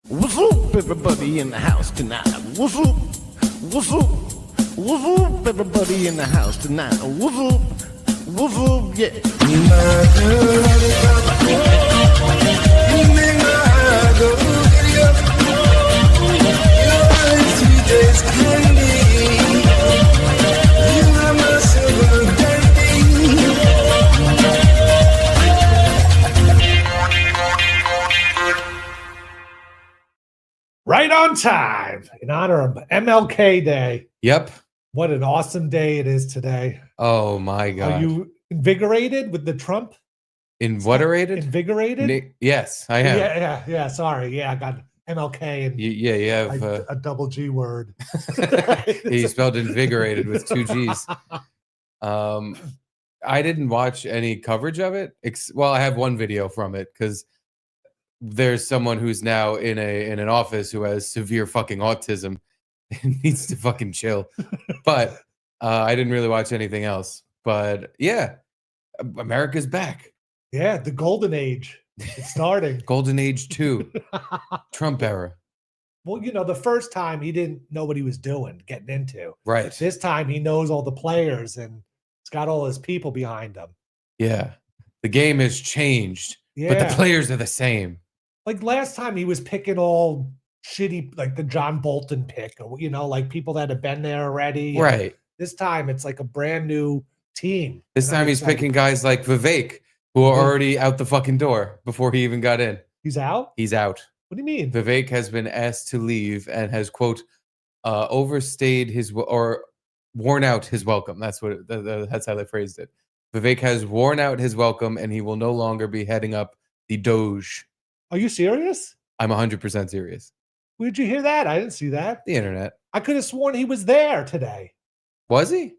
What's up, everybody in the house tonight? What's up? What's up? What's up, everybody in the house tonight? What's up? What's up? Yeah. Right on time in honor of MLK Day. Yep. What an awesome day it is today. Oh my God. Are you invigorated with the Trump? Invigorated? Invigorated? Yes, I am. Yeah. Sorry. Yeah, I got MLK and You have a double G word. he spelled invigorated with two G's. I didn't watch any coverage of it. Well, I have one video from it because there's someone who's now in an office who has severe fucking autism and needs to fucking chill. But I didn't really watch anything else. But yeah, America's back. Yeah, the golden age. It's starting. Golden Age 2. Trump era. Well, you know, the first time he didn't know what he was doing, getting into. Right. This time he knows all the players and he's got all his people behind him. Yeah. The game has changed, Yeah. but the players are the same. Like last time he was picking all shitty, like the John Bolton pick, or, you know, like people that have been there already. Right. This time it's like a brand new team. This time he's picking guys like Vivek, who are already out the fucking door before he even got in. He's out? He's out. What do you mean? Vivek has been asked to leave and has, quote, overstayed his or worn out his welcome. That's what that's how they phrased it. Vivek has worn out his welcome and he will no longer be heading up the Doge. Are you serious? I'm 100% serious. Where'd you hear that? I didn't see that. The internet. I could have sworn he was there today. Was he?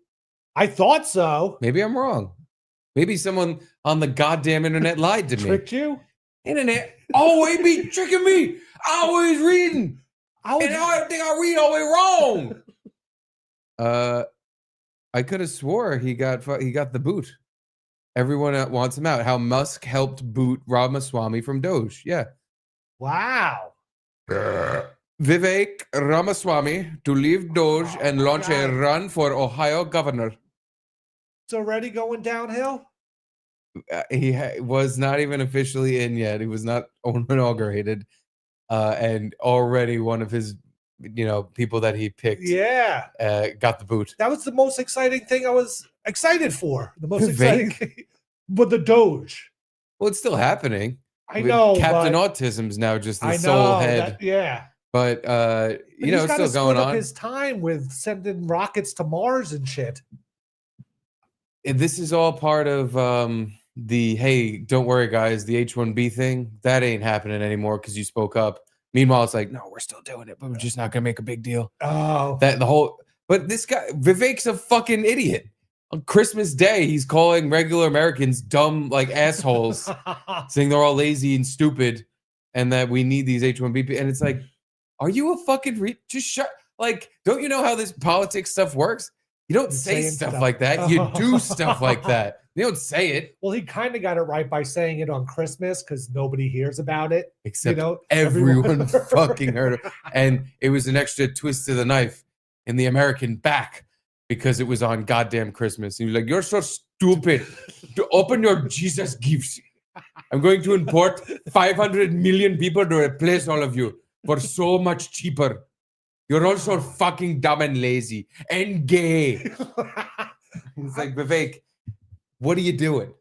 I thought so. Maybe I'm wrong. Maybe someone on the goddamn internet lied to me. Tricked you? Internet always be tricking me. Always reading. And I think I read always wrong. I could have swore he got the boot. Everyone wants him out. How Musk helped boot Ramaswamy from Doge. Yeah. Wow. Vivek Ramaswamy to leave Doge and launch a run for Ohio governor. It's already going downhill? He was not even officially in yet. He was not inaugurated. And already one of his, people that he picked got the boot. That was the most exciting thing I was excited for. The most exciting thing. But the Doge. Well, it's still happening. I know. Captain Autism's now just the sole head. But it's still going on. His time with sending rockets to Mars and shit. And this is all part of the hey, don't worry, guys, the H-1B thing that ain't happening anymore because you spoke up. Meanwhile, it's like, no, we're still doing it, but we're just not gonna make a big deal. Oh, but this guy Vivek's a fucking idiot. On Christmas Day, he's calling regular Americans dumb like assholes, saying they're all lazy and stupid, and that we need these H-1B. And it's like, are you a fucking just shut? Like, don't you know how this politics stuff works? You don't say stuff like that. You do stuff like that. You don't say it. Well, he kind of got it right by saying it on Christmas because nobody hears about it. Except everyone fucking heard it. And it was an extra twist to the knife in the American back because it was on goddamn Christmas. And you're like, you're so stupid. To open your Jesus gifts. I'm going to import 500 million people to replace all of you for so much cheaper. You're also fucking dumb and lazy and gay. It's like, Vivek, what are you doing?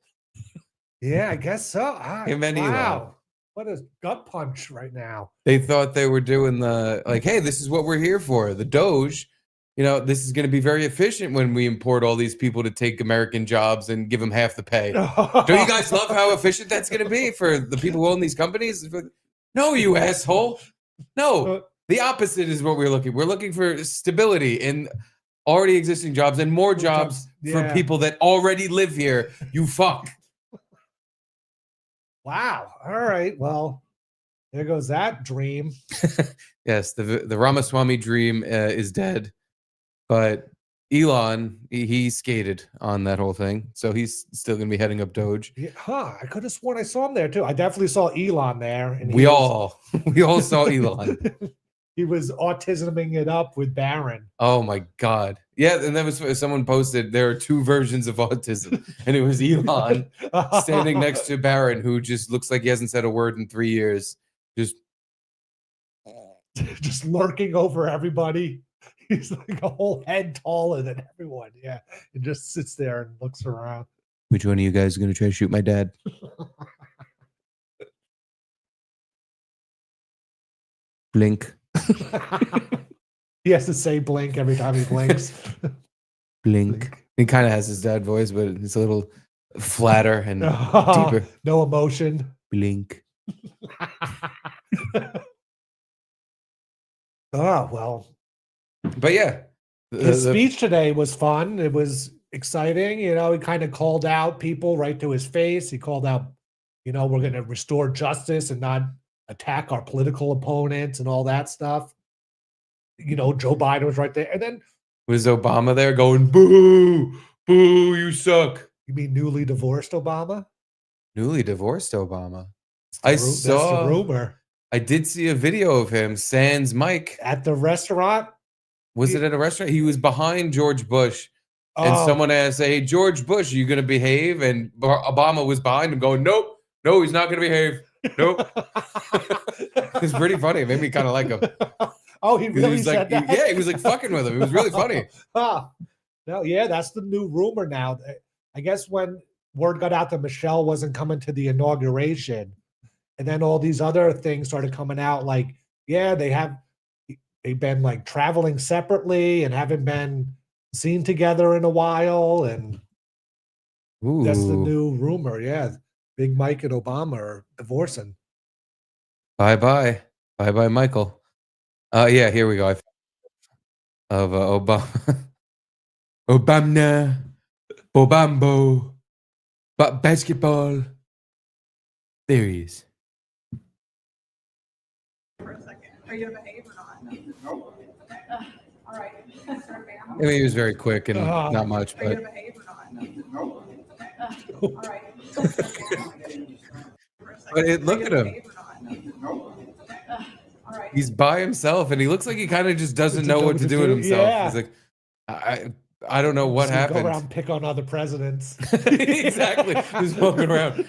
Yeah, I guess so. Wow. What a gut punch right now. They thought they were doing hey, this is what we're here for. The Doge, this is going to be very efficient when we import all these people to take American jobs and give them half the pay. Don't you guys love how efficient that's going to be for the people who own these companies? No, you asshole. No. The opposite is what we're looking. We're looking for stability in already existing jobs and more jobs for people that already live here. You fuck. Wow. All right. Well, there goes that dream. Yes, the Ramaswamy dream is dead. But Elon, he skated on that whole thing, so he's still going to be heading up Doge. Yeah, I could have sworn I saw him there too. I definitely saw Elon there, and We all saw Elon. he was autisming it up with Barron. Oh my god! Yeah, and that was someone posted. There are two versions of autism, and it was Elon standing next to Barron, who just looks like he hasn't said a word in 3 years. Just lurking over everybody. He's like a whole head taller than everyone. Yeah, and just sits there and looks around. Which one of you guys is going to try to shoot my dad? Blink. He has to say blink every time he blinks. Blink. He kind of has his dad voice, but it's a little flatter and deeper. No emotion. Blink. Oh, well. But yeah. His speech today was fun. It was exciting. You know, he kind of called out people right to his face. He called out, you know, we're going to restore justice and not attack our political opponents and all that stuff. You know, Joe Biden was right there. And then was Obama there going, boo, boo, you suck? You mean newly divorced Obama? Newly divorced Obama. That's the rumor. I did see a video of him, sans Mike. At the restaurant? Was it at a restaurant? He was behind George Bush. And someone asked, hey, George Bush, are you going to behave? And Obama was behind him going, nope, no, he's not going to behave. Nope. It's pretty funny. It made me kind of like him. Oh, he really said that? Yeah, he was like fucking with him. It was really funny. No, yeah, that's the new rumor now. I guess when word got out that Michelle wasn't coming to the inauguration, and then all these other things started coming out, like, yeah, they've been like traveling separately and haven't been seen together in a while, and that's the new rumor. Yeah, Big Mike and Obama are divorcing. Bye, Michael. Yeah, here we go. Of Obama, Bobambo, but basketball. There he is. For a second, are you gonna behave or not? No. All right. I mean, he was very quick and not much, Are you but gonna behave or not? No. All right. but look at him. No. All right. He's by himself, and he looks like he kind of just doesn't know what to do with himself. Yeah. He's like, I don't know what happened. Go around and pick on other presidents. Exactly. Just walking around.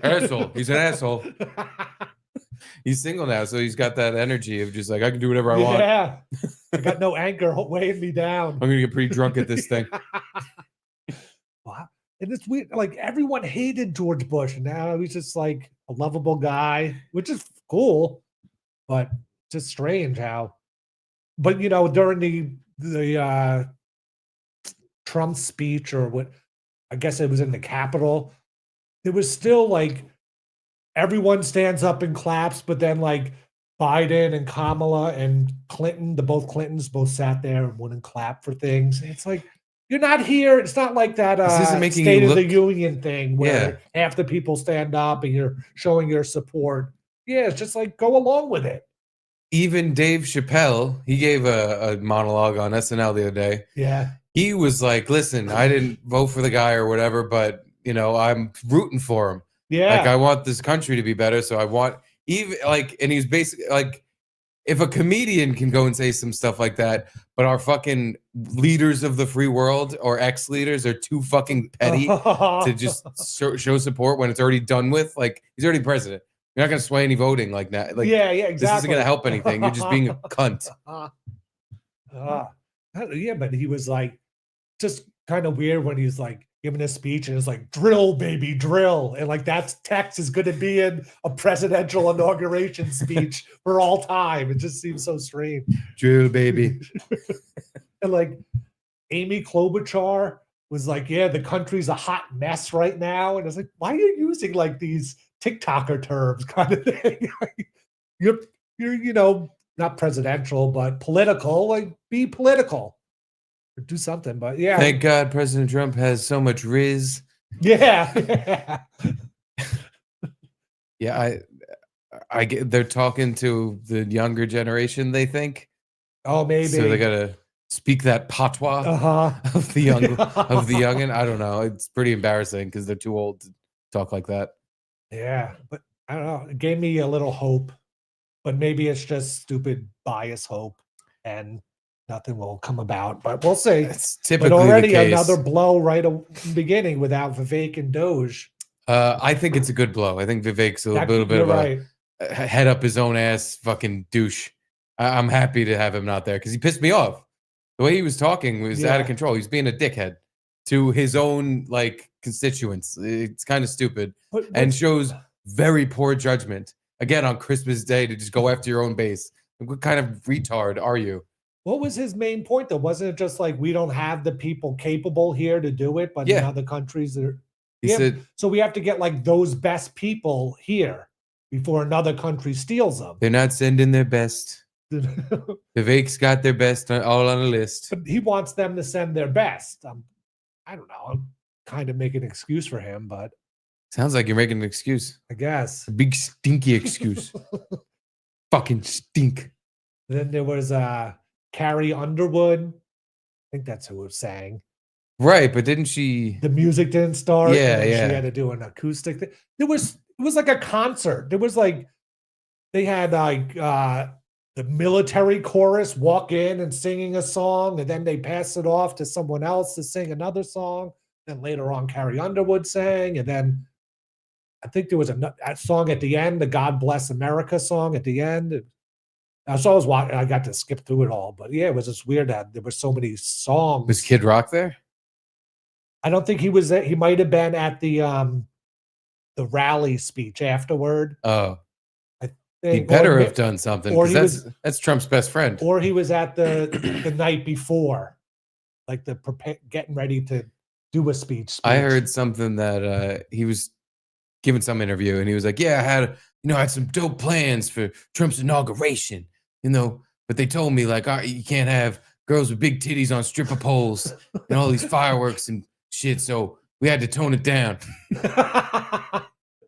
Asshole. He's an asshole. He's single now, so he's got that energy of just like, I can do whatever I want. Yeah. I got no anchor weighing me down. I'm gonna get pretty drunk at this thing. Wow. And it's weird. Like, everyone hated George Bush, and now he's just like a lovable guy, which is cool, but just strange how. But you know, during the Trump speech, or what, I guess it was in the Capitol, it was still like everyone stands up and claps, but then like Biden and Kamala and Clinton, both Clintons both sat there and wouldn't clap for things. And it's like, you're not here. It's not like that State of the Union thing where half the people stand up and you're showing your support. Yeah, it's just like, go along with it. Even Dave Chappelle, he gave a monologue on SNL the other day. Yeah. He was like, listen, I didn't vote for the guy or whatever, but, you know, I'm rooting for him. Yeah. Like, I want this country to be better. So I want, even like, and he's basically like, if a comedian can go and say some stuff like that, but our fucking leaders of the free world or ex-leaders are too fucking petty to just show support when it's already done with, like, he's already president. You're not going to sway any voting like that. Like, yeah, exactly. This isn't going to help anything. You're just being a cunt. Yeah, but he was like, just kind of weird when he's like giving a speech and it's like, drill, baby, drill. And like, that text is going to be in a presidential inauguration speech for all time. It just seems so strange. Drill, baby. And like, Amy Klobuchar was like, yeah, the country's a hot mess right now. And I was like, why are you using like these TikToker terms kind of thing? you're, you know, not presidential, but political. Like, be political. Or do something, but yeah. Thank God President Trump has so much riz. Yeah. Yeah, I get they're talking to the younger generation, they think. Oh, maybe. So they gotta speak that patois of the youngin. I don't know. It's pretty embarrassing because they're too old to talk like that. Yeah, but I don't know. It gave me a little hope, but maybe it's just stupid bias hope, and nothing will come about. But we'll see. It's typically But already the case. another blow right at the beginning without Vivek and Doge. I think it's a good blow. I think Vivek's a little bit You're of a head up his own ass fucking douche. I'm happy to have him not there because he pissed me off. The way he was talking was out of control. He was being a dickhead to his own like constituents. It's kind of stupid and shows very poor judgment. Again, on Christmas Day to just go after your own base. What kind of retard are you? What was his main point though? Wasn't it just like we don't have the people capable here to do it, but in other countries are He said, so we have to get like those best people here before another country steals them. They're not sending their best. Vivek's got their best all on a list. But he wants them to send their best. I don't know. I'm kind of making an excuse for him, but sounds like you're making an excuse. I guess. A big stinky excuse. Fucking stink. Then there was Carrie Underwood. I think that's who was sang. Right, but didn't she? The music didn't start. Yeah, and yeah. She had to do an acoustic thing. It was like a concert. There was like they had like the military chorus walk in and singing a song, and then they pass it off to someone else to sing another song. Then later on, Carrie Underwood sang, and then I think there was a song at the end, the "God Bless America" song at the end. So I was watching. I got to skip through it all, but yeah, it was just weird that there were so many songs. Was Kid Rock there? I don't think he was there. He might have been at the rally speech afterward. Oh, I he think, better have done something because that's Trump's best friend. Or he was at the night before, like getting ready to do a speech. I heard something that he was giving some interview and he was like, "Yeah, I had some dope plans for Trump's inauguration, but they told me like, you can't have girls with big titties on stripper poles and all these fireworks and shit, so we had to tone it down."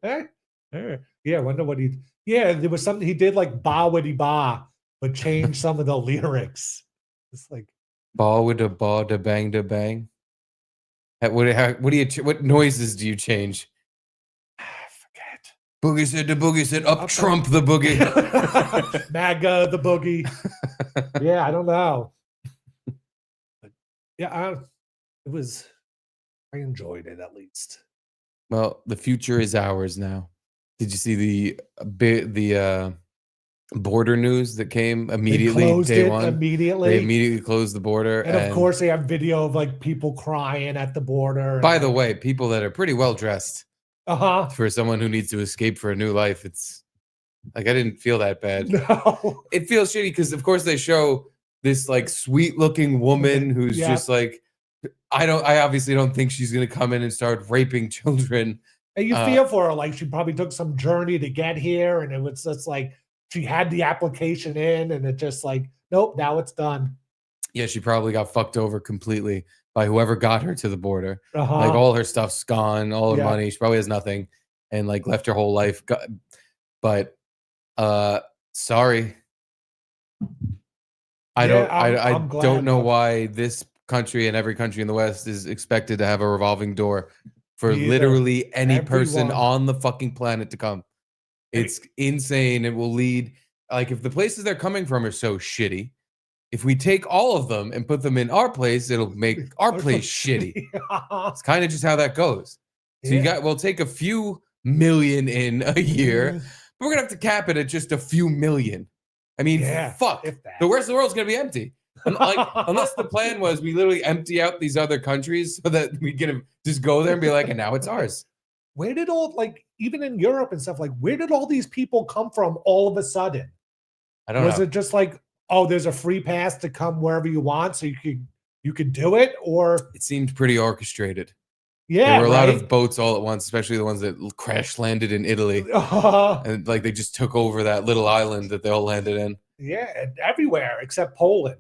Yeah, I wonder what there was something he did like ba widdy ba, but changed some of the lyrics. It's like ball with a ball, da bang, da bang. What noises do you change? I forget. Boogie said the boogie said up Trump the boogie. MAGA the boogie. Yeah, I don't know. But yeah, I enjoyed it at least. Well, the future is ours now. Did you see the border news that came immediately day one? Immediately. They immediately closed the border. And of course, they have video of like people crying at the border. By the way, people that are pretty well dressed. For someone who needs to escape for a new life, it's like I didn't feel that bad. No. It feels shitty because, of course, they show this like sweet-looking woman who's just like, I obviously don't think she's gonna come in and start raping children. And you feel for her, like she probably took some journey to get here, and it was just like she had the application in, and it just like, nope, now it's done. Yeah, she probably got fucked over completely by whoever got her to the border. Like all her stuff's gone, all her money. She probably has nothing, and like left her whole life. But sorry, I don't know why this country and every country in the West is expected to have a revolving door for literally any person on the fucking planet to come. It's insane. It will lead, like, if the places they're coming from are so shitty, if we take all of them and put them in our place, it'll make our place shitty. It's kind of just how that goes. So we'll take a few million in a year, but we're gonna have to cap it at just a few million. I mean, fuck. The rest of the world's gonna be empty. Like, unless the plan was we literally empty out these other countries so that we can just go there and be like, and now it's ours. Where did even in Europe and stuff, like, where did all these people come from all of a sudden? I don't know. Was it just like, oh, there's a free pass to come wherever you want, so you could do it? Or it seemed pretty orchestrated. Yeah, there were a lot of boats all at once, especially the ones that crash landed in Italy, and like they just took over that little island that they all landed in. Yeah, and everywhere except Poland.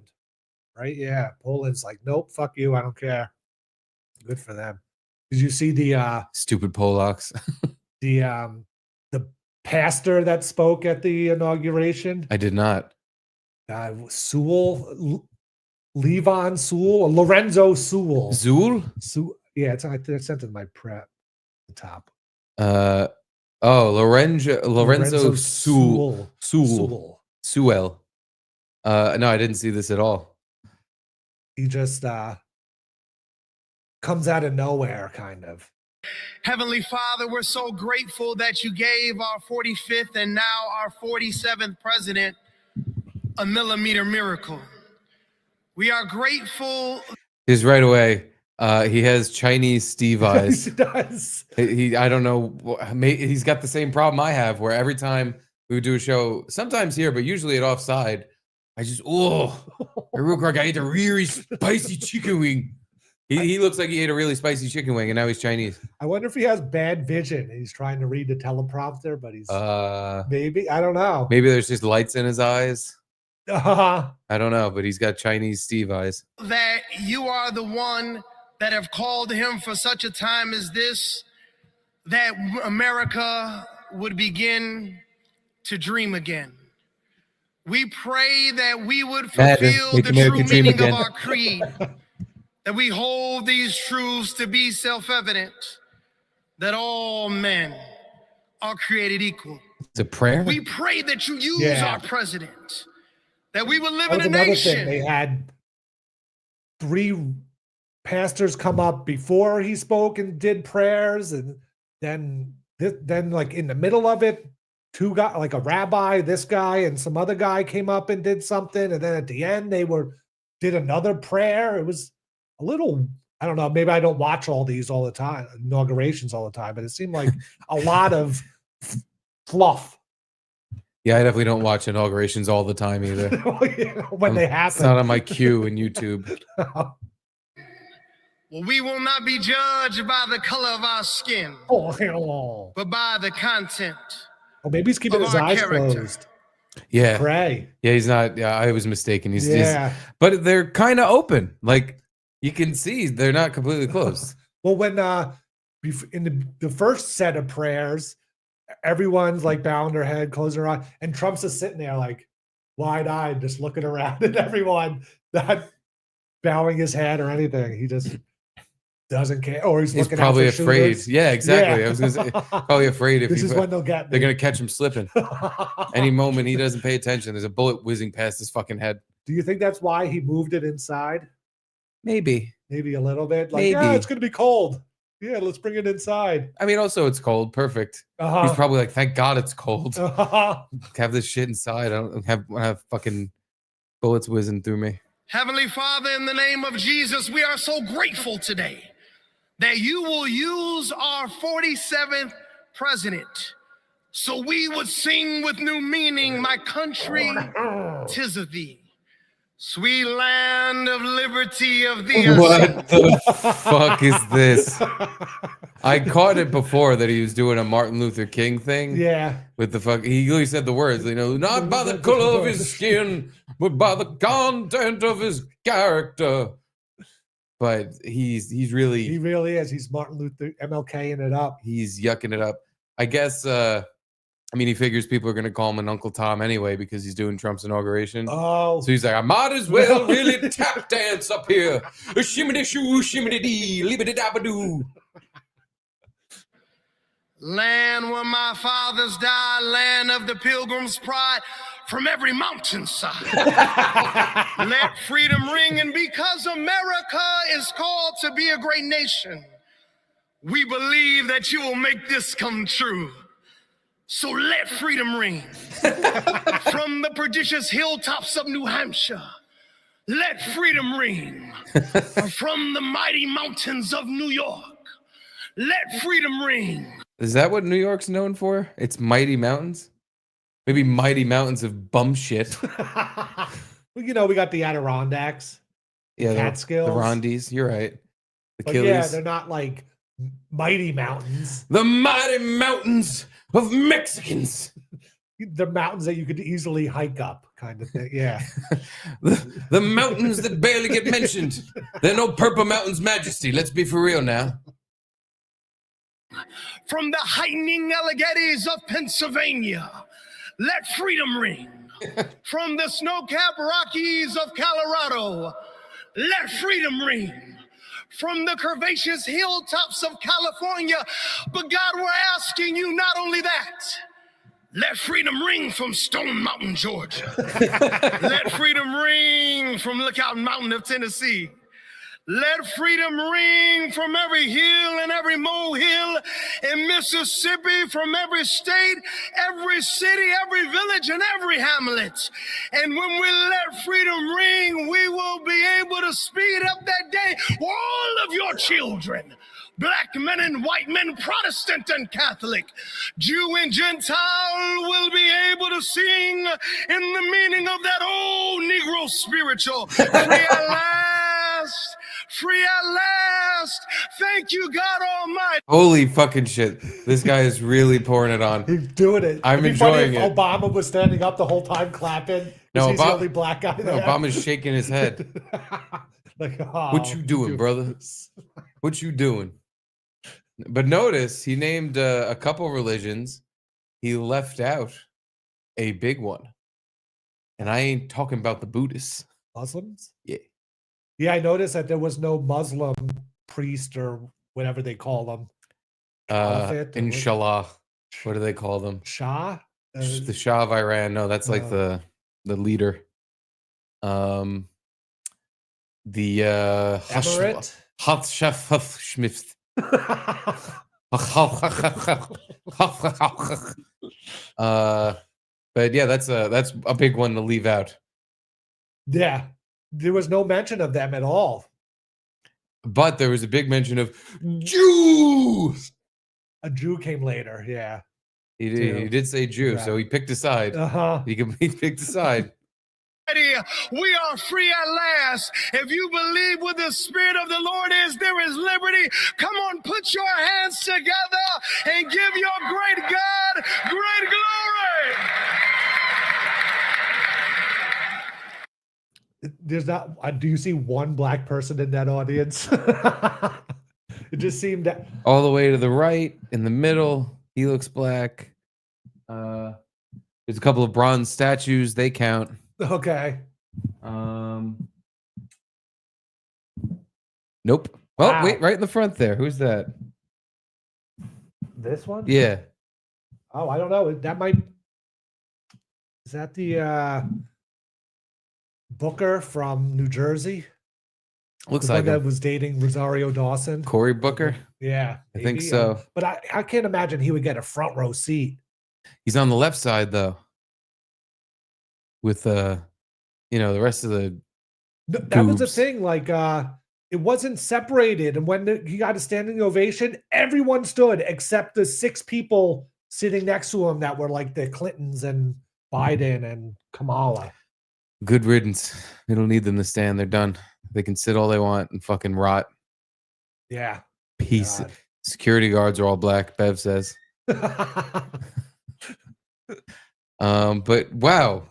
Right? Yeah. Poland's like, nope, fuck you. I don't care. Good for them. Did you see the stupid Polacks? the pastor that spoke at the inauguration? I did not. Sewell Levon Sewell or Lorenzo Sewell. Zool? Yeah, it's I sent it in my prep. The top. Lorenzo Sewell. Sewell. Sewell. No, I didn't see this at all. He just comes out of nowhere, kind of. Heavenly Father, we're so grateful that you gave our 45th and now our 47th president a millimeter miracle. We are grateful. He's right away. He has Chinese Steve eyes. He does. I don't know. He's got the same problem I have, where every time we would do a show, sometimes here, but usually at Offside, I just real quick, I ate a really spicy chicken wing. He looks like he ate a really spicy chicken wing, and now he's Chinese. I wonder if he has bad vision. He's trying to read the teleprompter, but he's maybe, I don't know. Maybe there's just lights in his eyes. Uh-huh. I don't know, but he's got Chinese Steve eyes. That you are the one that have called him for such a time as this, that America would begin to dream again. We pray that we would fulfill the true meaning of our creed, that we hold these truths to be self-evident, that all men are created equal. It's a prayer? We pray that you use our president, that we will live in a another nation. thing. They had 3 pastors come up before he spoke and did prayers, and then like in the middle of it, 2 guys, like a rabbi, this guy, and some other guy came up and did something, and then at the end they did another prayer. It was a little, I don't know, maybe I don't watch all these all the time, inaugurations all the time, but it seemed like a lot of fluff. Yeah, I definitely don't watch inaugurations all the time either. When they happen. It's not on my queue in YouTube. Well, we will not be judged by the color of our skin, but by the content. Well, maybe he's keeping his eyes closed. Yeah. Pray. Yeah, he's not. Yeah, I was mistaken. He's but they're kind of open. Like you can see they're not completely closed. Well, when in the first set of prayers, everyone's like bowing their head, closing their eye, and Trump's just sitting there like wide-eyed, just looking around at everyone, not bowing his head or anything. He just doesn't care. Or he's looking probably out for afraid. shooters. Yeah, exactly. I was gonna say probably afraid if this is when they'll get me. they're gonna catch him slipping. Any moment he doesn't pay attention, there's a bullet whizzing past his fucking head. Do you think that's why he moved it inside? Maybe A little bit. Like, Maybe. yeah, it's gonna be cold. Yeah, let's bring it inside. I mean, also it's cold. Perfect. He's probably like, thank God it's cold. Have this shit inside. I don't have fucking bullets whizzing through me. Heavenly Father, in the name of Jesus, we are so grateful today that you will use our 47th president so we would sing with new meaning, my country, 'tis of thee. Sweet land of liberty of thee. What the fuck is this? I caught it before that he was doing a Martin Luther King thing. Yeah. With the fuck, he really said the words, not by the color of his skin, but by the content of his character. But he really is. He's Martin Luther, MLK-ing it up. He's yucking it up. I guess, he figures people are going to call him an Uncle Tom anyway because he's doing Trump's inauguration. Oh. So he's like, I might as well really tap dance up here. Shimmity shoo, shimmity dee, libbity dabadoo. Land where my fathers died, land of the pilgrim's pride, from every mountainside. Let freedom ring, and because America is called to be a great nation, we believe that you will make this come true. So let freedom ring. From the prodigious hilltops of New Hampshire, let freedom ring. From the mighty mountains of New York, let freedom ring. Is that what New York's known for? It's mighty mountains? Maybe mighty mountains of bum shit. Well, we got the Adirondacks. Yeah, Catskills. The Rondies. You're right. But yeah, they're not like mighty mountains. The mighty mountains of Mexicans. The mountains that you could easily hike up, kind of thing. Yeah. the mountains that barely get mentioned. They're no Purple Mountains Majesty. Let's be for real now. From the heightening Alleghenies of Pennsylvania, let freedom ring. From the snow-capped Rockies of Colorado, Let freedom ring from the curvaceous hilltops of California. But God, we're asking you not only that, let freedom ring from Stone Mountain, Georgia. Let freedom ring from Lookout Mountain of Tennessee. Let freedom ring from every hill and every molehill in Mississippi, from every state, every city, every village, and every hamlet. And when we let freedom ring, we will be able to speed up that day. All of your children, black men and white men, Protestant and Catholic, Jew and Gentile, will be able to sing in the meaning of that old Negro spiritual. Free at last. Free at last. Thank you, God Almighty. Holy fucking shit. This guy is really pouring it on. He's doing it. I'm It'd be funny enjoying if it. Obama was standing up the whole time clapping. No, He's the only black guy there. Obama's shaking his head. Like, oh, What you doing, brother? What you doing? But notice he named a couple religions. He left out a big one. And I ain't talking about the Buddhists. Muslims? Yeah. Yeah, I noticed that there was no Muslim priest or whatever they call them. Caliphate or what? Inshallah. What do they call them? Shah? The Shah of Iran. No, that's like the leader. The Emirate? Hatshepsut. But yeah, that's a big one to leave out. Yeah. There was no mention of them at all. But there was a big mention of Jews. A Jew came later, yeah. He did say Jew, Yeah. so he picked a side. Uh-huh. He picked a side. We are free at last. If you believe where the Spirit of the Lord is, there is liberty. Come on, put your hands together and give your great God great glory. There's not. Do you see one black person in that audience? It just seemed that. All the way to the right, in the middle, he looks black. There's a couple of bronze statues. They count. Okay. Nope. Well, Wow. wait, right in the front there. Who's that? This one? Yeah. Oh, I don't know. That might. Is that the Booker from New Jersey? Looks The like one that him. was dating Rosario Dawson. Cory Booker. Yeah, I think maybe, so. But I can't imagine he would get a front row seat. He's on the left side though. With the rest of the That was the Goobs. thing. Like, it wasn't separated, and when he got a standing ovation, everyone stood except the 6 people sitting next to him that were like the Clintons and Biden and Kamala. good riddance. We don't need them to stand. They're done. They can sit all they want and fucking rot. Yeah. Peace. God. Security guards are all black, Bev says. But wow,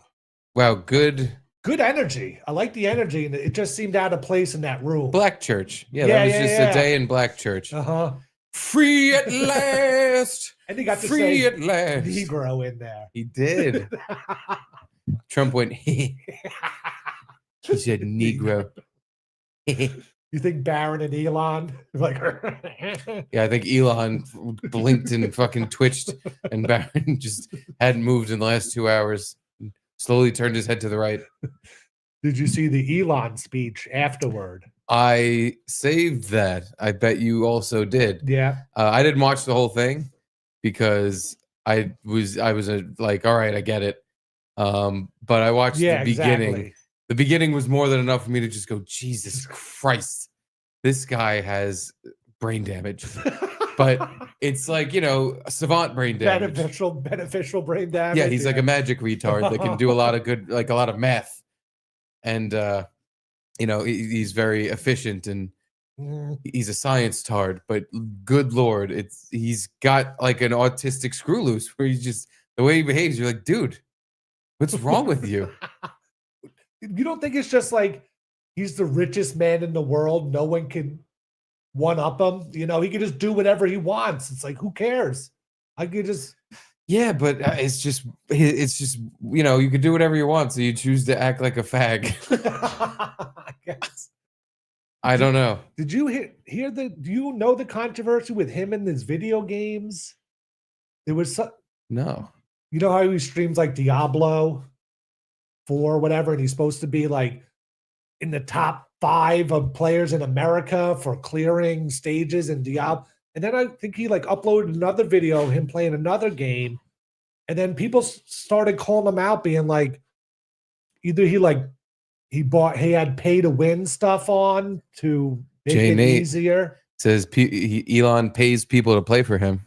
good Good energy. I like the energy, and it just seemed out of place in that room. black church. Yeah, Yeah, that was yeah, just yeah. a day in black church. Uh-huh. Free at last. And he got to Free say at last. Negro in there. He did. Trump went. He said Negro. You think Barron and Elon like Yeah, I think Elon blinked and fucking twitched, and Barron just hadn't moved in the last 2 hours. Slowly turned his head to the right. Did you see the Elon speech afterward? I saved that. I bet you also did. Yeah. I didn't watch the whole thing because I was like, all right, I get it. But I watched Yeah, the beginning. exactly. The beginning was more than enough for me to just go, Jesus Christ, this guy has brain damage. But it's like, savant brain damage. beneficial brain damage. Yeah, he's like a magic retard that can do a lot of good, like a lot of math. And, he's very efficient and Mm, he's a science tard, but good Lord, he's got like an autistic screw loose where he's just, the way he behaves, you're like, dude, what's wrong with you? You don't think it's just like he's the richest man in the world? No one can one up him. He can just do whatever he wants. It's like, who cares? I could just. Yeah, but it's just, you could do whatever you want. So you choose to act like a fag. I guess. I don't know. Did you hear the? Do you know the controversy with him and his video games? There was, No. you know how he streams like Diablo 4 or whatever, and he's supposed to be like in the top 5 of players in America for clearing stages in Diablo. And then I think he like uploaded another video of him playing another game, and then people started calling him out, being like, either he had pay to win stuff on to make Jay it Nate easier. says Elon pays people to play for him.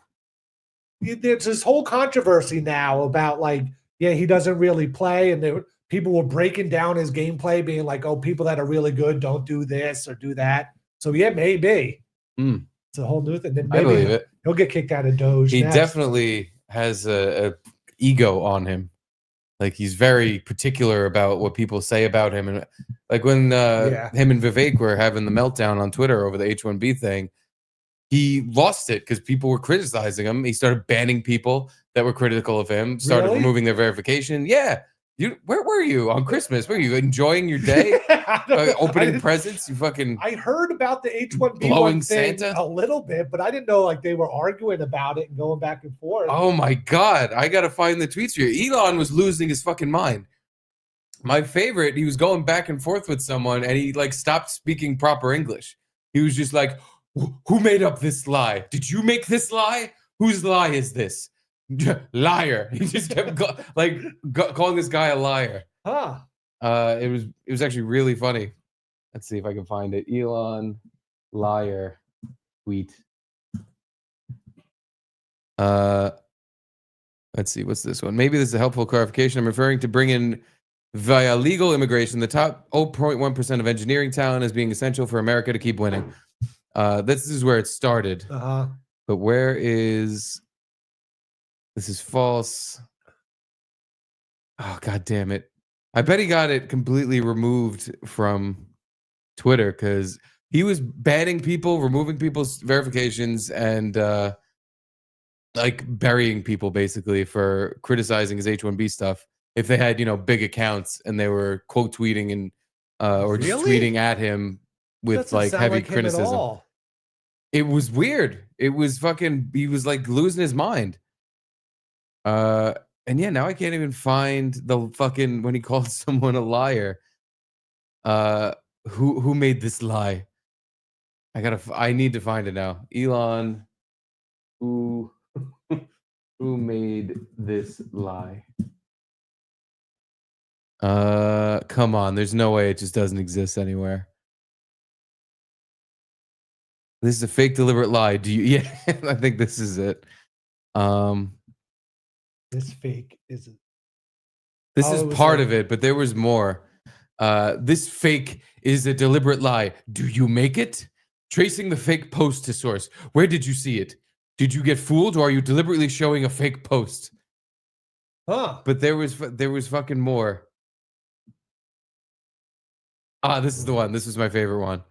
There's this whole controversy now about like, yeah, he doesn't really play, and people were breaking down his gameplay, being like, oh, people that are really good don't do this or do that. So yeah, maybe it's a whole new thing. Then maybe I believe it. He'll get kicked out of Doge. He next. definitely has a ego on him. Like he's very particular about what people say about him, and like when him and Vivek were having the meltdown on Twitter over the H-1B thing, he lost it because people were criticizing him. He started banning people that were critical of him. Started removing their verification. Yeah, where were you on Christmas? Were you enjoying your day, opening presents? You fucking. I heard about the H-1B blowing thing Santa a little bit, but I didn't know like they were arguing about it and going back and forth. Oh my God. I got to find the tweets for you. Elon was losing his fucking mind. My favorite, he was going back and forth with someone and he like stopped speaking proper English. He was just like, who made up this lie? Did you make this lie? Whose lie is this? Liar. He just kept calling this guy a liar. Huh. It was actually really funny. Let's see if I can find it. Elon liar tweet. Let's see, what's this one? Maybe this is a helpful clarification. I'm referring to bring in via legal immigration the top 0.1% of engineering talent as being essential for America to keep winning. This is where it started. But where is this? Is false. Oh, God damn it. I bet he got it completely removed from Twitter because he was banning people, removing people's verifications, and like burying people basically for criticizing his H-1B stuff. If they had, big accounts and they were quote tweeting and or just tweeting at him with like heavy criticism. It was weird. It was fucking, he was like losing his mind. And yeah, now I can't even find the fucking, when he called someone a liar. Who made this lie? I need to find it now. Elon, who made this lie? Come on, there's no way it just doesn't exist anywhere. This is a fake deliberate lie. Do you? Yeah, I think this is it. This fake isn't. This is part of it, but there was more. This fake is a deliberate lie. Do you make it? Tracing the fake post to source. Where did you see it? Did you get fooled, or are you deliberately showing a fake post? Huh. But there was fucking more. This is the one. This was my favorite one.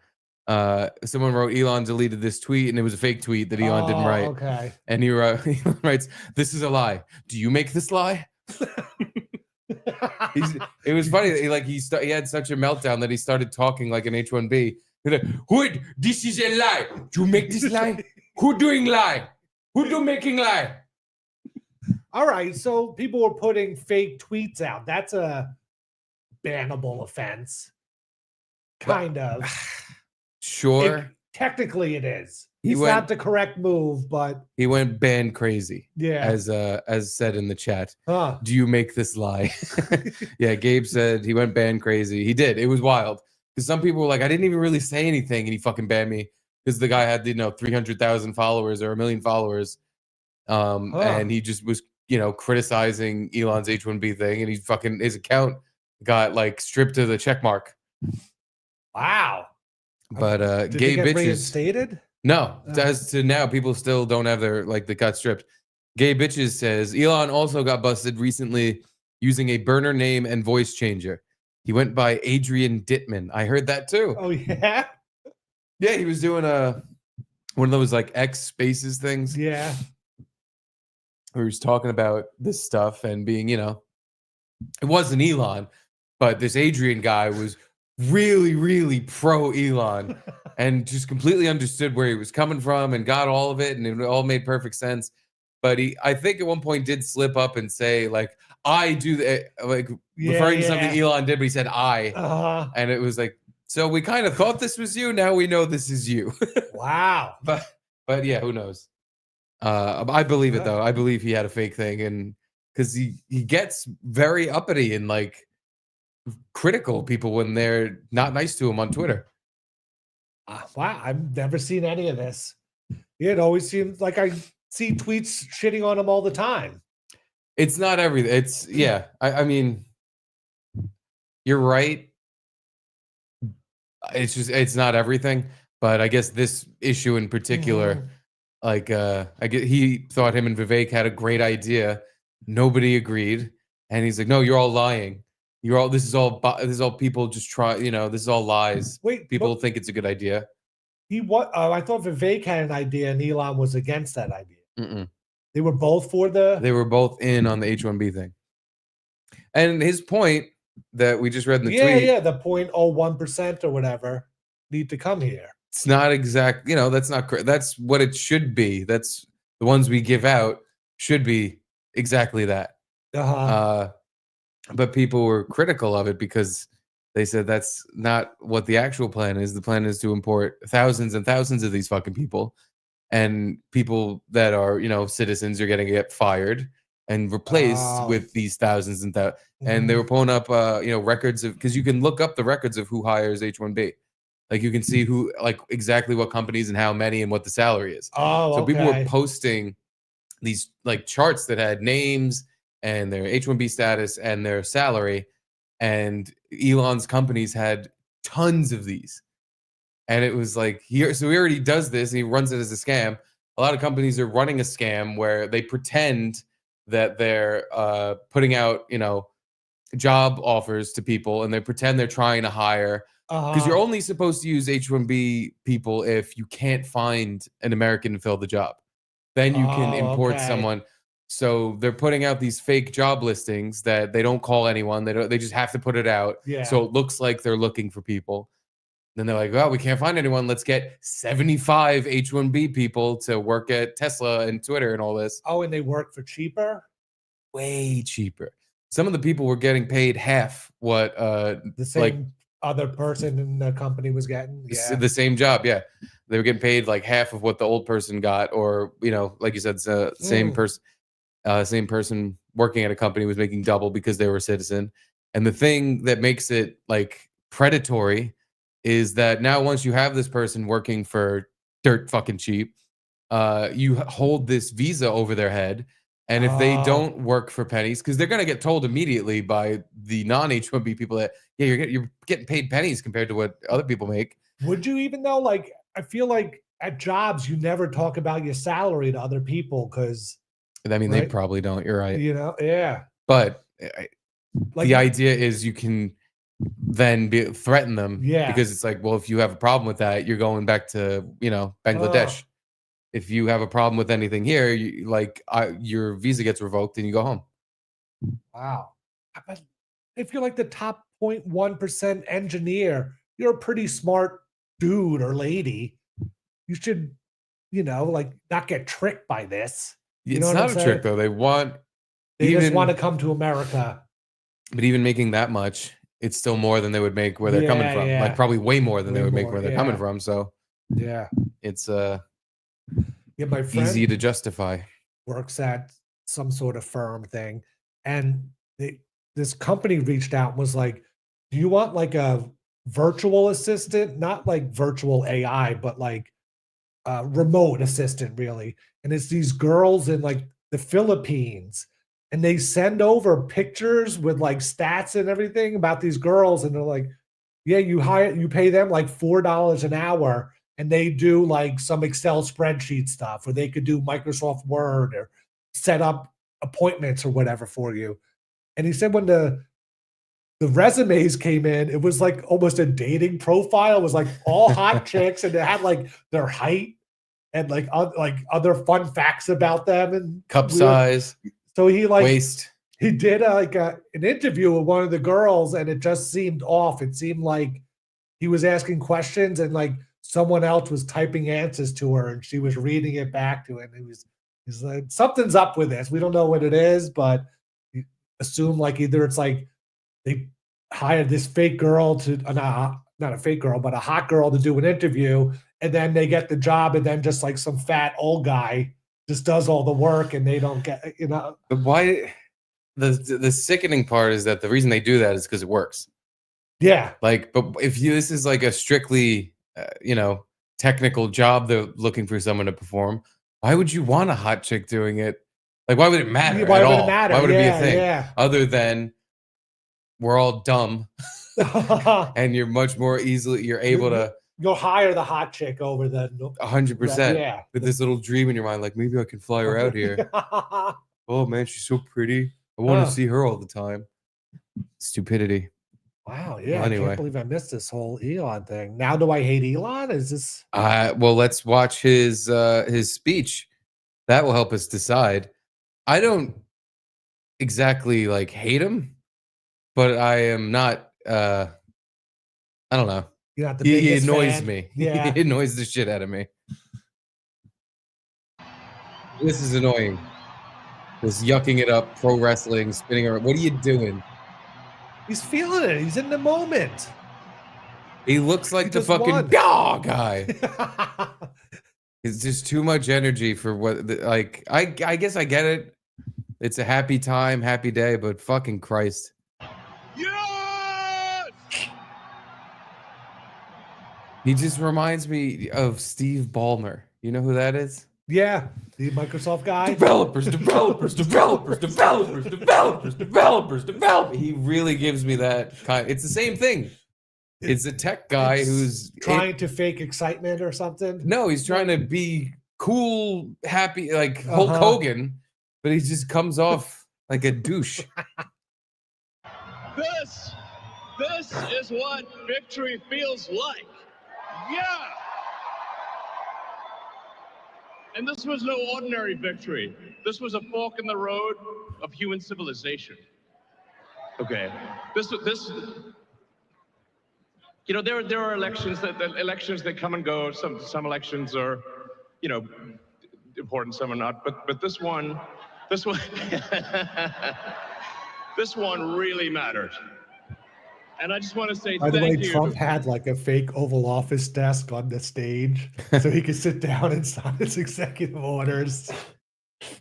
Someone wrote Elon deleted this tweet, and it was a fake tweet that Elon didn't write. Okay. And Elon writes, "This is a lie. Do you make this lie?" It was funny that he had such a meltdown that he started talking like an H-1B. Like, who? This is a lie. Do you make this lie? Who doing lie? Who do making lie? All right, so people were putting fake tweets out. That's a bannable offense. Kind of. Sure. Technically it is. It's not the correct move, but he went ban crazy. Yeah. As said in the chat. Huh. Do you make this lie? Yeah, Gabe said he went ban crazy. He did. It was wild. Because some people were like, I didn't even really say anything, and he fucking banned me. Because the guy had 300,000 followers or 1 million followers. And he just was, criticizing Elon's H-1B thing, and his account got like stripped to the check mark. Wow. But Did gay they get bitches reinstated? No, as to now, people still don't have their they got stripped. Gay bitches says Elon also got busted recently using a burner name and voice changer. He went by Adrian Dittman. I heard that too. Oh yeah. Yeah, he was doing one of those like X Spaces things. Yeah. Where he was talking about this stuff and being, it wasn't Elon, but this Adrian guy was really, really pro Elon and just completely understood where he was coming from and got all of it, and it all made perfect sense. But I think at one point did slip up and say like, I do that, like referring to something Elon did, but he said I, and it was like, so we kind of thought this was you. Now we know this is you. Wow. But yeah, who knows? I believe it though. I believe he had a fake thing, and because he gets very uppity and like critical people when they're not nice to him on Twitter. Wow, I've never seen any of this. It always seems like I see tweets shitting on him all the time. It's not everything. It's I mean, you're right. It's just it's not everything, but I guess this issue in particular, like I get he thought him and Vivek had a great idea. Nobody agreed, and he's like, "No, you're all lying. You're all this is all people just try. This is all lies. Wait, people think it's a good idea." I thought Vivek had an idea and Elon was against that idea. Mm-mm. They were both for the. They were both in on the H-1B thing, and his point that we just read in the tweet. Yeah, the 0.01% or whatever need to come here. It's not exact. That's not. That's what it should be. That's the ones we give out should be exactly that. But people were critical of it because they said that's not what the actual plan is. The plan is to import thousands and thousands of these fucking people, and people that are citizens are going to get fired and replaced with these thousands and thousands. And they were pulling up records of, because you can look up the records of who hires H-1B. Like you can see who, like exactly what companies and how many and what the salary is. So people were posting these like charts that had names and their H-1B status and their salary, and Elon's companies had tons of these. And it was like so he already does this and he runs it as a scam. A lot of companies are running a scam where they pretend that they're putting out job offers to people, and they pretend they're trying to hire, because you're only supposed to use H-1B people if you can't find an American to fill the job. Then you can import someone. So they're putting out these fake job listings that they don't call anyone. They just have to put it out. Yeah. So it looks like they're looking for people. Then they're like, "Oh, we can't find anyone. Let's get 75 H-1B people to work at Tesla and Twitter and all this." Oh, and they work for cheaper? Way cheaper. Some of the people were getting paid half what the same other person in the company was getting. Yeah. The same job. Yeah. They were getting paid like half of what the old person got, or like you said, same person working at a company was making double because they were a citizen. And the thing that makes it like predatory is that now once you have this person working for dirt fucking cheap, you hold this visa over their head. And if they don't work for pennies, because they're going to get told immediately by the non-H-1B people that, you're getting paid pennies compared to what other people make. Would you even though, like, I feel like at jobs, you never talk about your salary to other people because. I mean, they probably don't. You're right. Yeah. But the idea is you can then threaten them. Yeah. Because it's like, well, if you have a problem with that, you're going back to, Bangladesh. If you have a problem with anything here, your visa gets revoked and you go home. Wow. But if you're like the top 0.1% engineer, you're a pretty smart dude or lady. You should, not get tricked by this. It's not a trick though. They just want to come to America. But even making that much, it's still more than they would make where they're coming from. Yeah. Like probably way more than they would make where they're coming from. So it's my friend easy to justify. Works at some sort of firm thing, and this company reached out and was like, "Do you want like a virtual assistant? Not like virtual AI, but like a remote assistant, really." And it's these girls in like the Philippines, and they send over pictures with like stats and everything about these girls, and they're like, "Yeah, you pay them like $4 an hour." And they do like some Excel spreadsheet stuff, or they could do Microsoft Word or set up appointments or whatever for you. And he said when the resumes came in, it was like almost a dating profile. It was like all hot chicks, and it had like their height and like other fun facts about them and cup size. So he waist. He did an interview with one of the girls, and it just seemed off. It seemed like he was asking questions and like someone else was typing answers to her and she was reading it back to him. He's like, something's up with this. We don't know what it is, but you assume like either it's like they hired this fake girl to not a fake girl, but a hot girl to do an interview, and then they get the job, and then just like some fat old guy just does all the work and they don't get, you know. But why? The sickening part is that the reason they do that is because it works. Yeah. Like, but if this is like a strictly, technical job they're looking for someone to perform, why would you want a hot chick doing it? Like, why would it matter Why at would all? it matter? Why would it be a thing? Yeah. Other than we're all dumb and you're much more you're able to. You'll hire the hot chick over the 100%. Yeah. With this little dream in your mind, like maybe I can fly her out here. Oh man, she's so pretty. I want to see her all the time. Stupidity. Wow, yeah. Well, anyway. I can't believe I missed this whole Elon thing. Now do I hate Elon? Is this Well, let's watch his speech. That will help us decide. I don't exactly like hate him, but I am not I don't know. You're not the He biggest annoys fan? me. Yeah. He annoys the shit out of me. This is annoying. This yucking it up, pro wrestling, spinning around. What are you doing? He's feeling it. He's in the moment. He looks like He the just fucking won. guy. It's just too much energy for what. I guess I get it. It's a happy time, happy day, but fucking Christ. Yes! He just reminds me of Steve Ballmer. You know who that is? Yeah, the Microsoft guy. Developers. He really gives me that kind. It's the same thing. It's a tech guy It's who's trying to fake excitement or something. No, he's trying to be cool, happy, like Hulk Hogan, but he just comes off like a douche. This is what victory feels like. Yeah. And this was no ordinary victory. This was a fork in the road of human civilization. Okay. This there are elections that come and go. Some elections are, important, some are not. But this one this one really mattered. And I just want to say By the way, thank you. Trump had like a fake Oval Office desk on the stage so he could sit down and sign his executive orders.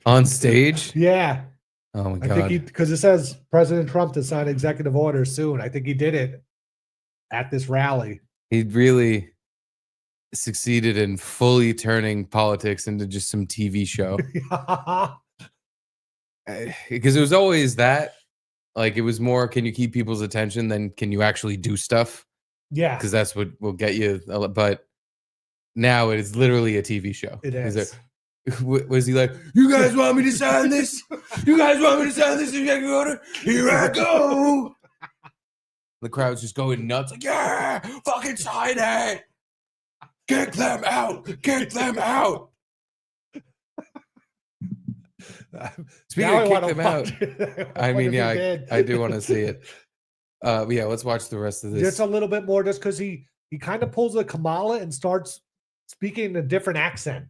On stage? Yeah. Oh my I God. think because it says President Trump to sign executive orders soon. I think he did it at this rally. He really succeeded in fully turning politics into just some TV show. Because it was always that. Like, it was more, can you keep people's attention than can you actually do stuff? Yeah. Because that's what will get you. But now it is literally a TV show. It is. Was he like, you guys want me to sign this? You guys want me to sign this executive order? Here I go. The crowd's just going nuts. Like, yeah, fucking sign it. Kick them out. Kick them out. Speaking of kick them out, I mean, yeah, I do want to see it. Yeah, let's watch the rest of this. Just a little bit more, just because he kind of pulls a Kamala and starts speaking in a different accent.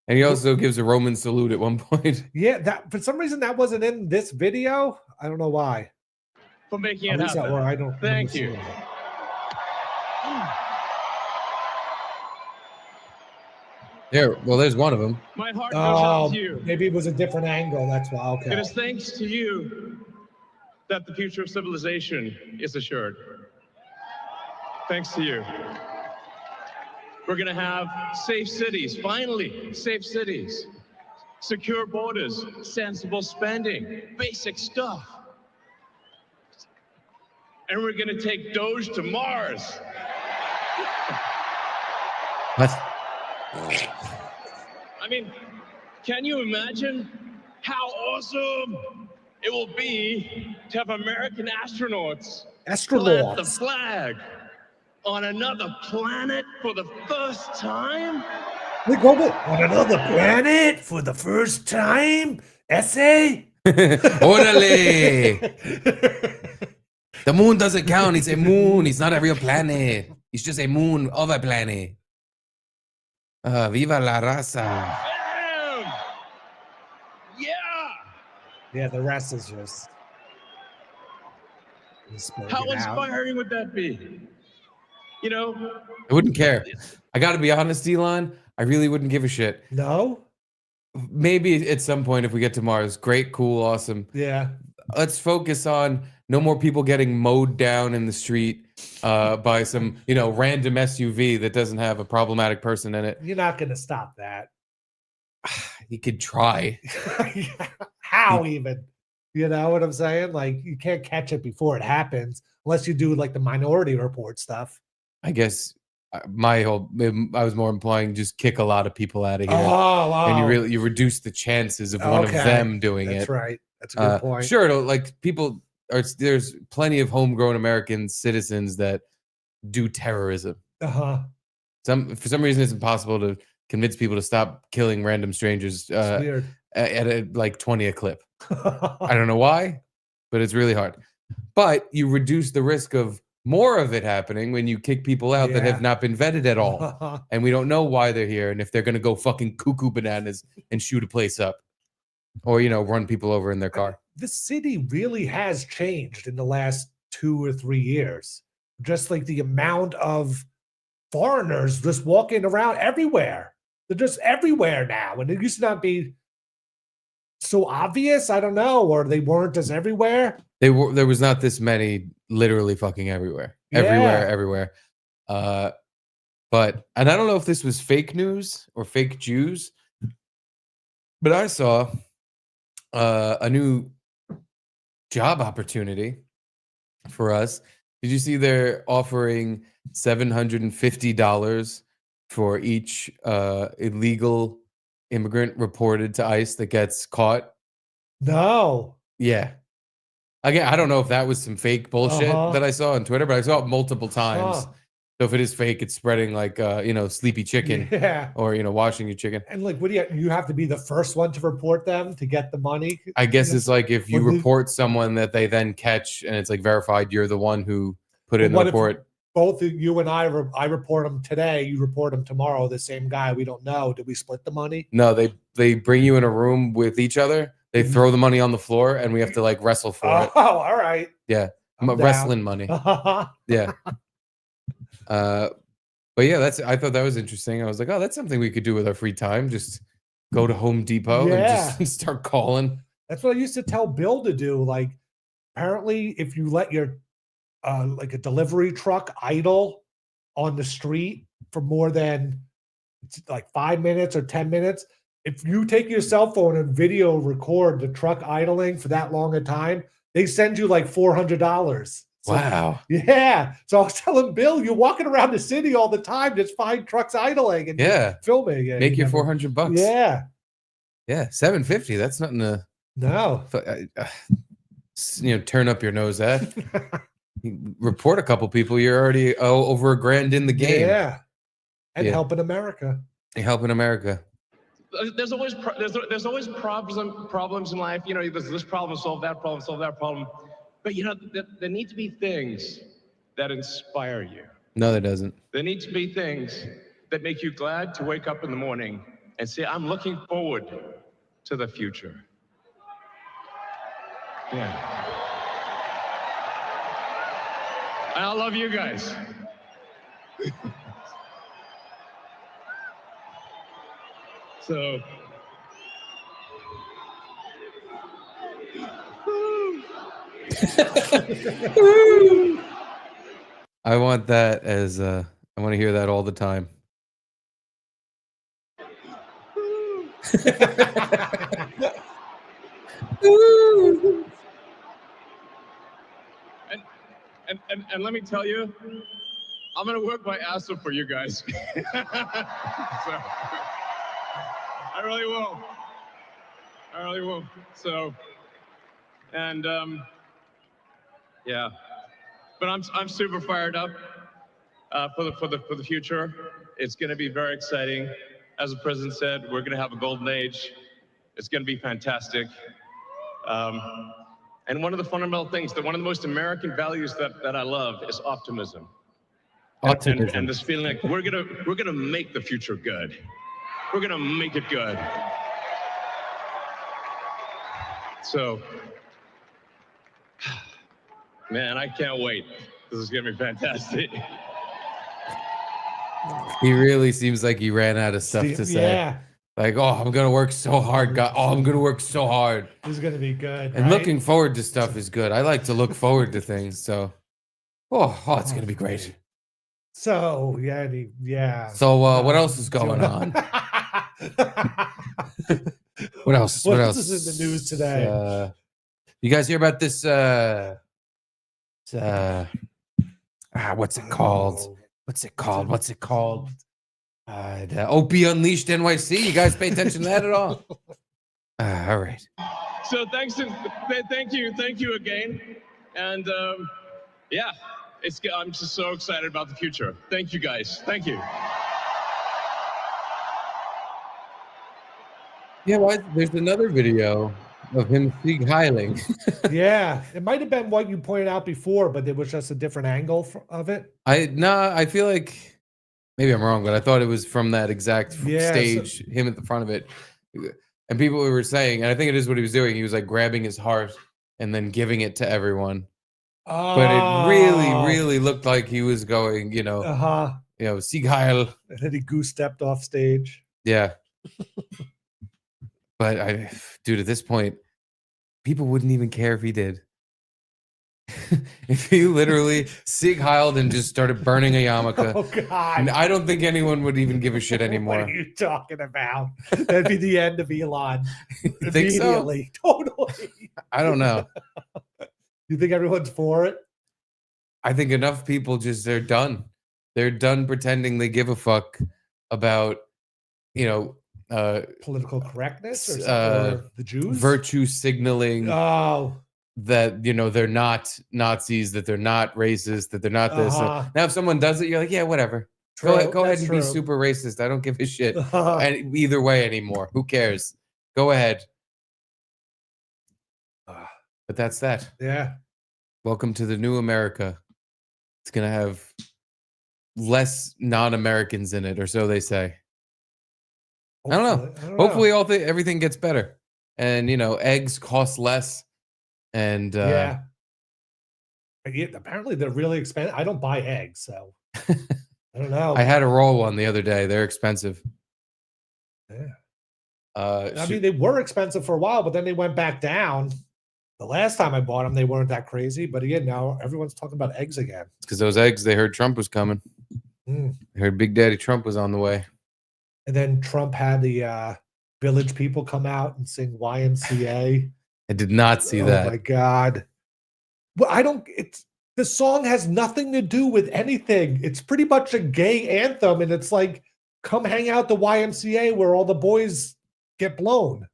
And he also gives a Roman salute at one point. Yeah, that for some reason that wasn't in this video. I don't know why. For making it happen. Or I don't. Thank you. There, well, there's one of them. My heart goes out Oh, to you. maybe it was a different angle. That's why. Okay. It is thanks to you that the future of civilization is assured. Thanks to you. We're going to have safe cities, finally, safe cities, secure borders, sensible spending, basic stuff. And we're going to take Doge to Mars. What? I mean, can you imagine how awesome it will be to have American astronauts plant the flag on another planet for the first time? Wait, go on another planet for the first time? Essay? Orale. The moon doesn't count. It's a moon. It's not a real planet. It's just a moon of a planet. Viva la raza. Bam! Yeah. Yeah, the rest is just How spoken out. inspiring would that be? You know, I wouldn't care. I got to be honest, Elon. I really wouldn't give a shit. No? Maybe at some point if we get to Mars, great, cool, awesome. Yeah. Let's focus on no more people getting mowed down in the street by some, random SUV that doesn't have a problematic person in it. You're not going to stop that. You could try. How even? You know what I'm saying? Like, you can't catch it before it happens unless you do like the Minority Report stuff. I guess I was more implying just kick a lot of people out of here. Oh, wow. And you reduce the chances of one of them doing That's it. right. That's a good point. Sure, there's plenty of homegrown American citizens that do terrorism. Uh-huh. For some reason, it's impossible to convince people to stop killing random strangers It's weird. at like 20 a clip. I don't know why, but it's really hard. But you reduce the risk of more of it happening when you kick people out that have not been vetted at all. And we don't know why they're here and if they're going to go fucking cuckoo bananas and shoot a place up or, run people over in their car. The city really has changed in the last 2 or 3 years. Just like the amount of foreigners just walking around everywhere. They're just everywhere now. And it used to not be so obvious. I don't know. Or they weren't as everywhere. There was not this many literally fucking everywhere. Everywhere. And I don't know if this was fake news or fake Jews, but I saw a new job opportunity for us. Did you see they're offering $750 for each illegal immigrant reported to ICE that gets caught? No. Yeah. Again, I don't know if that was some fake bullshit that I saw on Twitter, but I saw it multiple times. So if it is fake, it's spreading like sleepy chicken or washing your chicken. And like, what do you have to be the first one to report them to get the money? I guess it's like if you report someone that they then catch and it's like verified you're the one who put it in the report. Both you and I report them today, you report them tomorrow, the same guy we don't know. Did we split the money? No, they bring you in a room with each other. They throw the money on the floor and we have to like wrestle for it. Oh, all right. Yeah. I'm wrestling money. Yeah. But yeah, I thought that was interesting. I was like, oh, that's something we could do with our free time. Just go to Home Depot and just start calling. That's what I used to tell Bill to do. Like, apparently, if you let your like a delivery truck idle on the street for more than like 5 minutes or 10 minutes, if you take your cell phone and video record the truck idling for that long a time, they send you like $400. So, wow. Yeah. So I was telling Bill, you're walking around the city all the time, just find trucks idling and filming it. Make your $400. Yeah. Yeah. $750. That's nothing to turn up your nose at. Report a couple people, you're already over $1,000 in the game. Yeah. And helping America. Helping America. there's always problems in life. There's this problem, solve that problem. But there need to be things that inspire you. No, there doesn't. There need to be things that make you glad to wake up in the morning and say, I'm looking forward to the future. Yeah. And I love you guys. So, I want that as I want to hear that all the time. and let me tell you, I'm gonna work my ass off for you guys. So, I really will. So, and yeah, but I'm super fired up for the future. It's gonna be very exciting. As the president said, we're gonna have a golden age. It's gonna be fantastic. And one of the fundamental things, that one of the most American values that I love is optimism. And this feeling like we're gonna make the future good. We're gonna make it good. So, man, I can't wait. This is gonna be fantastic. He really seems like he ran out of stuff to say. Yeah. Like, oh, I'm gonna work so hard, God. Oh, I'm gonna work so hard. This is gonna be good. And looking forward to stuff is good. I like to look forward to things. So, it's gonna be great. So yeah. So, what else is going on? What else? What else is in the news today? You guys hear about this? What's it called? What's it called? OP Unleashed NYC. You guys pay attention to that at all? All right. So thank you again, and yeah, I'm just so excited about the future. Thank you guys. Thank you. Yeah, well, there's another video of him Sieg Heiling. Yeah, it might have been what you pointed out before, but it was just a different angle of it. I feel like maybe I'm wrong, but I thought it was from that exact stage, him at the front of it. And people were saying, and I think it is what he was doing. He was like grabbing his heart and then giving it to everyone. Oh. But it really, really looked like he was going, Sieg Heil. And then he goose stepped off stage. Yeah. But dude, at this point, people wouldn't even care if he did. If he literally Sieg Heiled and just started burning a yarmulke. Oh God! I don't think anyone would even give a shit anymore. What are you talking about? That'd be the end of Elon. You think so? Immediately. Totally. I don't know. You think everyone's for it? I think enough people they're done. They're done pretending they give a fuck about, Political correctness or the Jews? Virtue signaling. Oh. That they're not Nazis, that they're not racist, that they're not this. Now, if someone does it, you're like, yeah, whatever. Go ahead and be super racist. I don't give a shit. And either way anymore. Who cares? Go ahead. But that's that. Yeah. Welcome to the new America. It's gonna have less non-Americans in it, or so they say. Hopefully, I don't know. Hopefully, everything gets better, and eggs cost less. And yeah, apparently they're really expensive. I don't buy eggs, so I don't know. I had a raw one the other day. They're expensive. Yeah. I mean, they were expensive for a while, but then they went back down. The last time I bought them, they weren't that crazy. But again, now everyone's talking about eggs again. It's because those eggs, they heard Trump was coming. They heard Big Daddy Trump was on the way. And then Trump had the Village People come out and sing YMCA. I did not see that. Oh my God. Well, the song has nothing to do with anything. It's pretty much a gay anthem. And it's like, come hang out the YMCA where all the boys get blown.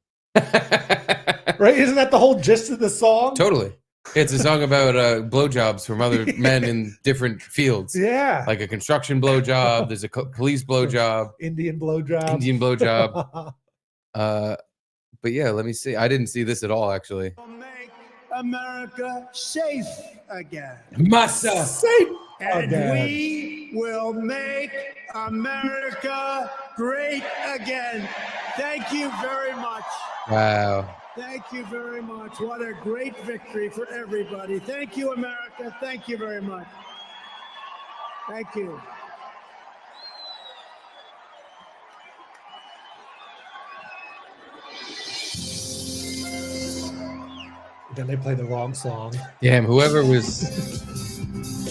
Right? Isn't that the whole gist of the song? Totally. It's a song about blowjobs from other men in different fields. Yeah. Like a construction blowjob. There's a police blowjob. Indian blowjob. But yeah, let me see. I didn't see this at all, actually. Make America safe again. Massa safe and again. We will make America great again. Thank you very much. Wow. Thank you very much. What a great victory for everybody. Thank you, America. Thank you very much. Thank you. Then they play the wrong song. Damn, whoever was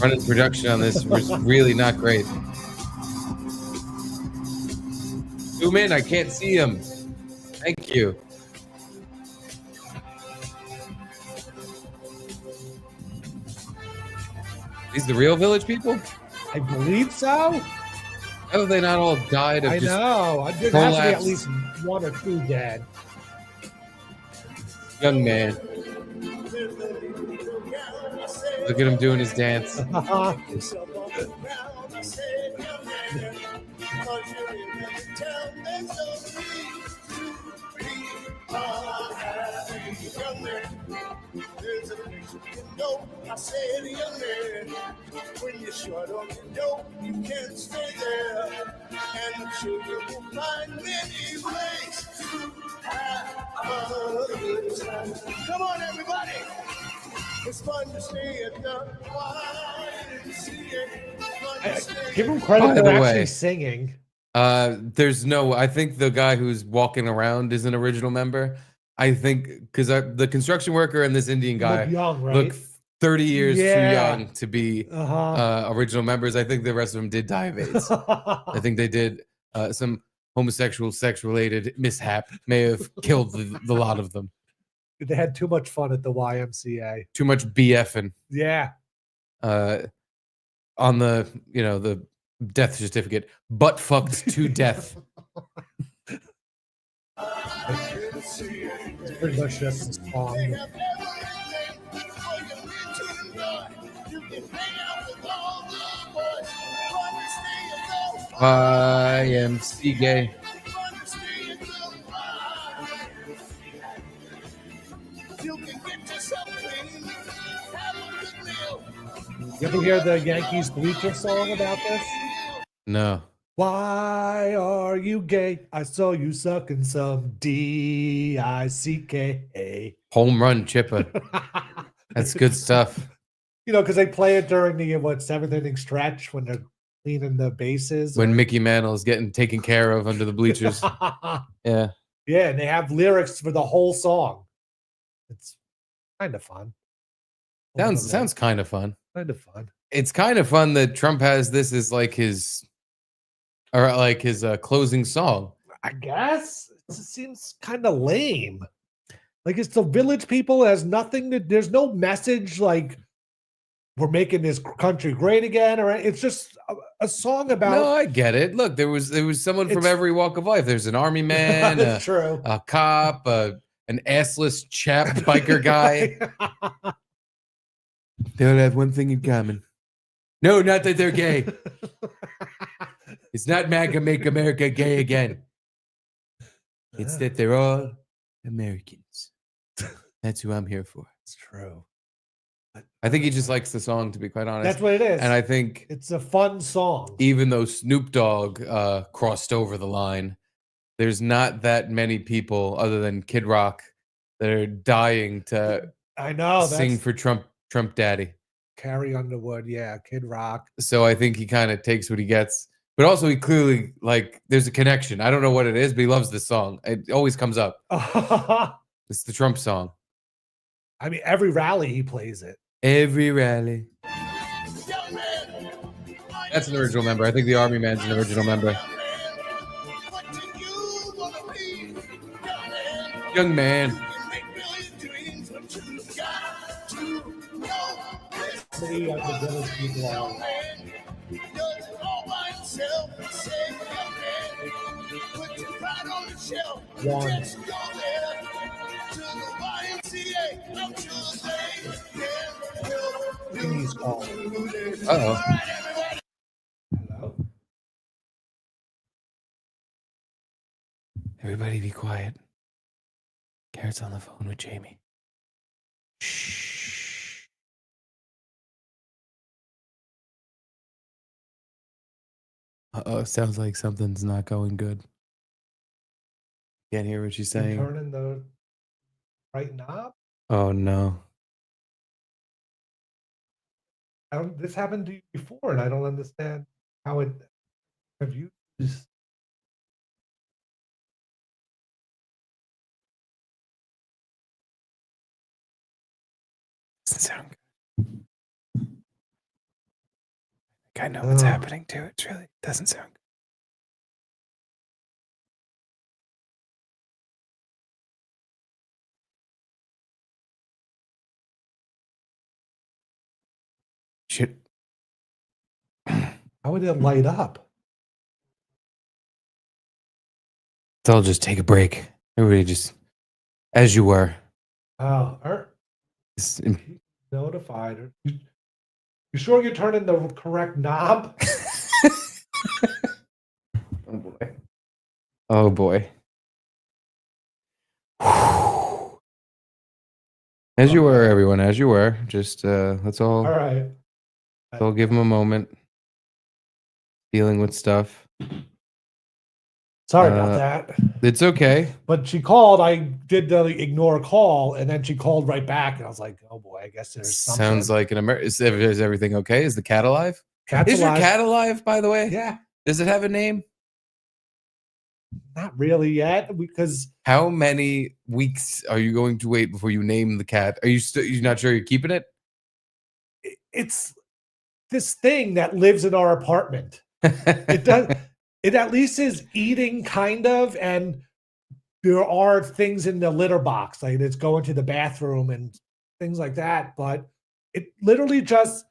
running production on this was really not great. Zoom in, I can't see him. Thank you. These the real Village People? I believe so. How have they not all died of I just know. There has to be at least one or two dead. Young man. Look at him doing his dance. I said, young man, when you're short on the dope, you can't stay there. And the children will find many ways to have a good time. Come on, everybody. It's fun to stay at the YMCA. Give him credit By for the actually way, singing. There's no. I think the guy who's walking around is an original member. I think because the construction worker and this Indian guy Look young, right? look 30 years too Yeah. young to be Uh-huh. original members. I think the rest of them did die of AIDS. I think they did some homosexual sex related mishap may have killed the lot of them. They had too much fun at the YMCA. Too much BFing Yeah. on the the death certificate. Butt fucked to death. It's pretty much just a song. I am C gay. You ever hear the Yankees Bleacher song about this? No. Why are you gay? I saw you sucking some D-I-C-K. Home run chipper. That's good stuff. You know, because they play it during the seventh inning stretch when they're cleaning the bases. When Mickey Mantle's getting taken care of under the bleachers. Yeah. Yeah, and they have lyrics for the whole song. It's kind of fun. Sounds kind of fun. Kind of fun. It's kind of fun that Trump has this as like his closing song. I guess it just seems kind of lame. Like it's the village people. It has nothing to. There's no message like we're making this country great again, or it's just a song about. No, I get it. Look, there was someone from every walk of life. There's an army man, That's true. a cop, an assless chap biker guy. They all have one thing in common. No, not that they're gay. It's not MAGA make America gay again. It's that they're all Americans. That's who I'm here for. It's true. I think he just likes the song, to be quite honest. That's what it is. And I think it's a fun song. Even though Snoop Dogg crossed over the line, there's not that many people other than Kid Rock that are dying to sing for Trump Daddy. Carrie Underwood, yeah, Kid Rock. So I think he kind of takes what he gets. But also he clearly, there's a connection. I don't know what it is, but he loves this song. It always comes up. It's the Trump song. I mean, every rally he plays it. Every rally. That's an original member. I think the Army Man's an original member. Young man. Many of the village people are. One. He's called. Uh-oh. Hello? Everybody be quiet. Garrett's on the phone with Jamie. Shh. Uh-oh, sounds like something's not going good. Can't hear what she's saying. Turning the right knob? Oh, no. This happened to you before, and I don't understand how it. Have you just. Doesn't sound good. I know what's happening to it. It really doesn't sound good. Shit. How would it light up? So I'll just take a break. Everybody just, as you were. Oh, notified. You sure you're turning the correct knob? Oh boy. Oh boy. As you were, everyone, as you were. Just let's all All right. give them a moment. Dealing with stuff. Sorry about that. It's okay. But she called. I did the ignore call, and then she called right back, and I was like, "Oh boy, I guess there's something." Sounds like an is everything okay? Is the cat alive? Cat's Is alive. your cat alive, by the way? Yeah, Does it have a name? not really yet because How many weeks are you going to wait before you name the cat? Are you you're not sure you're keeping it? it's this thing that lives in our apartment. It does. It at least is eating, kind of, and there are things in the litter box, like it's going to the bathroom and things like that. But it literally just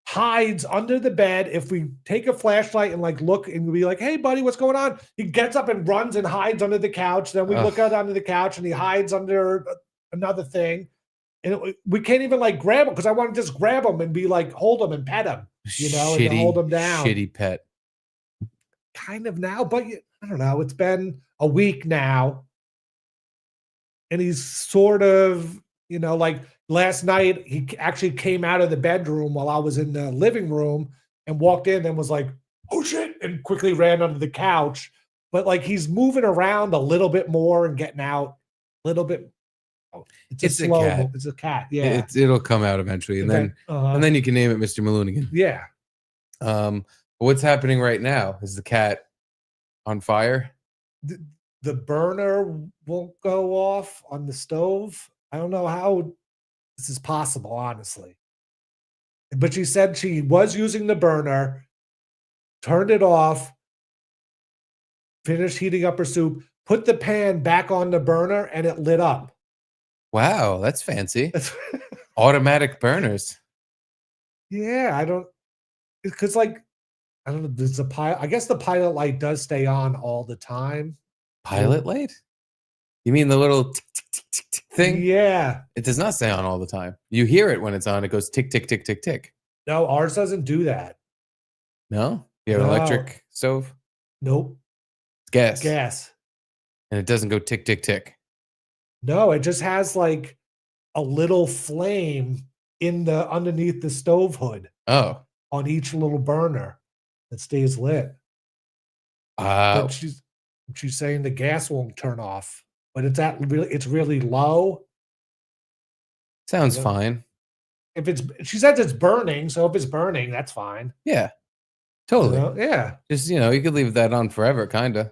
hides under the bed. If we take a flashlight and like look and be like, "Hey, buddy, what's going on?" He gets up and runs and hides under the couch. Then we look out under the couch and he hides under another thing. And we can't even like grab him because I want to just grab him and be like, hold him and pet him, you know, and hold him down. Shitty pet. Kind of now, but I don't know. It's been a week now. And he's sort of, you know, like last night, he actually came out of the bedroom while I was in the living room and walked in and was like, "Oh shit," and quickly ran under the couch. But like he's moving around a little bit more and getting out a little bit. It's a cat. It's a cat. Yeah. It'll come out eventually. And then you can name it Mr. Maloonigan. Yeah. What's happening right now? Is the cat on fire? The burner won't go off on the stove. I don't know how this is possible, honestly. But she said she was using the burner, turned it off, finished heating up her soup, put the pan back on the burner, and it lit up. Wow, that's fancy. Automatic burners. Yeah, I don't, because like, I don't know, there's a pilot. I guess the pilot light does stay on all the time. Pilot light? You mean the little tick, tick, tick, tick, tick thing? Yeah. It does not stay on all the time. You hear it when it's on. It goes tick, tick, tick, tick, tick. No, ours doesn't do that. No? You have an electric stove? Nope. It's gas. Gas. And it doesn't go tick, tick, tick. No, it just has like a little flame in the underneath the stove hood. Oh. On each little burner that stays lit. But she's saying the gas won't turn off, but it's really low. Sounds fine. She says it's burning, so if it's burning, that's fine. Yeah. Totally. You know? Yeah. Just, you could leave that on forever, kind of.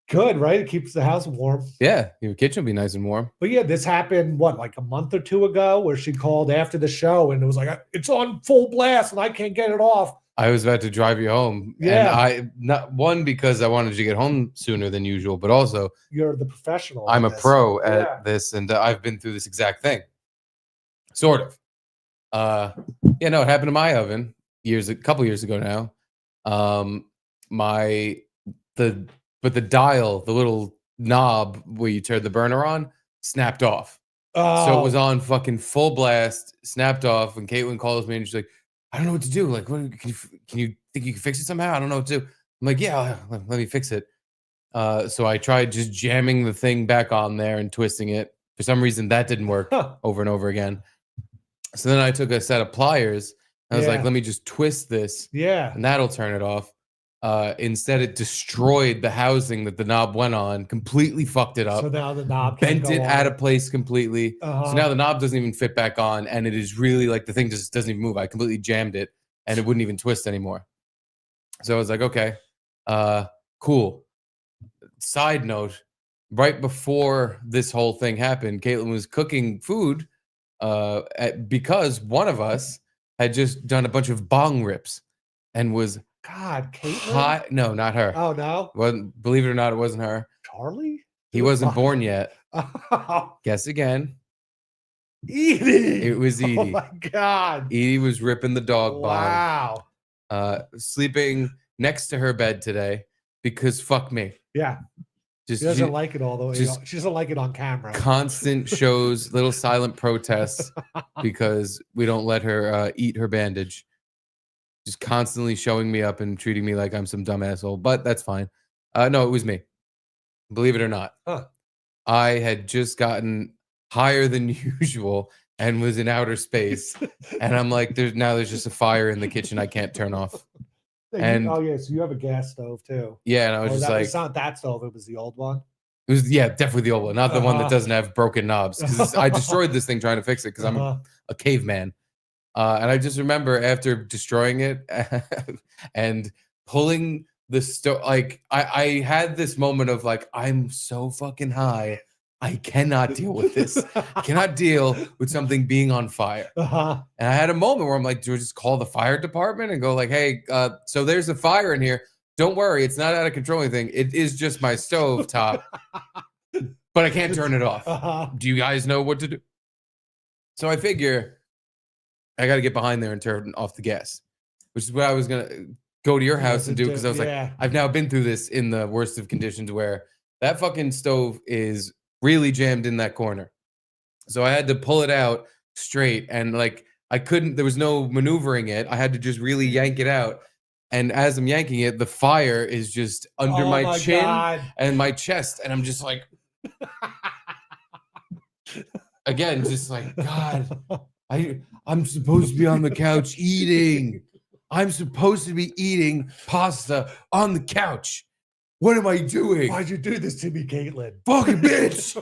Good, right? It keeps the house warm. Yeah, your kitchen will be nice and warm. But yeah, this happened, like a month or two ago, where she called after the show and it was like, it's on full blast and I can't get it off. I was about to drive you home. Yeah. And not one, because I wanted you to get home sooner than usual, but also you're the professional. I'm a pro at this, and I've been through this exact thing. Sort of. It happened to my oven a couple years ago now. But the dial, the little knob where you turn the burner on, snapped off. So it was on fucking full blast, snapped off. And Caitlin calls me and she's like, "I don't know what to do. Like, can you think you can fix it somehow? I don't know what to do." I'm like, "Yeah, let me fix it." So I tried just jamming the thing back on there and twisting it. For some reason, that didn't work over and over again. So then I took a set of pliers. I was like, "Let me just twist this, and that'll turn it off." Instead, it destroyed the housing that the knob went on, completely fucked it up. So now the knob bent it out of place completely. So now the knob doesn't even fit back on, and it is really like the thing just doesn't even move. I completely jammed it, and it wouldn't even twist anymore. So I was like, okay, cool. Side note, right before this whole thing happened, Caitlin was cooking food because one of us had just done a bunch of bong rips and was Caitlin? No, not her. Oh, no? Believe it or not, it wasn't her. Charlie? He wasn't born yet. Guess again. Edie. It was Edie. Oh, my God. Edie was ripping the dog bong. Wow. Sleeping next to her bed today because fuck me. Yeah. She doesn't like it all the way. She doesn't like it on camera. Constant shows, little silent protests because we don't let her eat her bandage. Just constantly showing me up and treating me like I'm some dumb asshole, but that's fine. No, it was me. Believe it or not. Huh. I had just gotten higher than usual and was in outer space. And I'm like, there's just a fire in the kitchen I can't turn off. And oh yeah, so you have a gas stove too. yeah, and I was just like, it's not that stove, it was the old one. it was definitely the old one, not the one that doesn't have broken knobs. Because I destroyed this thing trying to fix it because I'm a caveman. And I just remember after destroying it and pulling the stove, like I had this moment of like, I'm so fucking high. I cannot deal with this. I cannot deal with something being on fire. And I had a moment where I'm like, do I just call the fire department and go like, hey, so there's a fire in here. Don't worry, it's not out of control or anything. It is just my stove top, but I can't turn it off. Do you guys know what to do? So I figure I got to get behind there and turn off the gas, which is what I was going to go to your house and do because I was like, I've now been through this in the worst of conditions where that fucking stove is really jammed in that corner. So I had to pull it out straight and like I couldn't, there was no maneuvering it. I had to just really yank it out. And as I'm yanking it, the fire is just under my chin and my chest. And I'm just like, again, just like, God, I'm supposed to be on the couch eating. I'm supposed to be eating pasta on the couch. What am I doing? Why'd you do this to me, Caitlin? Fucking bitch.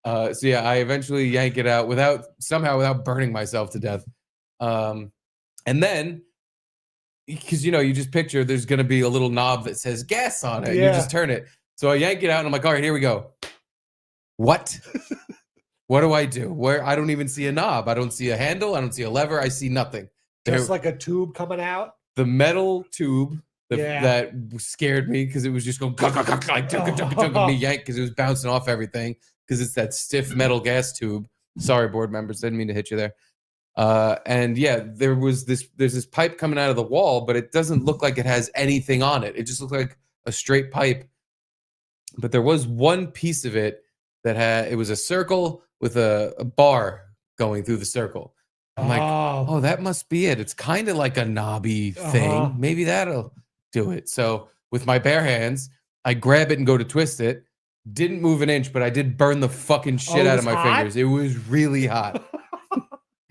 So yeah, I eventually yank it out without burning myself to death. And then, because you just picture there's gonna be a little knob that says gas on it. And you just turn it. So I yank it out and I'm like, all right, here we go. What? What do I do? Where I don't even see a knob. I don't see a handle. I don't see a lever. I see nothing. Just like a tube coming out. The metal tube that scared me because it was just going like me yank because it was bouncing off everything because it's that stiff metal gas tube. Sorry, board members, didn't mean to hit you there. And yeah, there's this pipe coming out of the wall, but it doesn't look like it has anything on it. It just looked like a straight pipe. But there was one piece of it that it was a circle with a bar going through the circle. I'm like, oh, that must be it. It's kind of like a knobby thing. Maybe that'll do it. So with my bare hands, I grab it and go to twist it. Didn't move an inch, but I did burn the fucking shit out of my fingers. It was really hot.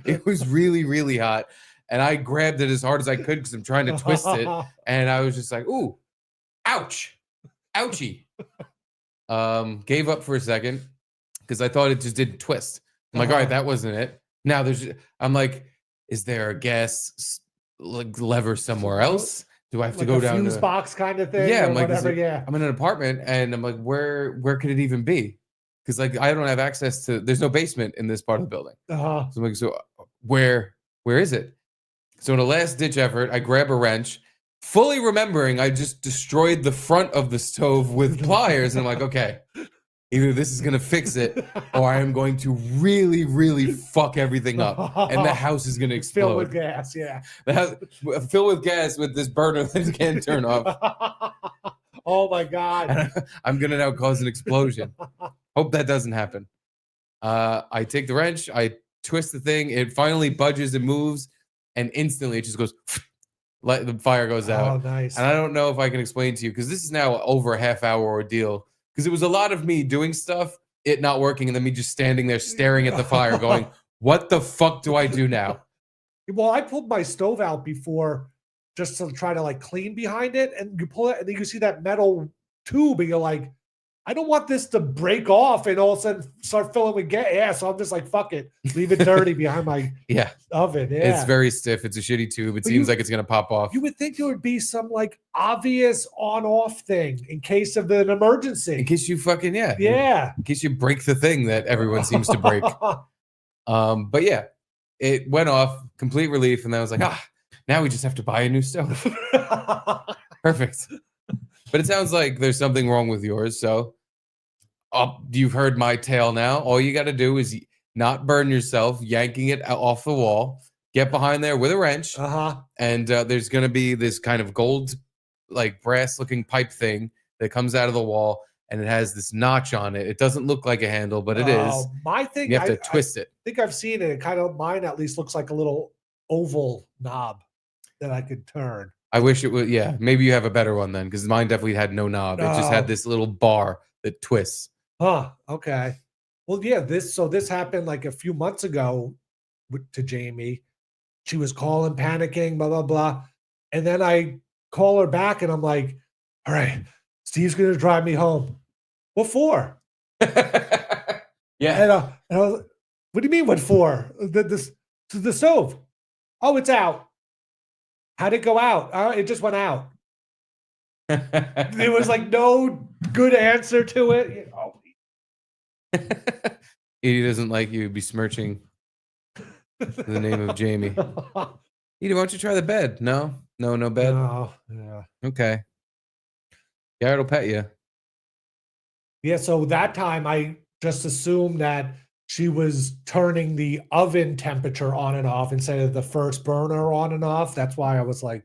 It was really, really hot. And I grabbed it as hard as I could because I'm trying to twist it. And I was just like, ooh, ouch. Ouchie. Gave up for a second because I thought it just didn't twist. I'm like, all right, that wasn't it. Now I'm like, is there a gas lever somewhere else? Do I have to go down fuse box kind of thing? Yeah, I'm like, whatever, I'm in an apartment and I'm like, where could it even be? Because like I don't have access to. There's no basement in this part of the building. So I'm like, so where is it? So in a last ditch effort, I grab a wrench, fully remembering I just destroyed the front of the stove with pliers, and I'm like, okay. Either this is going to fix it or I am going to really, really fuck everything up. And the house is going to explode. Filled with gas, yeah. The house filled with gas with this burner that you can't turn off. Oh, my God. And I'm going to now cause an explosion. Hope that doesn't happen. I take the wrench. I twist the thing. It finally budges and moves. And instantly it just goes... the fire goes out. Oh, nice. And I don't know if I can explain to you because this is now over a half-hour ordeal. Because it was a lot of me doing stuff, it not working, and then me just standing there staring at the fire going, what the fuck do I do now? Well, I pulled my stove out before just to try to like clean behind it. And you pull it and then you see that metal tube and you're like, I don't want this to break off and all of a sudden start filling with gas. Yeah, so I'm just like, fuck it. Leave it dirty behind my oven. Yeah. It's very stiff. It's a shitty tube. It seems like it's going to pop off. You would think there would be some like obvious on-off thing in case of an emergency. In case you fucking, Yeah. In case you break the thing that everyone seems to break. But yeah, it went off, complete relief. And then I was like, now we just have to buy a new stove. Perfect. But it sounds like there's something wrong with yours. So you've heard my tale now. All you got to do is not burn yourself, yanking it off the wall, get behind there with a wrench. And there's going to be this kind of gold, like brass looking pipe thing that comes out of the wall. And it has this notch on it. It doesn't look like a handle, but it is. My thing, you have to twist it. I think I've seen it. Mine at least looks like a little oval knob that I could turn. I wish it would. Yeah, maybe you have a better one then, because mine definitely had no knob. It just had this little bar that twists. Huh. Okay. Well, yeah. This happened like a few months ago to Jamie. She was calling, panicking, blah blah blah, and then I call her back, and I'm like, "All right, Steve's gonna drive me home. What for?" Yeah. And I was, "What do you mean? What for? The stove? Oh, it's out. How'd it go out? It just went out. There was like no good answer to it. Oh, Edie doesn't like you besmirching the name of Jamie. Edie, why don't you try the bed? No bed. no, yeah. Okay. Garrett will pet you. Yeah, so that time I just assumed that she was turning the oven temperature on and off instead of the first burner on and off. That's why I was like,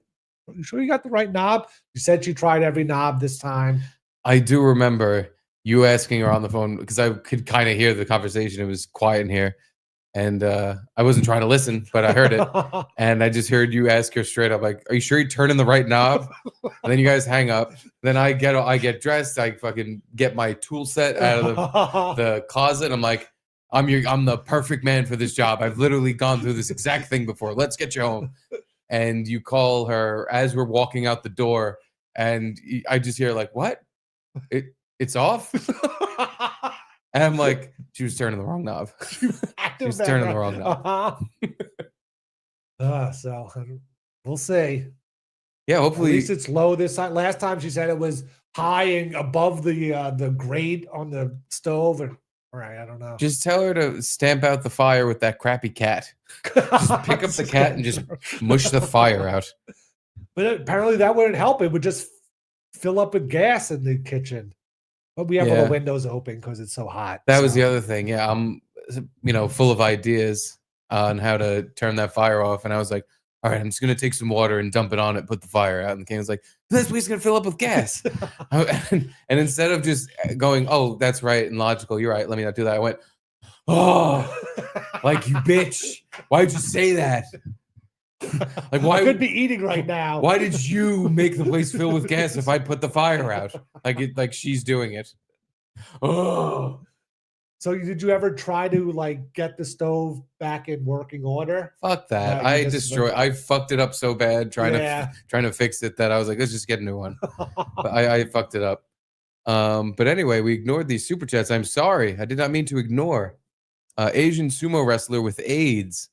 "Are you sure you got the right knob?" She said she tried every knob this time. I do remember you asking her on the phone because I could kind of hear the conversation. It was quiet in here. And I wasn't trying to listen, but I heard it. And I just heard you ask her straight up, like, "Are you sure you're turning the right knob?" And then you guys hang up. Then I get dressed. I fucking get my tool set out of the closet. I'm like, I'm the perfect man for this job. I've literally gone through this exact thing before. Let's get you home. And you call her as we're walking out the door, and I just hear like, "What? It's off?" And I'm like, she was turning the wrong knob. She was turning the wrong knob. So we'll see. Yeah, hopefully. At least it's low this time. Last time she said it was high and above the grate on the stove. And all right, I don't know. Just tell her to stamp out the fire with that crappy cat. Just pick up the cat and just mush the fire out. But apparently that wouldn't help. It would just fill up with gas in the kitchen. But we have all the windows open because it's so hot. That was the other thing. Yeah, I'm full of ideas on how to turn that fire off. And I was like, all right, I'm just going to take some water and dump it on it, put the fire out. And Ken was like, this week's going to fill up with gas. And instead of just going, oh, that's right and logical, you're right, let me not do that, I went, oh, like, you bitch. Why'd you say that? Like, why I could be eating right now. Why did you make the place fill with gas if I put the fire out? Like she's doing it. Oh. So did you ever try to like get the stove back in working order? Fuck that. I fucked it up so bad trying to fix it that I was like, let's just get a new one. But I fucked it up. But anyway, we ignored these super chats. I'm sorry. I did not mean to ignore. Asian sumo wrestler with AIDS.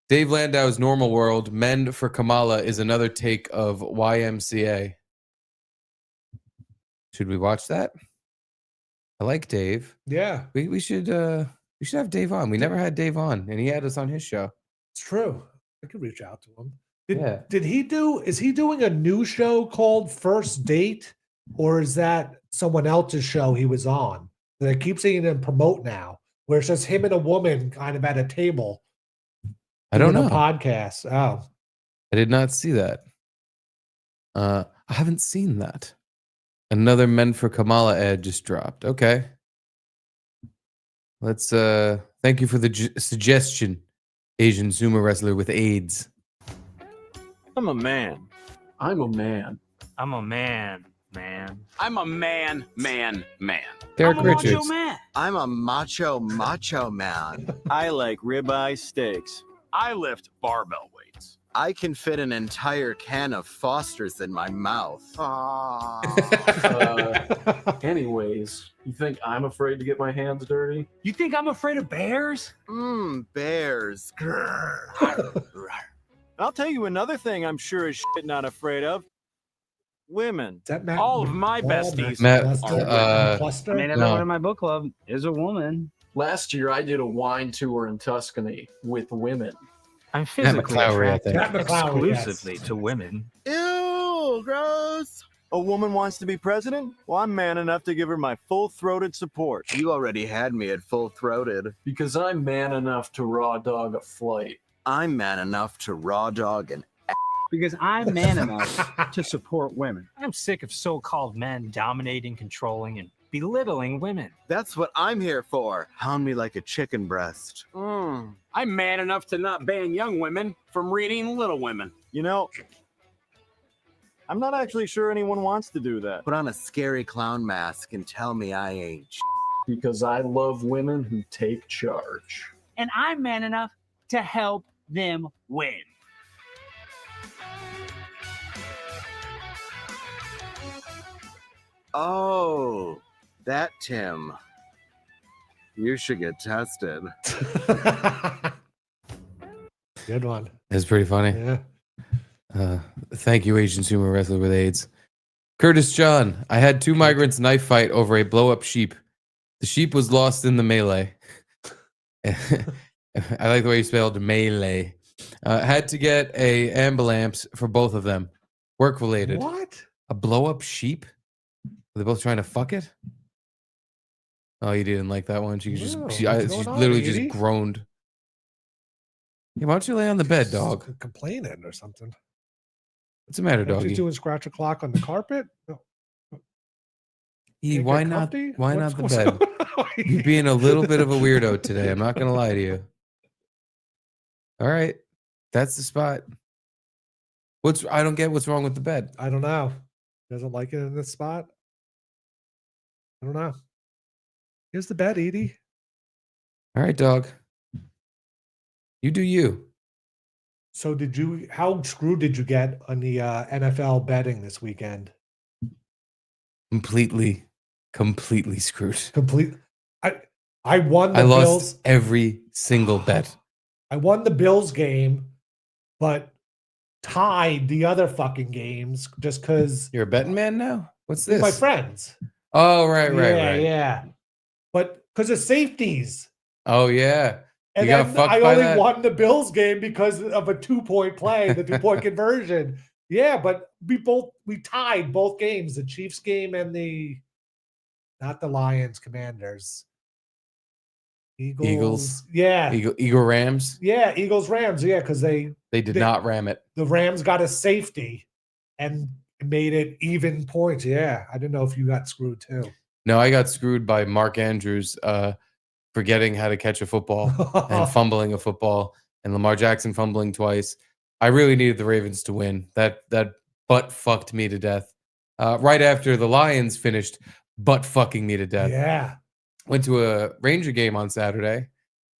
Dave Landau's Normal World, Mend for Kamala is another take of YMCA. Should we watch that? I like Dave. Yeah. We should have Dave on. We never had Dave on, and he had us on his show. It's true. I could reach out to him. Is he doing a new show called First Date? Or is that someone else's show he was on that I keep seeing him promote now, where it's just him and a woman kind of at a table? I don't know. Podcast. Oh, I did not see that. I haven't seen that. Another Men for Kamala ad just dropped. Okay. Let's thank you for the suggestion, Asian sumo wrestler with AIDS. I'm a man. I'm a man. I'm a man. I'm a man. Derek I'm a Richards. macho man. I'm a macho man. I like ribeye steaks. I lift barbell weights. I can fit an entire can of Foster's in my mouth. Anyways, you think I'm afraid to get my hands dirty? You think I'm afraid of bears? Bears. I'll tell you another thing I'm sure as shit not afraid of. Women. Is that Matt? All of my besties Matt, are Cluster? I mean, everyone in my book club is a woman. Last year, I did a wine tour in Tuscany with women. I'm physically McClowry, I think. attracted Matt McClowry, exclusively yes. to women. Ew, gross. A woman wants to be president? Well, I'm man enough to give her my full-throated support. You already had me at full-throated. Because I'm man enough to raw dog a flight. I'm man enough to raw dog an Because I'm man enough to support women. I'm sick of so-called men dominating, controlling, and belittling women. That's what I'm here for. Pound me like a chicken breast. I'm man enough to not ban young women from reading Little Women. You know, I'm not actually sure anyone wants to do that. Put on a scary clown mask and tell me I ain't Because I love women who take charge. And I'm man enough to help them win. Oh, that Tim. You should get tested. Good one. It's pretty funny. Yeah. Thank you, Asian sumo wrestler with AIDS. Curtis John, I had 2 migrants knife fight over a blow-up sheep. The sheep was lost in the melee. I like the way you spelled melee. Had to get a ambulance for both of them. Work-related. What? A blow-up sheep? Were they both trying to fuck it? Oh, you didn't like that one. She What's she going on, literally Edie? just groaned. Hey, why don't you lay on the bed, dog? Complaining or something. What's the matter, Aren't you doggy? doing scratch a clock on the carpet? No. Edie, Can't why get not? comfy? Why What's not the going bed? on? You're being a little bit of a weirdo today. I'm not gonna lie to you. All right, that's the spot. I don't get what's wrong with the bed. I don't know. Doesn't like it in this spot. I don't know. Here's the bed, Edie. All right, dog. You do you. So how screwed did you get on the NFL betting this weekend? Completely screwed. I won the I lost Bills. every single bet. I won the Bills game, but tied the other fucking games just because You're a betting man now? What's this? my friends. Oh, right. Yeah. But because of safeties. Oh, yeah. And You got then fucked I by only that? won the Bills game because of a 2-point play, the 2-point conversion. Yeah, but we tied both games, the Chiefs game and not the Lions, Commanders. Eagles. Yeah. Eagle Rams. Yeah, Eagles Rams. Yeah, because they did not ram it. The Rams got a safety and made it even points. Yeah, I didn't know if you got screwed too. No, I got screwed by Mark Andrews forgetting how to catch a football and fumbling a football, and Lamar Jackson fumbling twice. I really needed the Ravens to win. That butt fucked me to death. Right after the Lions finished butt fucking me to death. Yeah. Went to a Ranger game on Saturday.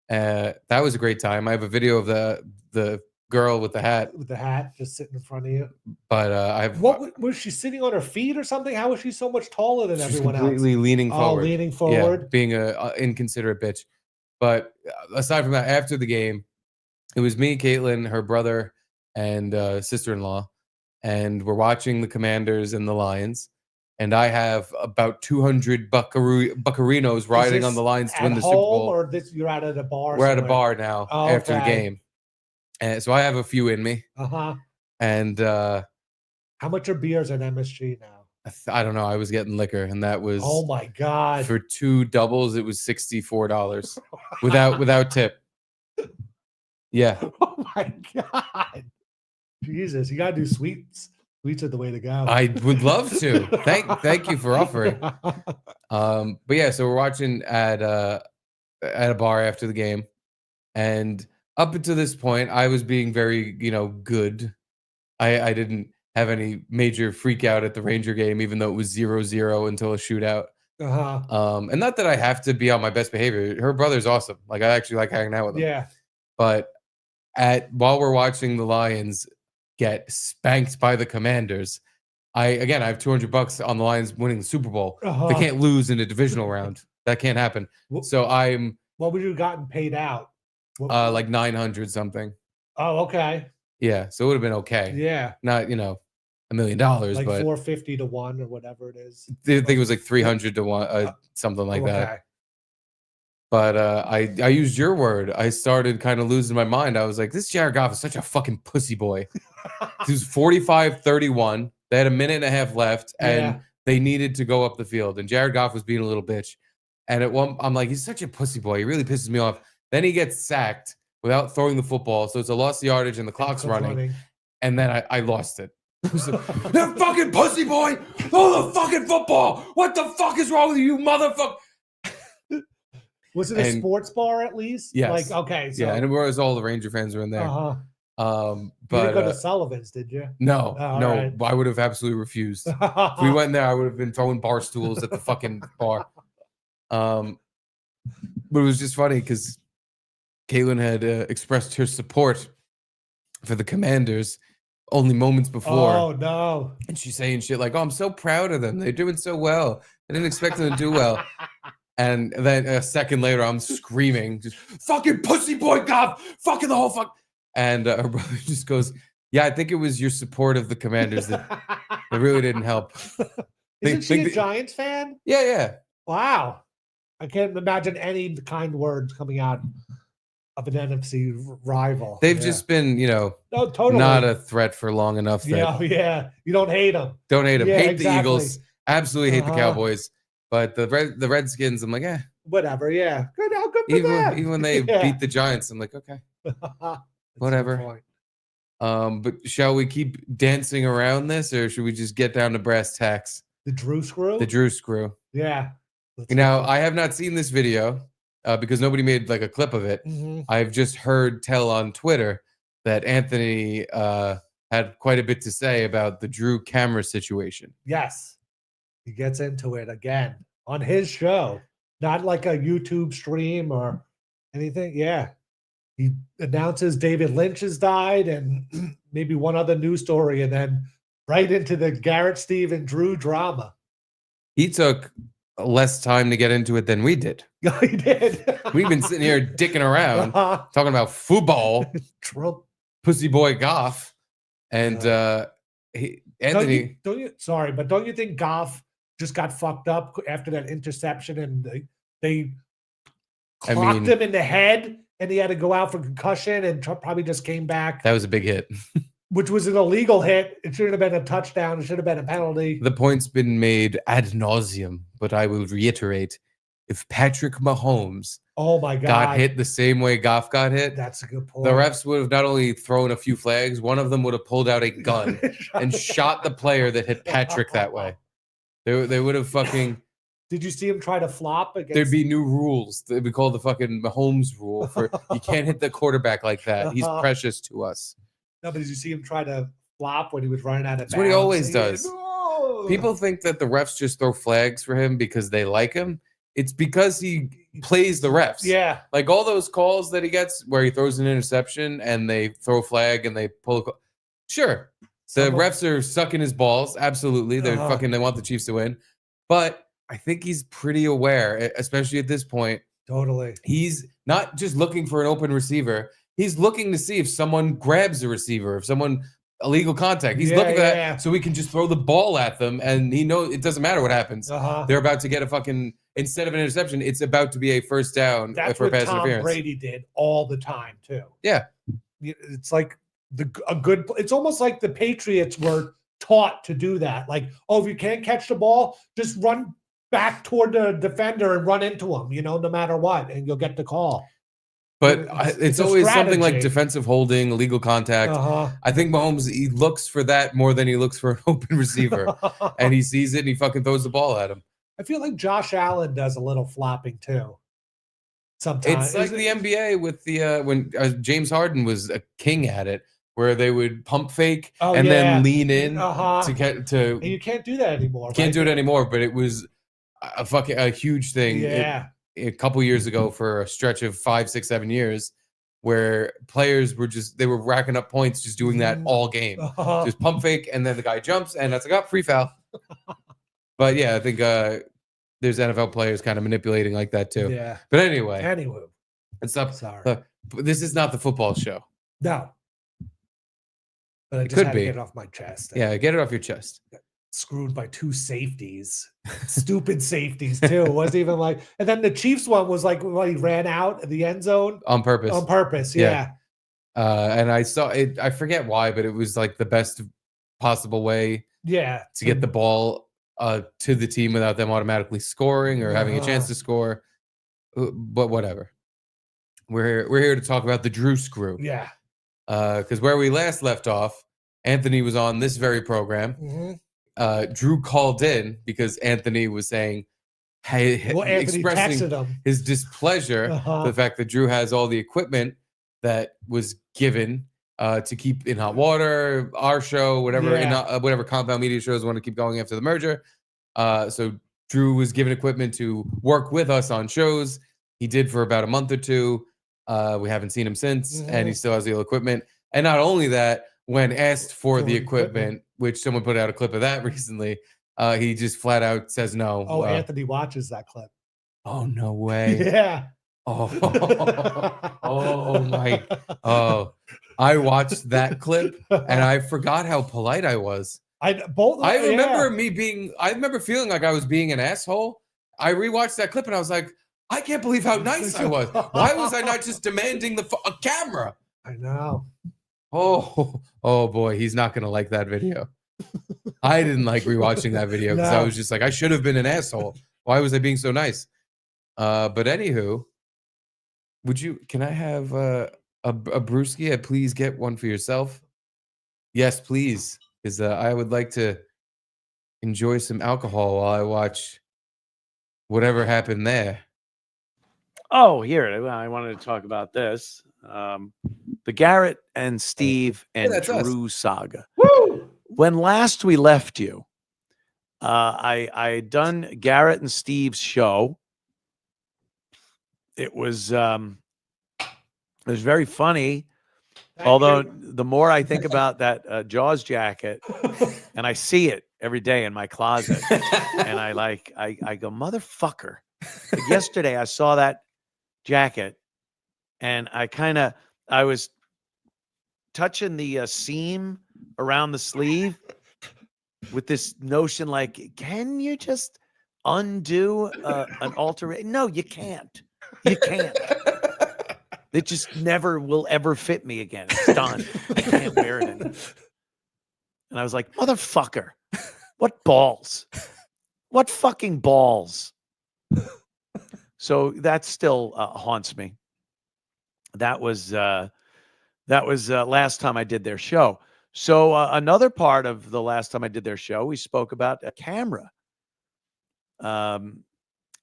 That was a great time. I have a video of the girl with the hat. With the hat just sitting in front of you. But what was she sitting on her feet or something? How was she so much taller than she's everyone completely else? leaning forward. Leaning forward. Yeah, being a inconsiderate bitch. But aside from that, after the game, it was me, Caitlin, her brother, and sister-in-law, and we're watching the Commanders and the Lions. And I have about 200 buccarinos riding on the Lions to win the Super Bowl. Or you're out at a bar? We're at a bar now after the game. And so I have a few in me. Uh-huh. And how much are beers at MSG now? I don't know. I was getting liquor, and that was oh my god. For 2 doubles, it was $64 without tip. Yeah. Oh my god. Jesus, you gotta do sweets. Sweets are the way to go. I would love to. Thank you for offering. But yeah, so we're watching at a bar after the game, and up until this point, I was being very, good. I didn't have any major freak out at the Ranger game, even though it was 0-0 until a shootout. Uh-huh. And not that I have to be on my best behavior. Her brother's awesome. Like, I actually like hanging out with him. Yeah. But while we're watching the Lions get spanked by the Commanders, I have $200 on the Lions winning the Super Bowl. Uh-huh. They can't lose in a divisional round. That can't happen. So what would you have gotten paid out? Like 900 something. Oh, okay. Yeah, so it would have been okay. Yeah. Not, $1 million, Like but 450 to 1 or whatever it is. I think it was like 300 to 1, something like that. But I used your word. I started kind of losing my mind. I was like, this Jared Goff is such a fucking pussy boy. He was 45-31. They had a minute and a half left, and they needed to go up the field. And Jared Goff was being a little bitch. And I'm like, he's such a pussy boy. He really pisses me off. Then he gets sacked without throwing the football. So it's a lost yardage, and the clock's running. And then I lost it. That fucking pussy boy! Throw the fucking football! What the fuck is wrong with you motherfucker? Was it a sports bar at least? Yes. Like, okay. So, yeah, and it was all the Ranger fans were in there. Uh-huh. You But didn't go to Sullivan's, did you? no, Oh, no, right. I would have absolutely refused. If we went there, I would have been throwing bar stools at the fucking bar. But it was just funny because Caitlin had expressed her support for the Commanders only moments before. Oh no! And she's saying shit like, "Oh, I'm so proud of them. They're doing so well. I didn't expect them to do well." And then a second later, I'm screaming, just "Fucking pussy boy, Goff! Fucking the whole fuck!" And her brother just goes, "Yeah, I think it was your support of the Commanders that really didn't help." Isn't she a Giants fan? Yeah. Wow. I can't imagine any kind words coming out of an NFC rival. They've just been, no, totally not a threat for long enough. That yeah. You don't hate them. Don't hate them. Yeah, hate exactly. the Eagles. Absolutely hate the Cowboys. But the Redskins, I'm like, whatever. Yeah, good. How good for them. Even when they beat the Giants, I'm like, okay, whatever. But shall we keep dancing around this, or should we just get down to brass tacks? The Drew screw. The Drew screw. Yeah. Now I have not seen this video because nobody made like a clip of it. Mm-hmm. I've just heard tell on Twitter that Anthony had quite a bit to say about the Drew camera situation. Yes. He gets into it again on his show, not like a YouTube stream or anything. Yeah. He announces David Lynch has died and maybe one other news story, and then right into the Garrett, Steve, and Drew drama. He took less time to get into it than we did. He did. We've been sitting here dicking around talking about football, Trump, pussy boy Goff, and Anthony. Don't you think Goff just got fucked up after that interception and they clocked him in the head and he had to go out for concussion and probably just came back? That was a big hit. Which was an illegal hit. It shouldn't have been a touchdown. It should have been a penalty. The point's been made ad nauseum, but I will reiterate: if Patrick Mahomes, oh my God, got hit the same way Goff got hit, that's a good point. The refs would have not only thrown a few flags, one of them would have pulled out a gun and shot the player that hit Patrick that way. They would have fucking. Did you see him try to flop against? There'd be new rules. They'd be called the fucking Mahomes rule for you can't hit the quarterback like that. He's precious to us. No, but did you see him try to flop when he was running out of bounds? That's what he always does. No. People think that the refs just throw flags for him because they like him. It's because he plays the refs. Yeah. Like all those calls that he gets where he throws an interception and they throw a flag and they pull a call. Sure. The refs are sucking his balls. Absolutely. They're they want the Chiefs to win. But I think he's pretty aware, especially at this point. Totally. He's not just looking for an open receiver. He's looking to see if someone grabs a receiver, if someone illegal contact. He's looking for that so we can just throw the ball at them, and he knows it doesn't matter what happens. They're about to get a fucking instead of an interception, it's about to be a first down for pass interference. Tom Brady did all the time too. Yeah, it's like it's almost like the Patriots were taught to do that. Like, oh, if you can't catch the ball, just run back toward the defender and run into him. No matter what, and you'll get the call. But it's always something like defensive holding, illegal contact. I think Mahomes, he looks for that more than he looks for an open receiver. And he sees it and he fucking throws the ball at him. I feel like Josh Allen does a little flopping too. Sometimes. It's like the NBA with the when James Harden was a king at it, where they would pump fake and then lean in to get to. And you can't do that anymore. Can't do it anymore, but it was a huge thing. Yeah. A couple years ago for a stretch of 5, 6, 7 years where players were they were racking up points just doing that all game. Just pump fake and then the guy jumps and that's like, free foul. But yeah, I think there's NFL players kind of manipulating like that too. Yeah. But anyway. It's up. Sorry. This is not the football show. No. But I just had to get it off my chest. Yeah, get it off your chest. Screwed by 2 safeties, stupid safeties too. It wasn't even like, and then the Chiefs one was like, well, he ran out of the end zone on purpose. Yeah. And I saw it. I forget why, but it was like the best possible way. Yeah. To get the ball to the team without them automatically scoring or having a chance to score. But whatever. We're here to talk about the Drew screw. Yeah. Because where we last left off, Anthony was on this very program. Mm-hmm. Drew called in because Anthony was saying, expressing his displeasure for the fact that Drew has all the equipment that was given to keep In Hot Water, our show, whatever, whatever Compound Media shows want to keep going after the merger. So Drew was given equipment to work with us on shows. He did for about a month or two. We haven't seen him since, and he still has the old equipment. And not only that, when asked for the equipment, which someone put out a clip of that recently, he just flat out says no. Oh, Anthony watches that clip. Oh, no way. Yeah. Oh, oh my. Oh, I watched that clip and I forgot how polite I was. I remember feeling like I was being an asshole. I rewatched that clip and I was like, I can't believe how nice I was. Why was I not just demanding a camera? I know. Oh boy, he's not gonna like that video. I didn't like rewatching that video because I was just like, I should have been an asshole. Why was I being so nice? But anywho, can I have a brewski? Please get one for yourself. Yes, please. Because I would like to enjoy some alcohol while I watch whatever happened there. Oh, here. I wanted to talk about this. The Garrett and Steve and Drew saga. Woo! When last we left you, I had done Garrett and Steve's show. It was very funny. Although the more I think about that Jaws jacket, and I see it every day in my closet, and I go, motherfucker. But yesterday I saw that jacket, and I was touching the seam around the sleeve with this notion like, can you just undo an alteration? No, you can't. You can't. It just never will ever fit me again. It's done. I can't wear it anymore. And I was like, motherfucker, what balls? What fucking balls? So that still haunts me. That was last time I did their show. So another part of the last time I did their show, we spoke about a camera. Out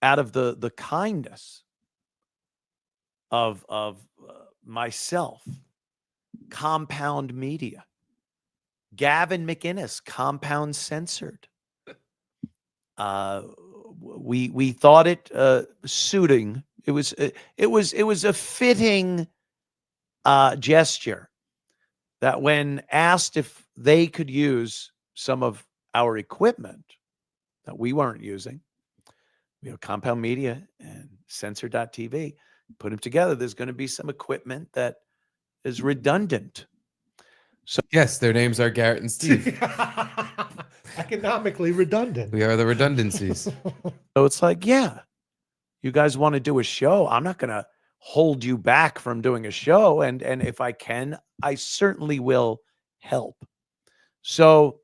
of the kindness of myself, Compound Media, Gavin McInnes, Compound Censored. We thought it suiting. It was a fitting gesture that when asked if they could use some of our equipment that we weren't using, we have Compound Media and Censor.tv. Put them together. There's going to be some equipment that is redundant. So yes, their names are Garrett and Steve. Economically redundant. We are the redundancies. So it's like, yeah, you guys want to do a show. I'm not going to hold you back from doing a show. And if I can, I certainly will help. So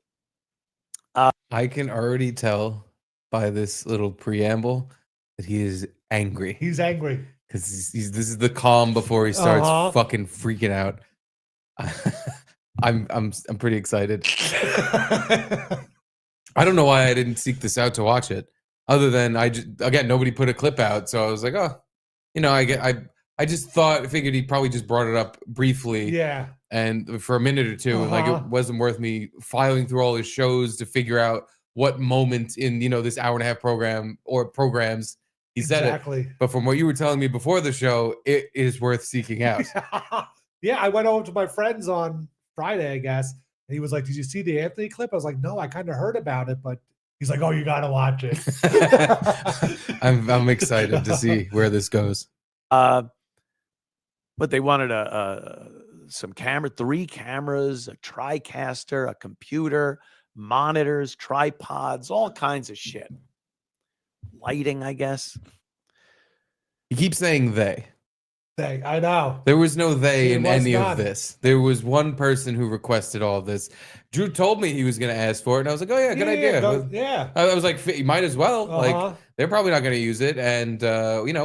I can already tell by this little preamble that he is angry. He's angry. Because this is the calm before he starts fucking freaking out. I'm pretty excited. I don't know why I didn't seek this out to watch it. Other than nobody put a clip out, so I was like, I just figured he probably just brought it up briefly. Yeah. And for a minute or two, like it wasn't worth me filing through all his shows to figure out what moment in this hour and a half program or programs he said it. But from what you were telling me before the show, it is worth seeking out. Yeah, I went over to my friends on Friday, I guess, and he was like, "Did you see the Anthony clip?" I was like, "No, I kind of heard about it," but he's like, "Oh, you got to watch it." I'm excited to see where this goes. But they wanted some 3 cameras, a TriCaster, a computer, monitors, tripods, all kinds of shit. Lighting, I guess. You keep saying they. I know. There was no they in any of this. There was one person who requested all of this. Drew told me he was going to ask for it, and I was like, "Oh yeah, good idea." Yeah. I was like, "You might as well." Like they're probably not going to use it, and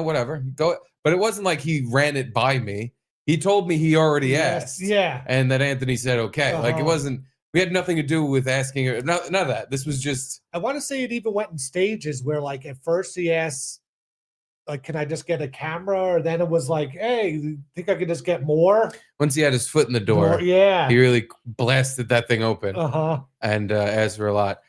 whatever. Go. But it wasn't like he ran it by me. He told me he already asked. Yeah. And that Anthony said okay. Like it wasn't. We had nothing to do with asking her. None of that. This was just. I want to say it even went in stages where, like, at first he asked like, can I just get a camera? Or then it was like, hey, think I could just get more? Once he had his foot in the door, yeah. he really blasted that thing open and asked for a lot.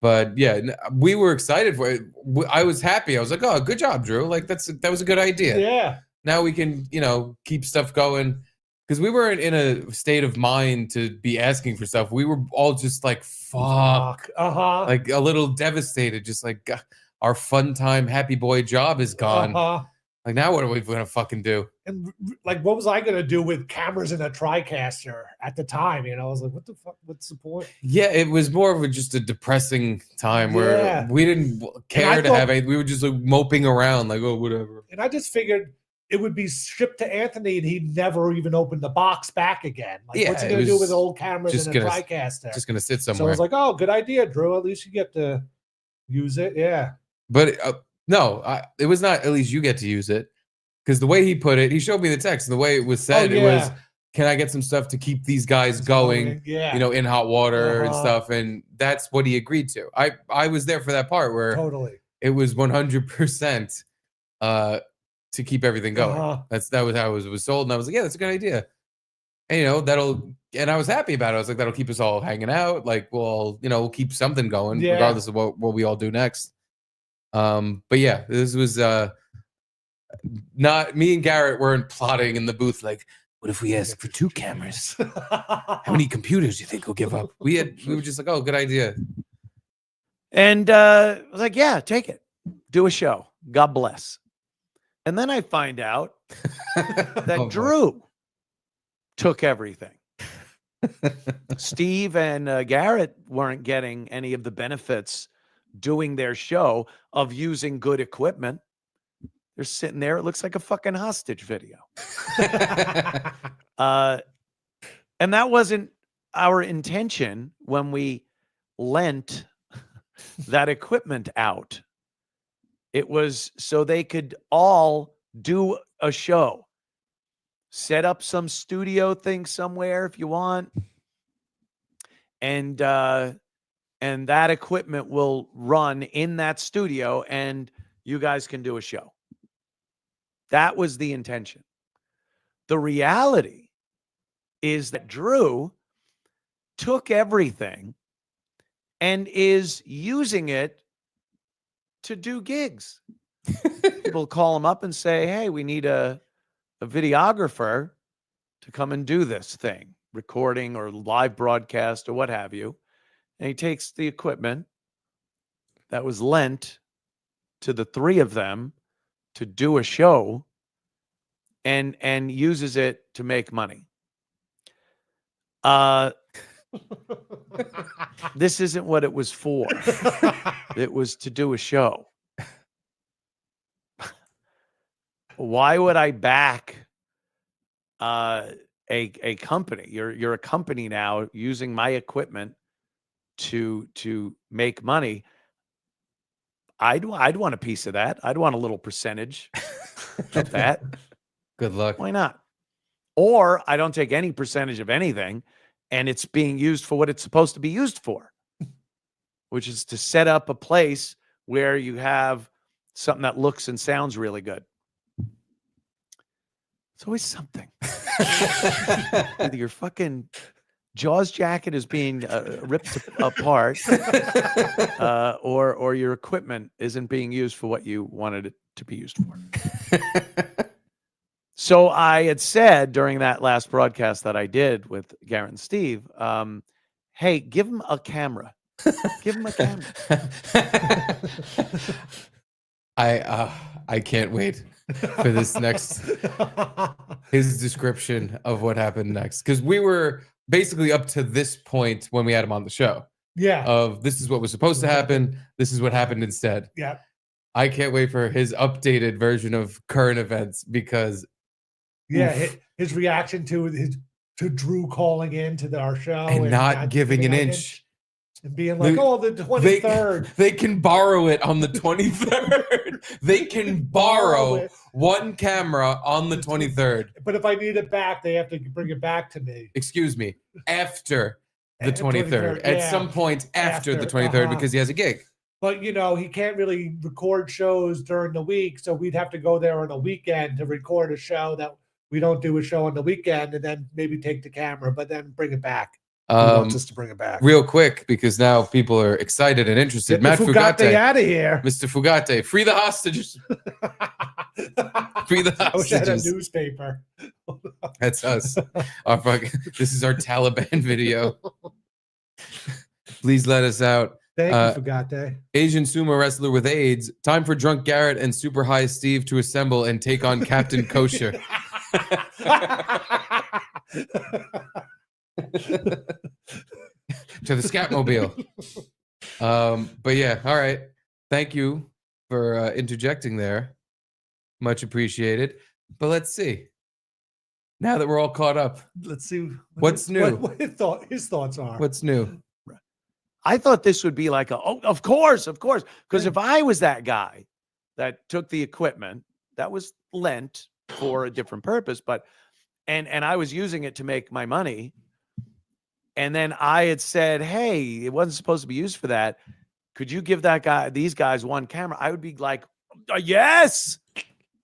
But yeah, we were excited for it. I was happy. I was like, oh, good job, Drew. Like that was a good idea. Yeah. Now we can, keep stuff going. Because we weren't in a state of mind to be asking for stuff. We were all just like, fuck. Like a little devastated. Just like, our fun time, happy boy job is gone. Like, now what are we going to fucking do? And like, what was I going to do with cameras in a TriCaster at the time? I was like, what the fuck? What's the point? Yeah, it was more of just a depressing time where we didn't care to have anything. We were just like moping around like, oh, whatever. And I just figured it would be shipped to Anthony and he'd never even open the box back again. Like, what's he going to do with old cameras in a TriCaster? Just going to sit somewhere. So I was like, oh, good idea, Drew. At least you get to use it. Yeah. But no, it was not at least you get to use it. Because the way he put it, he showed me the text. And the way it was said, it was, can I get some stuff to keep these guys going, in hot water and stuff? And that's what he agreed to. I was there for that part where it was 100% to keep everything going. That was how it was sold. And I was like, yeah, that's a good idea. And, and I was happy about it. I was like, that'll keep us all hanging out. Like, we'll keep something going regardless of what we all do next. But yeah, this was not me and Garrett weren't plotting in the booth like, what if we ask for 2 cameras? How many computers do you think we'll give up? We were just like, oh, good idea. And I was like, yeah, take it. Do a show. God bless. And then I find out that Drew took everything. Steve and Garrett weren't getting any of the benefits doing their show of using good equipment. They're sitting there. It looks like a fucking hostage video. And that wasn't our intention when we lent that equipment out. It was so they could all do a show. Set up some studio thing somewhere if you want. And that equipment will run in that studio and you guys can do a show. That was the intention. The reality is that Drew took everything and is using it to do gigs. People call him up and say, hey, we need a videographer to come and do this thing, recording or live broadcast or what have you. And he takes the equipment that was lent to the 3 of them to do a show and uses it to make money. This isn't what it was for. It was to do a show. Why would I back a company? You're a company now using my equipment to make money. I'd want a piece of that. I'd want a little percentage of that. Good luck. Why not? Or I don't take any percentage of anything and it's being used for what it's supposed to be used for, which is to set up a place where you have something that looks and sounds really good. It's always something. Either your fucking Jaws jacket is being ripped apart or your equipment isn't being used for what you wanted it to be used for. So I had said during that last broadcast that I did with Garrett and Steve, hey, give him a camera. Give him a camera. I can't wait for this next, his description of what happened next. Because we were basically up to this point when we had him on the show. Yeah. Of this is what was supposed to happen. This is what happened instead. Yeah. I can't wait for his updated version of current events because his reaction to Drew calling in to our show and not giving an inch. And being like, the 23rd. They can borrow it on the 23rd. They can borrow one camera on the 23rd. But if I need it back, they have to bring it back to me. Excuse me. After the 23rd. At some point after the 23rd because he has a gig. But he can't really record shows during the week, so we'd have to go there on the weekend to record a show that we don't do a show on the weekend, and then maybe take the camera, but then bring it back. He wants us to bring it back real quick because now people are excited and interested. Get Matt the Fugate Fugate, out of here. Mr. Fugate, free the hostages. Free the I wish I had a hostages. newspaper. That's us. This is our Taliban video. Please let us out. Thank you, Fugate. Asian sumo wrestler with AIDS. Time for drunk Garrett and super high Steve to assemble and take on Captain Kosher. To the Scatmobile. But yeah, all right. Thank you for interjecting there. Much appreciated. But let's see. Now that we're all caught up, Let's see What's new? What his thoughts are. what's new? I thought this would be like of course, because if I was that guy that took the equipment that was lent for a different purpose, but and I was using it to make my money, and then I had said, hey, it wasn't supposed to be used for that. Could you give these guys one camera? I would be like, yes,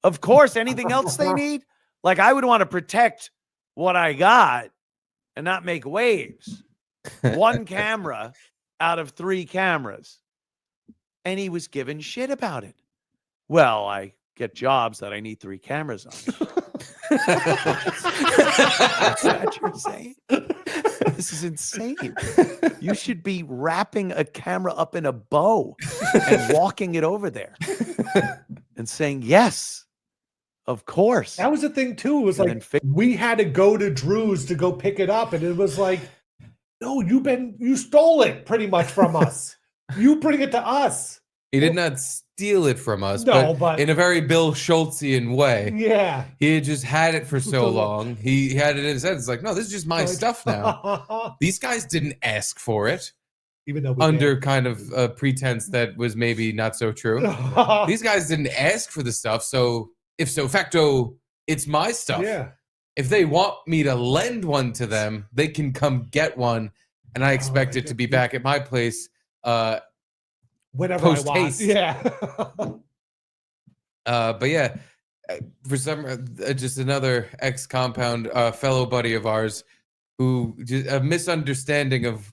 of course. Anything else they need? Like, I would want to protect what I got and not make waves. One camera out of 3 cameras. And he was giving shit about it. Well, I get jobs that I need 3 cameras on. That's what you're saying? This is insane. You should be wrapping a camera up in a bow and walking it over there and saying, yes, of course. That was the thing too. It was like we had to go to Drew's to go pick it up, and it was like, no, you stole it pretty much from us. You bring it to us. He did not steal it from us, No, but in a very Bill Schultzian way. Yeah. He had just had it for so long. He had it in his head. It's like, no, this is just my stuff now. These guys didn't ask for it. Even though under kind of a pretense that was maybe not so true. These guys didn't ask for the stuff. So if so facto, it's my stuff. Yeah. If they want me to lend one to them, they can come get one. And I expect it to be back at my place. Whenever post I want. haste. Yeah. But yeah, for some just another ex-compound fellow buddy of ours who just a misunderstanding of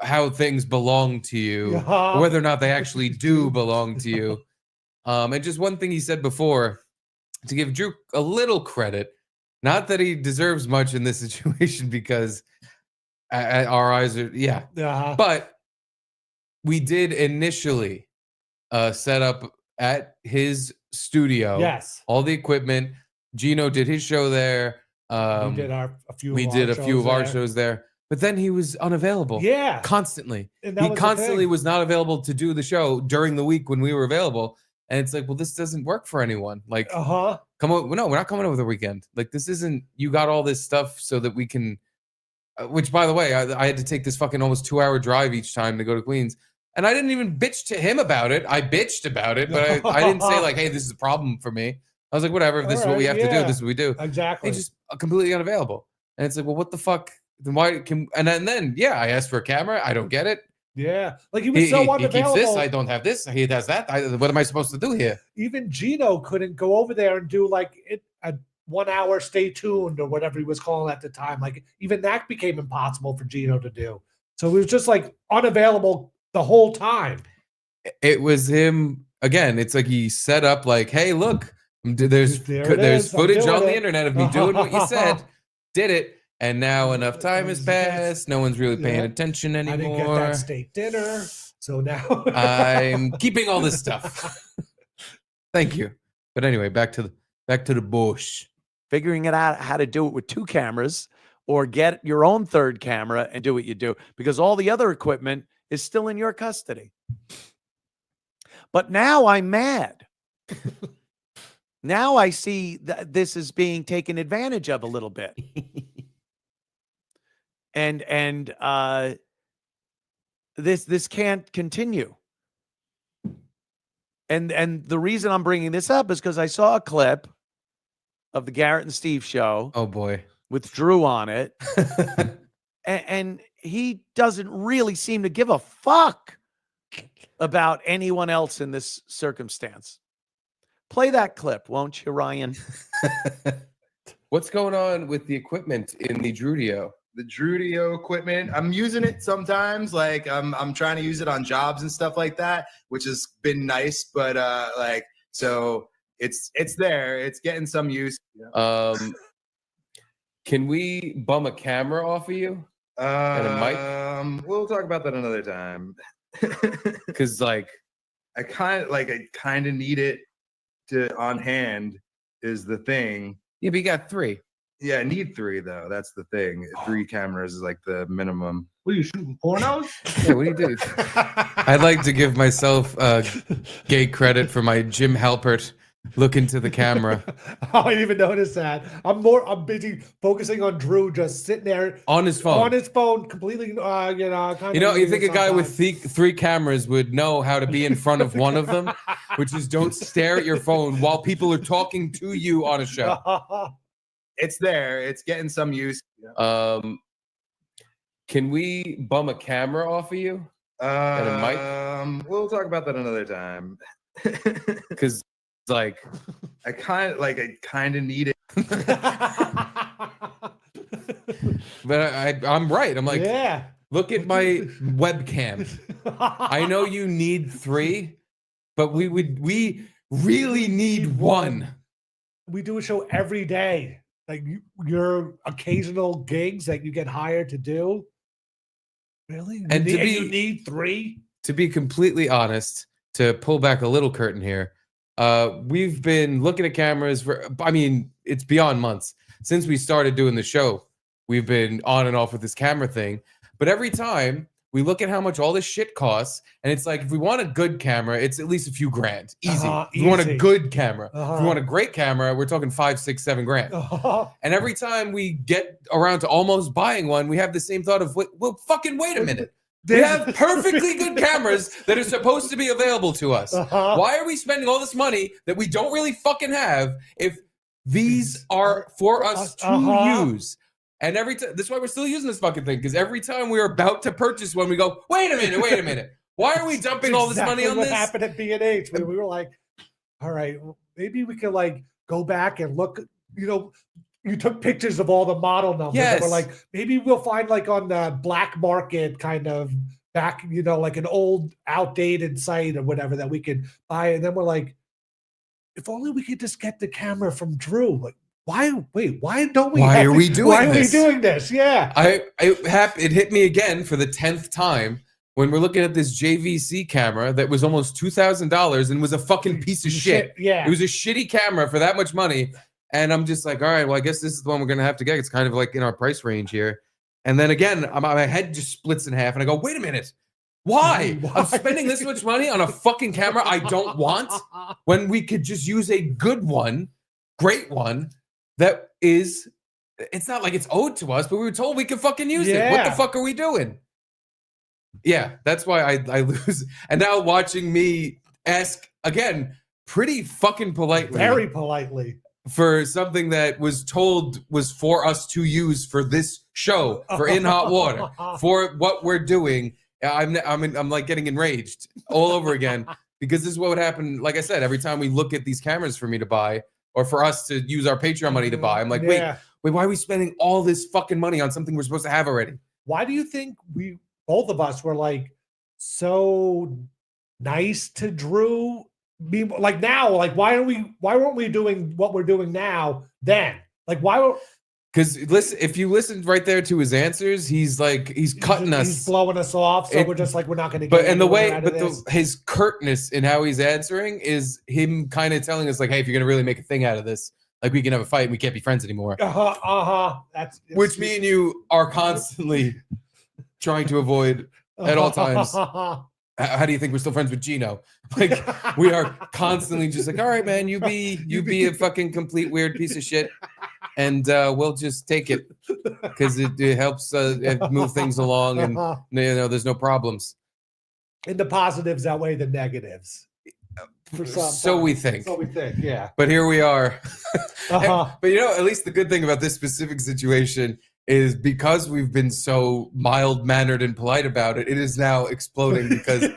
how things belong to you, or whether or not they actually do belong to you. And just one thing he said before, to give Drew a little credit, not that he deserves much in this situation because our eyes are but we did initially set up at his studio. Yes. All the equipment. Gino did his show there. We did a few of our shows there. But then he was unavailable. Yeah. Constantly. And that He was the constantly thing. was not available to do the show during the week when we were available. And it's like, well, this doesn't work for anyone. Like, come on. No, we're not coming over the weekend. Like, this isn't, you got all this stuff so that we can, which by the way, I had to take this fucking almost 2-hour drive each time to go to Queens. And I didn't even bitch to him about it. I bitched about it, but I didn't say like, hey, this is a problem for me. I was like, whatever, if this is what we have to do, this is what we do. Exactly. He's just completely unavailable. And it's like, well, what the fuck? Then why can, and then I asked for a camera. I don't get it. Yeah. Like he was so unavailable. He keeps this. I don't have this. He has that. What am I supposed to do here? Even Gino couldn't go over there and do like a 1 hour stay tuned or whatever he was calling at the time. Like even that became impossible for Gino to do. So he was just like unavailable the whole time. It was him again. It's like he set up like, hey, look, there's footage on the internet of me doing what you said. Did it. And now enough time has passed. No one's really paying attention anymore. I didn't get that steak dinner. So now I'm keeping all this stuff. Thank you. But anyway, back to the bush. Figuring it out how to do it with 2 cameras or get your own 3rd camera and do what you do, because all the other equipment is still in your custody. But now I'm mad. Now I see that this is being taken advantage of a little bit. And this can't continue. And the reason I'm bringing this up is because I saw a clip of the Garrett and Steve show. Oh boy, with Drew on it, and he doesn't really seem to give a fuck about anyone else in this circumstance. Play that clip, won't you, Ryan? What's going on with the equipment in the Drudio? The Drudio equipment, I'm using it sometimes. Like I'm trying to use it on jobs and stuff like that, which has been nice. But like, so it's there. It's getting some use. Can we bum a camera off of you and a mic? We'll talk about that another time. Because like I kind of need it to on hand is the thing. Yeah, but you got 3. Yeah, I need 3 though. That's the thing. 3 cameras is like the minimum. What are you shooting pornos? Yeah, what do you do? I'd like to give myself gay credit for my Jim Halpert look into the camera. I didn't even notice that. I'm busy focusing on Drew just sitting there on his phone, completely. You think a guy with 3 cameras would know how to be in front of one of them, which is don't stare at your phone while people are talking to you on a show. It's there. It's getting some use. Can we bum a camera off of you and a mic? We'll talk about that another time. Because like I kind of need it. But I'm right. I'm like, yeah. Look at my webcam. I know you need 3, but we really need 1. We do a show every day. Like your occasional gigs that you get hired to do. Really? And you need 3? To be completely honest, to pull back a little curtain here, we've been looking at cameras for, I mean, it's beyond months. Since we started doing the show, we've been on and off with this camera thing. But every time we look at how much all this shit costs, and it's like, if we want a good camera, it's at least a few grand. Easy. If you want a good camera. If you want a great camera, we're talking 5, 6, 7 grand. And every time we get around to almost buying one, we have the same thought of, well, fucking wait a minute. We have perfectly good cameras that are supposed to be available to us. Why are we spending all this money that we don't really fucking have if these are for us to use? And every time, that's why we're still using this fucking thing, because every time we're about to purchase one, we go, wait a minute. Why are we dumping all this money on what this? What happened at B&H? We were like, all right, well, maybe we could like go back and look, you took pictures of all the model numbers. Yes. And we're like, maybe we'll find like on the black market kind of back, like an old outdated site or whatever that we could buy. And then we're like, if only we could just get the camera from Drew. Like, why don't we? Why are we doing this? Yeah. It hit me again for the 10th time when we're looking at this JVC camera that was almost $2,000 and was a fucking piece of shit. Yeah. It was a shitty camera for that much money. And I'm just like, all right, well, I guess this is the one we're going to have to get. It's kind of like in our price range here. And then again, my head just splits in half and I go, wait a minute. Why? I'm spending this much money on a fucking camera I don't want when we could just use a good one, great one. That is, it's not like it's owed to us, but we were told we could fucking use it. What the fuck are we doing? Yeah, that's why I lose. And now watching me ask again, pretty fucking politely. Very politely. For something that was told was for us to use for this show, for In Hot Water, for what we're doing. I'm like getting enraged all over again because this is what would happen. Like I said, every time we look at these cameras for me to buy, or for us to use our Patreon money to buy. I'm like, wait, why are we spending all this fucking money on something we're supposed to have already? Why do you think both of us were like so nice to Drew? Like now, like why weren't we doing what we're doing now then? Like why? Because listen, if you listen right there to his answers, he's cutting us. He's blowing us off. So we're just like, we're not going to get his curtness in how he's answering is him kind of telling us like, hey, if you're going to really make a thing out of this, like we can have a fight and we can't be friends anymore. That's which me and you are constantly trying to avoid at all times. How do you think we're still friends with Gino? Like we are constantly just like, all right, man, you be a fucking complete weird piece of shit. And we'll just take it because it helps move things along, and there's no problems. And the positives outweigh the negatives. So we think. Yeah. But here we are. But at least the good thing about this specific situation is because we've been so mild-mannered and polite about it, it is now exploding because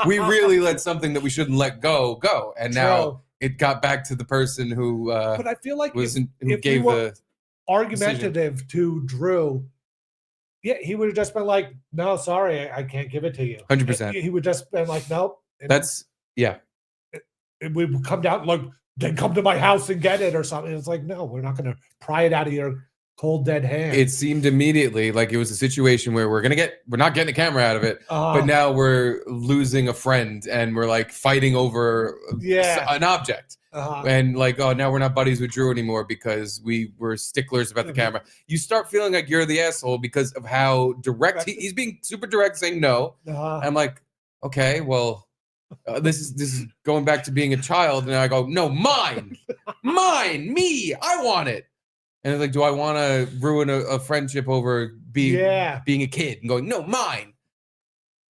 we really let something that we shouldn't let go. And now it got back to the person who but I feel like was if who gave you were the argumentative to Drew, yeah, he would have just been like, "No, sorry, I can't give it to you." 100%. He would just been like, "Nope." And That's it would come down like, "Then come to my house and get it" or something. It's like, no, we're not going to pry it out of your cold dead hand. It seemed immediately like it was a situation where we're not getting a camera out of it, but now we're losing a friend and we're like fighting over an object. And like, oh, now we're not buddies with Drew anymore because we were sticklers about the camera. You start feeling like you're the asshole because of how direct he's being super direct, saying no. I'm like, okay, well, this is going back to being a child, and I go, no, mine, me, I want it. And it's like, do I want to ruin a friendship over being a kid and going, no, mine?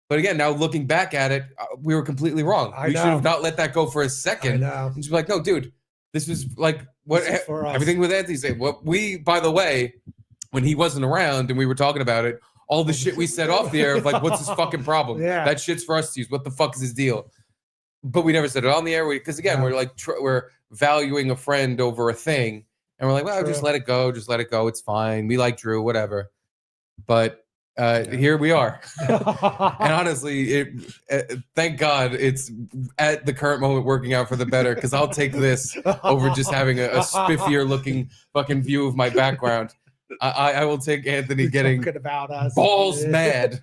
But again, now looking back at it, we were completely wrong. We should have not let that go for a second. And just be like, no, dude, this was like what everything with Anthony said. What we, by the way, when he wasn't around and we were talking about it, all the shit we said off the air of like, what's his fucking problem? That shit's for us to use. What the fuck is his deal? But we never said it on the air because again, we're like we're valuing a friend over a thing. And we're like, well, just let it go. Just let it go. It's fine. We like Drew, whatever. But here we are. And honestly, thank God it's at the current moment working out for the better because I'll take this over just having a spiffier looking fucking view of my background. I will take Anthony getting about us. balls mad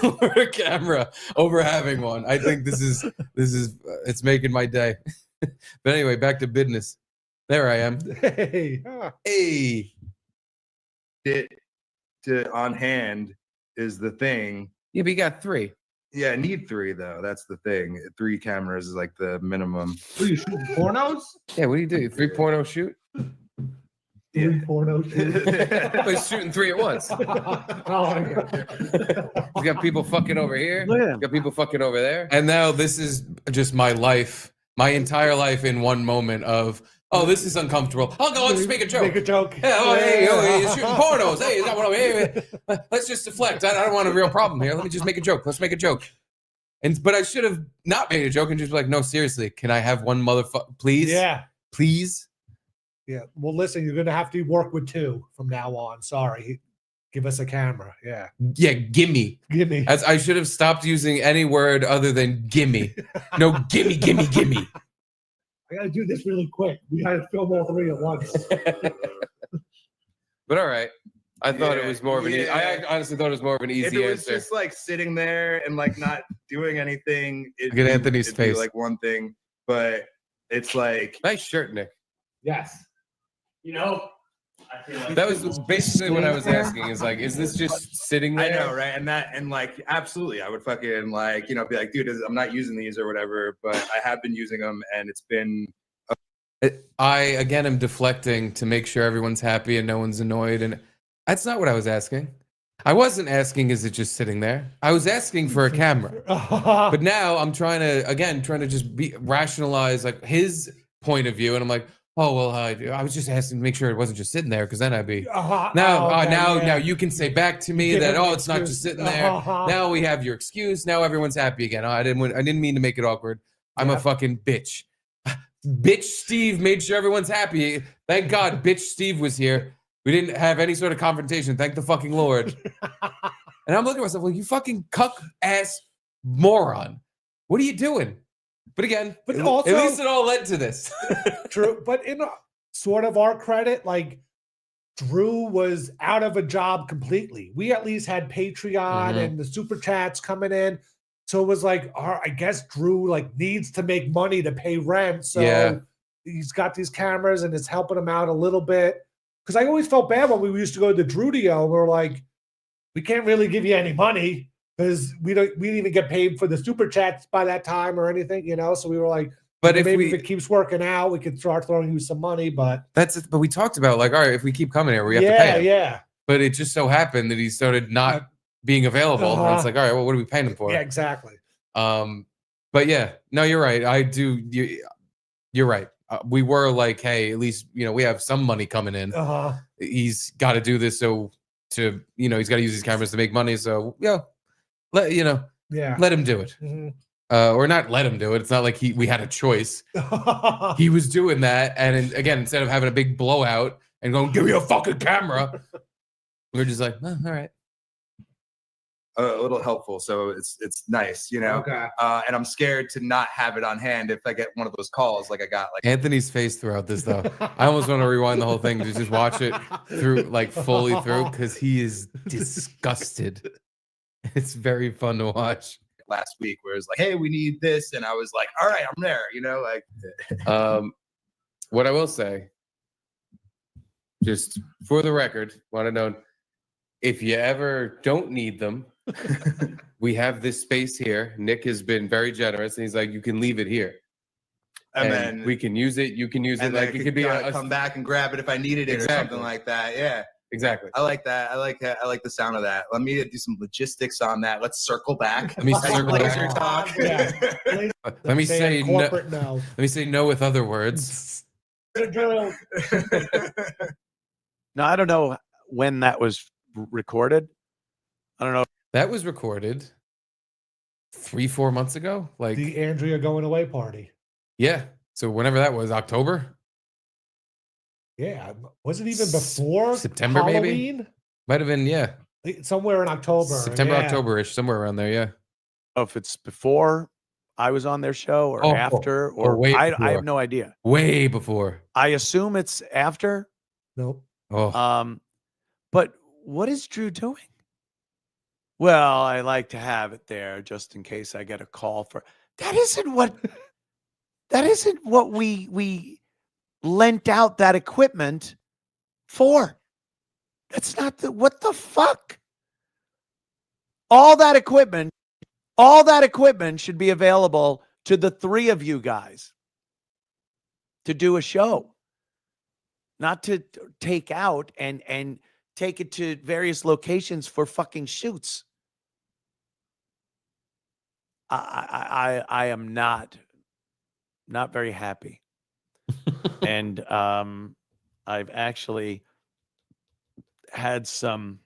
over a camera over having one. I think this is it's making my day. But anyway, back to business. There I am. Hey. To on hand is the thing. Yeah, but you got 3. Yeah, I need 3 though. That's the thing. 3 cameras is like the minimum. Are you shooting pornos? Yeah, what do you do? 3 porno shoot? 3 porno shoot. He's shooting 3 at once. He's got people fucking over here. Yeah. Got people fucking over there. And now this is just my life, my entire life in one moment of, oh, this is uncomfortable. I'll go, let's make a joke. Make a joke. Hey, he's shooting pornos. Hey, is that what I'm here? Let's just deflect. I don't want a real problem here. Let me just make a joke. Let's make a joke. But I should have not made a joke and just be like, no, seriously, can I have one motherfucker, please? Yeah. Please? Yeah. Well, listen, you're going to have to work with 2 from now on. Sorry. Give us a camera. Yeah. Yeah, gimme. Gimme. As I should have stopped using any word other than gimme. No, gimme. I got to do this really quick. We got to film all 3 at once. But all right. I thought it was more of an easy. I honestly thought it was more of an easy if it was answer. just like sitting there and like not doing anything, Look at Anthony's face. Like one thing, but it's like nice shirt, Nick. Yes. You know, I feel like that was basically what I was asking. Is like, is this just sitting there? I know, right? And like, absolutely, I would fucking like, be like, dude, I'm not using these or whatever, but I have been using them, and it's been. I again am deflecting to make sure everyone's happy and no one's annoyed, and that's not what I was asking. I wasn't asking, is it just sitting there? I was asking for a camera. But now I'm trying to just rationalize like his point of view, and I'm like, oh well, I was just asking to make sure it wasn't just sitting there, because then I'd be now you can say back to me that it's not just sitting there. Now we have your excuse. Now everyone's happy again. I didn't mean to make it awkward. I'm a fucking bitch. Bitch Steve made sure everyone's happy. Thank God bitch Steve was here. We didn't have any sort of confrontation. Thank the fucking Lord. And I'm looking at myself like, you fucking cuck ass moron. What are you doing? But again, also, at least it all led to this. True. But in sort of our credit, like Drew was out of a job completely. We at least had Patreon and the super chats coming in. So it was like, I guess Drew like needs to make money to pay rent. So he's got these cameras and it's helping him out a little bit. Because I always felt bad when we used to go to the Drudio. We're like, we can't really give you any money because we didn't even get paid for the super chats by that time or anything, So we were like, but if it keeps working out, we could start throwing you some money. But that's it. But we talked about like, all right, if we keep coming here, we have to pay him. Yeah. But it just so happened that he started not being available. And it's like, all right, well, what are we paying him for? Yeah, exactly. But yeah, no, you're right. You're right. we were like, hey, at least we have some money coming in. He's got to do this he's got to use these cameras to make money. So let him do it. Or not let him do it. It's not like we had a choice. He was doing that, and again, instead of having a big blowout and going, give me a fucking camera, we're just like, all right. A little helpful, so it's nice, Okay. And I'm scared to not have it on hand if I get one of those calls like I got. Like Anthony's face throughout this, though. I almost want to rewind the whole thing to just watch it through, like fully through, because he is disgusted. It's very fun to watch. Last week, where it's like, hey, we need this, and I was like, all right, I'm there. What I will say, just for the record, want to know if you ever don't need them. We have this space here. Nick has been very generous, and he's like, you can leave it here, and then we can use it. You can use it like it could be come back and grab it if I needed it or something like that. Yeah, exactly. I like that. I like the sound of that. Let me do some logistics on that. Let's circle back. Let me circle laser back. talk. Let me say no. corporate no. Let me say no with other words. Now I don't know when that was recorded. I don't know. That was recorded 3-4 months ago. Like The Andrea going away party. yeah. So whenever that was, October. Yeah, was it even before September, Halloween? maybe? Might have been, yeah. Somewhere in October. September, yeah. October-ish, somewhere around there, yeah. Oh, if it's before I was on their show or after, or way I before. have no idea. Way before. I assume it's after. Nope. Oh. But what is Drew doing? Well, I like to have it there just in case I get a call for. That isn't what we lent out that equipment for. That's not what the fuck? All that equipment should be available to the three of you guys to do a show, not to take out and take it to various locations for fucking shoots. I am not very happy. And I've actually had some,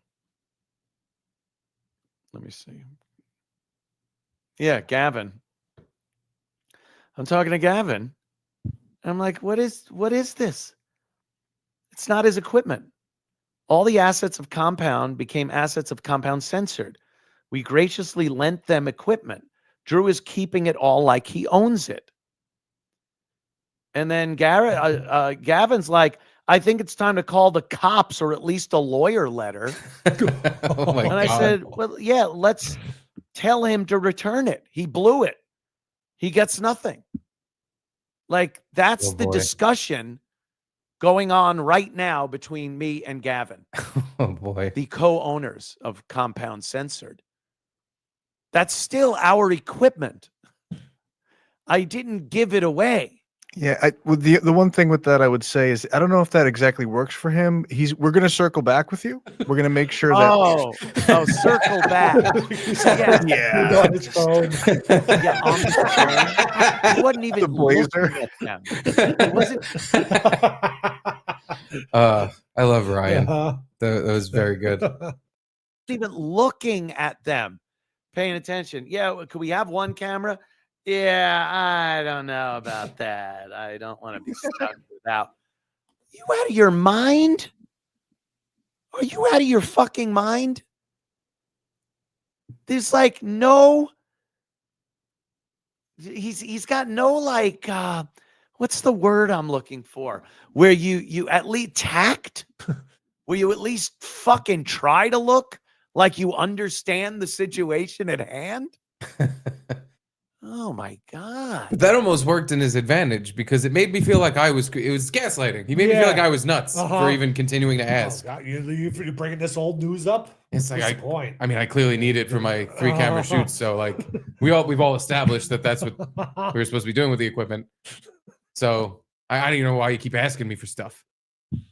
let me see. Yeah, Gavin. I'm talking to Gavin. I'm like, what is this? It's not his equipment. All the assets of Compound became assets of Compound Censored. We graciously lent them equipment. Drew is keeping it all like he owns it. And then Gavin's like, I think it's time to call the cops or at least a lawyer letter. Oh my God. I said, well, yeah, let's tell him to return it. He blew it. He gets nothing. Like, that's the discussion going on right now between me and Gavin. Oh boy. The co-owners of Compound Censored. That's still our equipment. I didn't give it away. Yeah, the one thing with that I would say is I don't know if that exactly works for him. We're going to circle back with you. We're going to make sure that circle back. Yeah. On his phone. Yeah, on the phone. He wasn't even The blazer. looking at them. It wasn't I love Ryan. That was very good. even looking at them, paying attention. Yeah, could we have one camera? Yeah, I don't know about that. I don't want to be stuck without. You out of your mind? Are you out of your fucking mind? There's like no. He's got no like. What's the word I'm looking for? Where you at least tact? Where you at least fucking try to look like you understand the situation at hand? Oh my God. But that almost worked in his advantage because it made me feel like it was gaslighting. He made me feel like I was nuts for even continuing to ask. Oh, God, you're bringing this old news up? It's like What's the point? I mean, I clearly need it for my 3 camera shoots. So like we've all established that's what we were supposed to be doing with the equipment. So I don't even know why you keep asking me for stuff.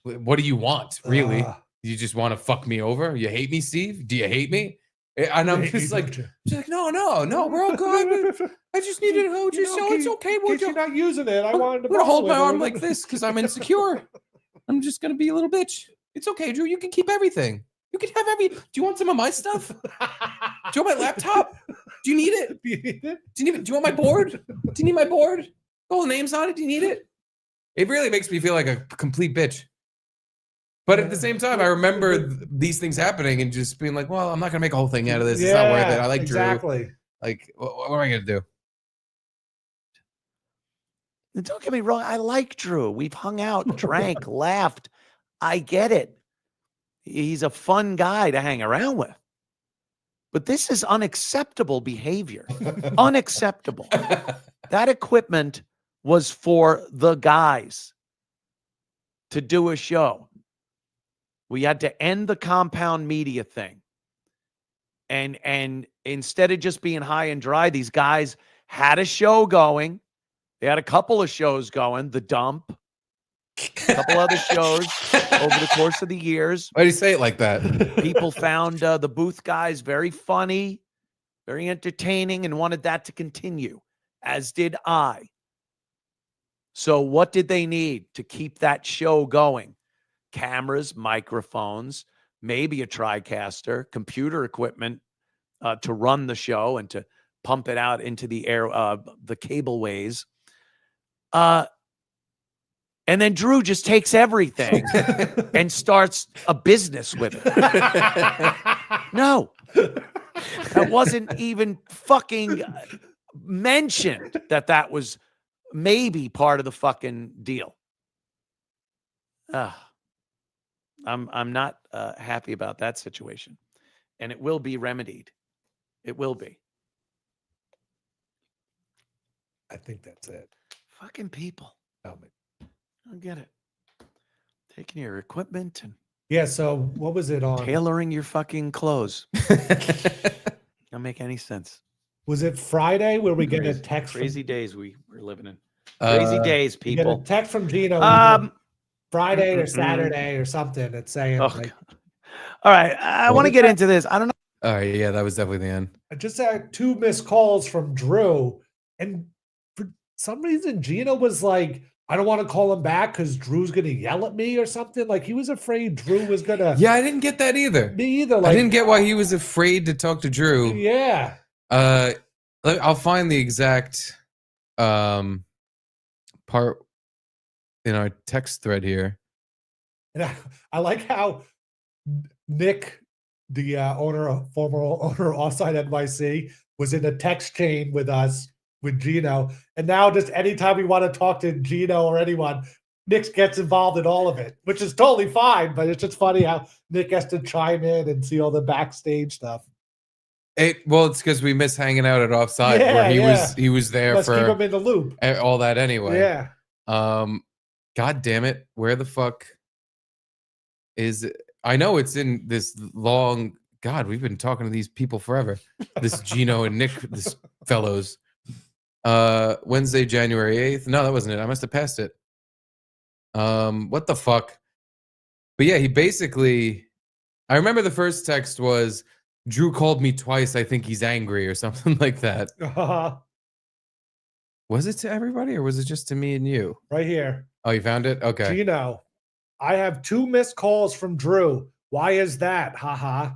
What do you want, really? You just want to fuck me over? You hate me, Steve? Do you hate me? And I'm just like, she's like, no, we're all good. I just needed to hold you, so it's okay. We're not using it. I wanted to. I'm gonna hold my borrow it. arm like this because I'm insecure. I'm just gonna be a little bitch. It's okay, Drew. You can keep everything. You can have every. Do you want some of my stuff? Do you want my laptop? Do you need it? Do you need it? Do you want my board? Do you need my board? All the names on it. Do you need it? It really makes me feel like a complete bitch. But at the same time, I remember these things happening and just being like, well, I'm not going to make a whole thing out of this. It's not worth it. I like Drew. Like, what am I going to do? Don't get me wrong. I like Drew. We've hung out, drank, laughed. I get it. He's a fun guy to hang around with. But this is unacceptable behavior. Unacceptable. That equipment was for the guys to do a show. We had to end the compound media thing. And instead of just being high and dry, these guys had a show going. They had a couple of shows going, The Dump, a couple other shows over the course of the years. Why do you say it like that? People found the booth guys very funny, very entertaining, and wanted that to continue, as did I. So what did they need to keep that show going? Cameras, microphones, maybe a TriCaster, computer equipment to run the show and to pump it out into the air, the cableways. And then Drew just takes everything and starts a business with it. No, that wasn't even fucking mentioned that was maybe part of the fucking deal. I'm not happy about that situation, and it will be remedied. It will be. I think that's it. Fucking people. Oh, I don't get it. Taking your equipment and yeah. So what was it on? Tailoring your fucking clothes. Don't make any sense. Was it Friday where we get a text? Crazy days we're living in. Crazy days, We people. get a text from Gino. Friday or Saturday or something. It's saying like, all right, I want to get into this. I don't know. All right, yeah, that was definitely the end. I just had 2 missed calls from Drew, and for some reason Gino was like, I don't want to call him back because Drew's gonna yell at me or something. Like he was afraid Drew was gonna. Yeah, I didn't get that either. Me either. I didn't get why he was afraid to talk to Drew. Yeah. I'll find the exact part in our text thread here. And I like how Nick, the former owner of Offside NYC, was in a text chain with us, with Gino. And now just anytime we want to talk to Gino or anyone, Nick gets involved in all of it, which is totally fine. But it's just funny how Nick has to chime in and see all the backstage stuff. Well, it's because we miss hanging out at Offside where he was there. Let's for keep him in the loop. All that anyway. Yeah. God damn it. Where the fuck is it? I know it's in this long. God, we've been talking to these people forever. This Gino and Nick, this fellows. Wednesday, January 8th. No, that wasn't it. I must have passed it. What the fuck? But yeah, he basically, I remember the first text was, Drew called me twice. I think he's angry or something like that. Was it to everybody or was it just to me and you? Right here. Oh, you found it? Okay. Gino, I have 2 missed calls from Drew. Why is that? Haha.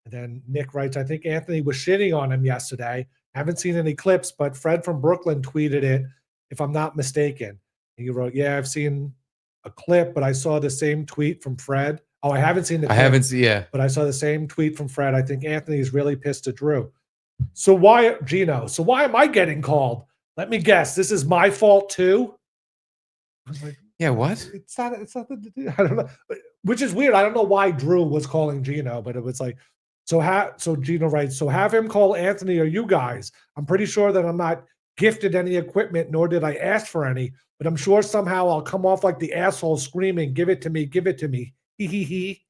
And then Nick writes, I think Anthony was shitting on him yesterday. Haven't seen any clips, but Fred from Brooklyn tweeted it, if I'm not mistaken. And he wrote, yeah, I've seen a clip, but I saw the same tweet from Fred. Oh, I haven't seen the clip. I haven't seen, yeah. But I saw the same tweet from Fred. I think Anthony is really pissed at Drew. So why, Gino, so why am I getting called? Let me guess. This is my fault too? I was like, yeah, what? It's nothing to do. I don't know. Which is weird. I don't know why Drew was calling Gino, but it was like, so Gino writes, so have him call Anthony or you guys. I'm pretty sure that I'm not gifted any equipment, nor did I ask for any, but I'm sure somehow I'll come off like the asshole screaming, give it to me, give it to me. Hee hee hee.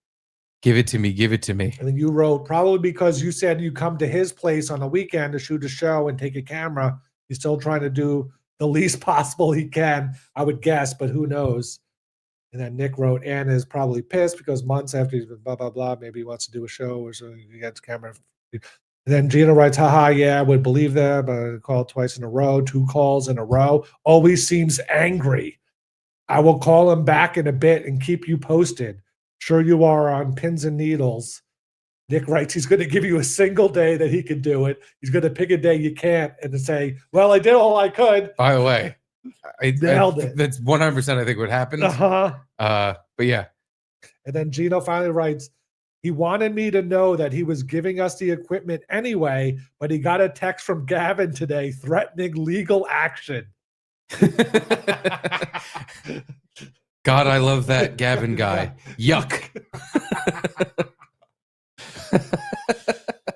Give it to me, give it to me. And then you wrote, probably because you said you come to his place on a weekend to shoot a show and take a camera. He's still trying to do the least possible he can, I would guess, but who knows? And then Nick wrote, Anna is probably pissed because months after he's been blah, blah, blah, maybe he wants to do a show or so he gets camera Then Gino writes, haha, yeah, I would believe them. Called twice in a row, 2 calls in a row. Always seems angry. I will call him back in a bit and keep you posted. Sure you are on pins and needles. Nick writes, he's going to give you a single day that he can do it. He's going to pick a day you can't and to say, well, I did all I could. By the way, Nailed it. That's 100% I think what happened. But yeah. And then Gino finally writes, he wanted me to know that he was giving us the equipment anyway, but he got a text from Gavin today threatening legal action. God, I love that Gavin guy. Yuck.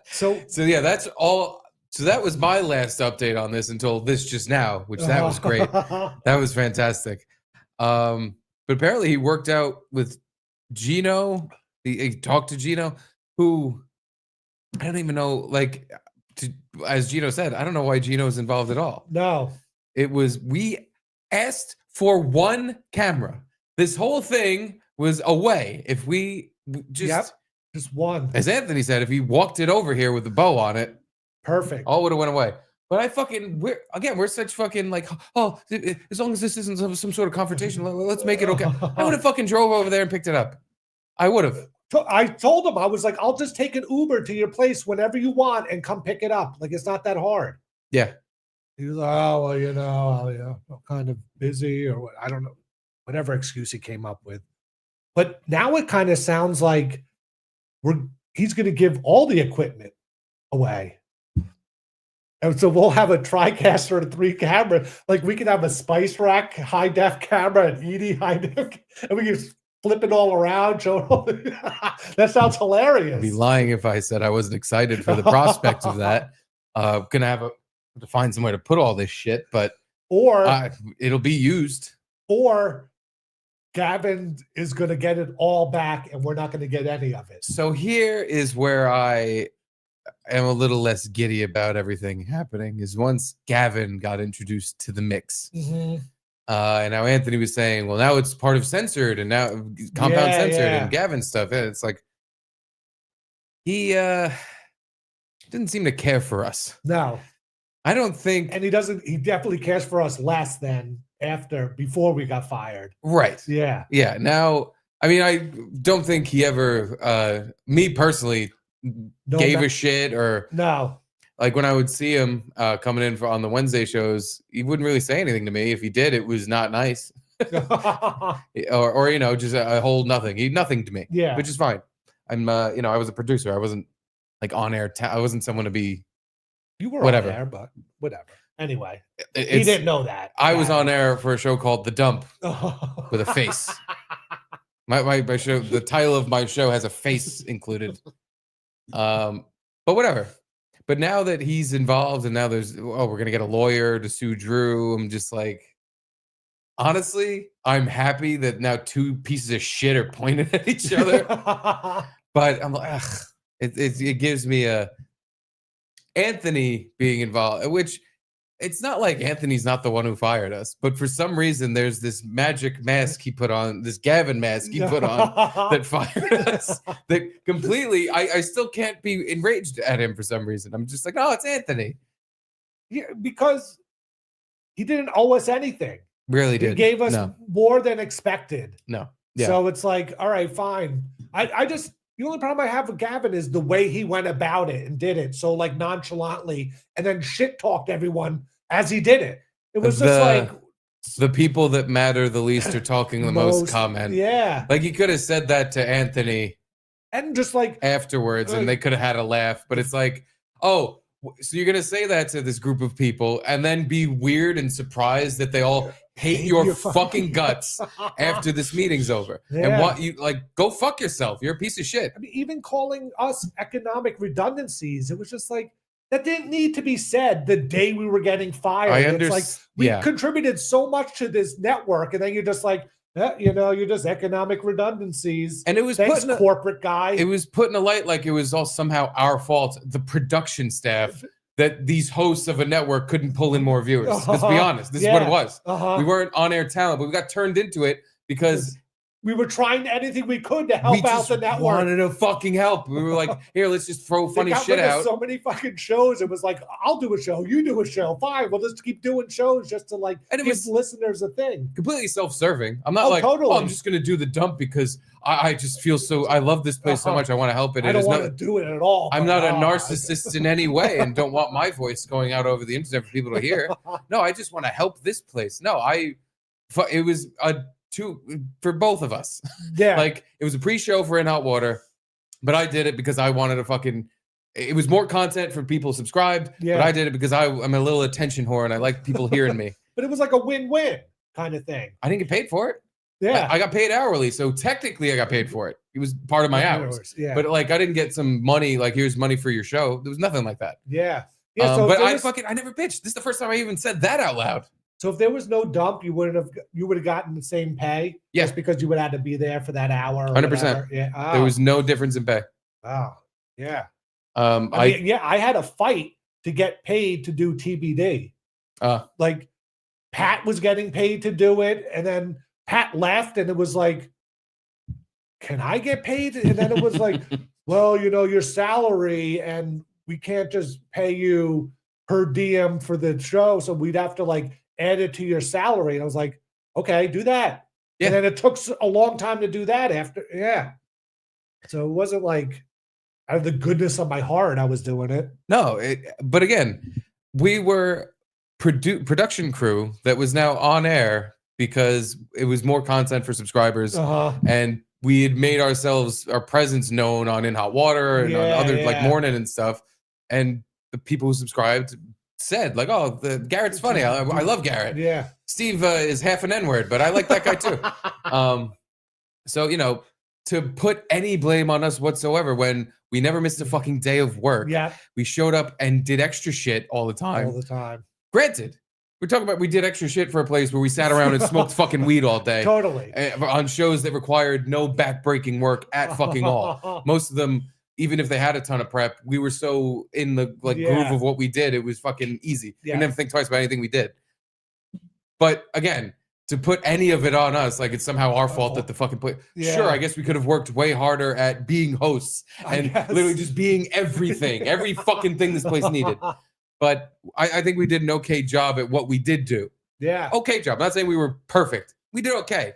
So yeah, that's all. So that was my last update on this until this just now, which that was great. That was fantastic. But apparently he worked out with Gino. He talked to Gino, who I don't even know, like, as Gino said, I don't know why Gino's involved at all. No. It was, we asked for 1 camera. This whole thing was away. If we just one. As Anthony said, if he walked it over here with a bow on it, perfect. All would have went away. But I fucking, we're such fucking like, oh, as long as this isn't some sort of confrontation, let's make it okay. I would have fucking drove over there and picked it up. I would have. I told him, I was like, I'll just take an Uber to your place whenever you want and come pick it up. Like, it's not that hard. Yeah. He was like, oh, well, you know, I'm kind of busy or what, I don't know, whatever excuse he came up with. But now it kind of sounds like he's going to give all the equipment away. And so we'll have a TriCaster and 3 camera. Like, we could have a Spice Rack high def camera and Edie high def, and we can flip it all around. That sounds hilarious. I'd be lying if I said I wasn't excited for the prospect of that. Gonna have to find somewhere to put all this shit, but it'll be used. Or Gavin is going to get it all back, and we're not going to get any of it. So here is where I am a little less giddy about everything happening. Is once Gavin got introduced to the mix. Mm-hmm. And now Anthony was saying, well, now it's part of censored and now compound censored and Gavin stuff. And it's like, he didn't seem to care for us. No. I don't think. And he definitely cares for us less than before we got fired. Right. Yeah. Yeah. Now, I mean, I don't think he ever, me personally, gave a shit or. No. Like when I would see him coming in on the Wednesday shows, he wouldn't really say anything to me. If he did, it was not nice, or you know, just a whole nothing. He nothing to me, which is fine. I'm, you know, I was a producer. I wasn't like on air. I wasn't someone to be. You were whatever. on air, but whatever. Anyway, he didn't know that. I was on air for a show called The Dump with a face. My show, the title of my show has a face included. But whatever. But now that he's involved and now there's, we're going to get a lawyer to sue Drew. I'm just like, honestly, I'm happy that now 2 pieces of shit are pointed at each other. But I'm like, ugh, it gives me Anthony being involved, which it's not like Anthony's not the one who fired us, but for some reason there's this magic mask he put on, this Gavin mask he put on that fired us. That completely, I still can't be enraged at him for some reason. I'm just like, oh, it's Anthony. Yeah, because he didn't owe us anything. Really did. He gave us more than expected. No. Yeah. So it's like, all right, fine. I just, the only problem I have with Gavin is the way he went about it and did it so like nonchalantly and then shit talked everyone as he did it. It was just like the people that matter the least are talking the most comment. Yeah. Like he could have said that to Anthony and just like afterwards and they could have had a laugh, but it's like, oh, so you're going to say that to this group of people and then be weird and surprised that they all hate your fucking guts after this meeting's over. Yeah. And what you like, go fuck yourself. You're a piece of shit. I mean, even calling us economic redundancies, it was just like, that didn't need to be said the day we were getting fired. It's like, we contributed so much to this network and then you're just like, you know, you're just economic redundancies. And it was corporate guy. It was put in a light like it was all somehow our fault, the production staff, that these hosts of a network couldn't pull in more viewers. Let's be honest. This is what it was. We weren't on-air talent, but we got turned into it because we were trying anything we could to help We out just the network. wanted to fucking help. We were like, here, let's just throw They funny got shit rid of out. so many fucking shows. It was like, I'll do a show, you do a show, fine. We'll just keep doing shows just to like And it give was listeners a thing. Completely self-serving. I'm not Oh, like, totally. oh, I'm just gonna do the dump because I just feel so. I love this place so much. I want to help it. I It don't is want to not. do it at all. I'm but, not a narcissist in any way, and don't want my voice going out over the internet for people to hear. No, I just want to help this place. No, it was a two for both of us. Yeah. Like it was a pre-show for In Hot Water, but I did it because I wanted to fucking. It was more content for people subscribed, Yeah. but I did it because I'm a little attention whore and I like people hearing me. But it was like a win-win kind of thing. I didn't get paid for it. Yeah. I got paid hourly, so technically I got paid for it. It was part of my hours. Yeah. But like I didn't get some money, like here's money for your show. There was nothing like that. Yeah. Yeah. So but I never bitched. This is the first time I even said that out loud. So if there was no dump, you would have gotten the same pay. Yeah. Just because you would have to be there for that hour. 100%. Yeah. There was no difference in pay. Oh, yeah. I mean, I had a fight to get paid to do TBD. Like Pat was getting paid to do it, and then Pat left, and it was like, can I get paid? And then it was like, well, your salary, and we can't just pay you per diem for the show, so we'd have to like add it to your salary. And I was like, okay, do that. Yeah. And then it took a long time to do that after. Yeah. So it wasn't like out of the goodness of my heart I was doing it. No, but again, we were production crew that was now on air because it was more content for subscribers, and we had made our presence known on In Hot Water and on other like Morning and stuff, and the people who subscribed said like, oh, Garrett's funny. I love Garrett. Yeah. Steve is half an N-word, but I like that guy too. So to put any blame on us whatsoever when we never missed a fucking day of work. Yeah. We showed up and did extra shit all the time. All the time. Granted, we're talking about we did extra shit for a place where we sat around and smoked fucking weed all day. Totally. On shows that required no back-breaking work at fucking all. Most of them, even if they had a ton of prep, we were so in the groove of what we did, it was fucking easy. Yeah. We never think twice about anything we did. But again, to put any of it on us, like it's somehow our fault that the fucking place. Yeah. Sure, I guess we could have worked way harder at being hosts and literally just being everything, every fucking thing this place needed. But I think we did an okay job at what we did do. Yeah. Okay job. I'm not saying we were perfect. We did okay.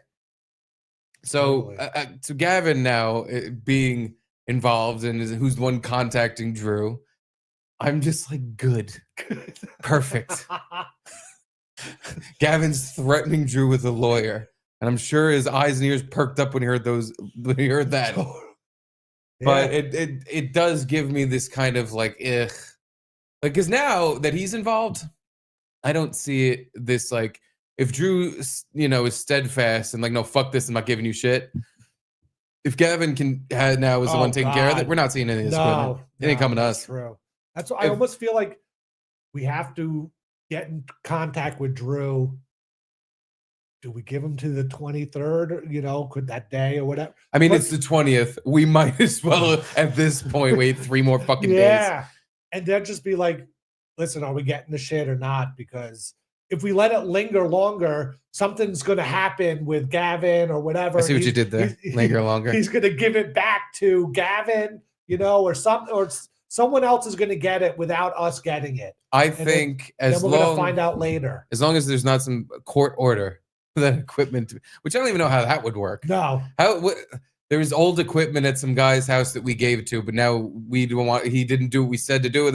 So to Gavin now being involved and who's the one contacting Drew, I'm just like, good. Perfect. Gavin's threatening Drew with a lawyer. And I'm sure his eyes and ears perked up when he heard that. But it does give me this kind of like, ugh. Like, because now that he's involved, I don't see it this like, if Drew, is steadfast and like, no, fuck this, I'm not giving you shit. If Gavin now is the one taking care of it, we're not seeing any of this equipment. It ain't coming to us. True. That's what I almost feel like we have to get in contact with Drew. Do we give him to the 23rd? Could that day or whatever? I mean, it's the 20th. We might as well at this point wait 3 more fucking days. Yeah. And then just be like, listen, are we getting the shit or not? Because if we let it linger longer, something's going to happen with Gavin or whatever. I see what you did there. Linger longer. He's going to give it back to Gavin, or someone else is going to get it without us getting it. I think then we're going to find out later. As long as there's not some court order for that equipment, which I don't even know how that would work. No. There was old equipment at some guy's house that we gave it to, but now we don't want. He didn't do what we said to do.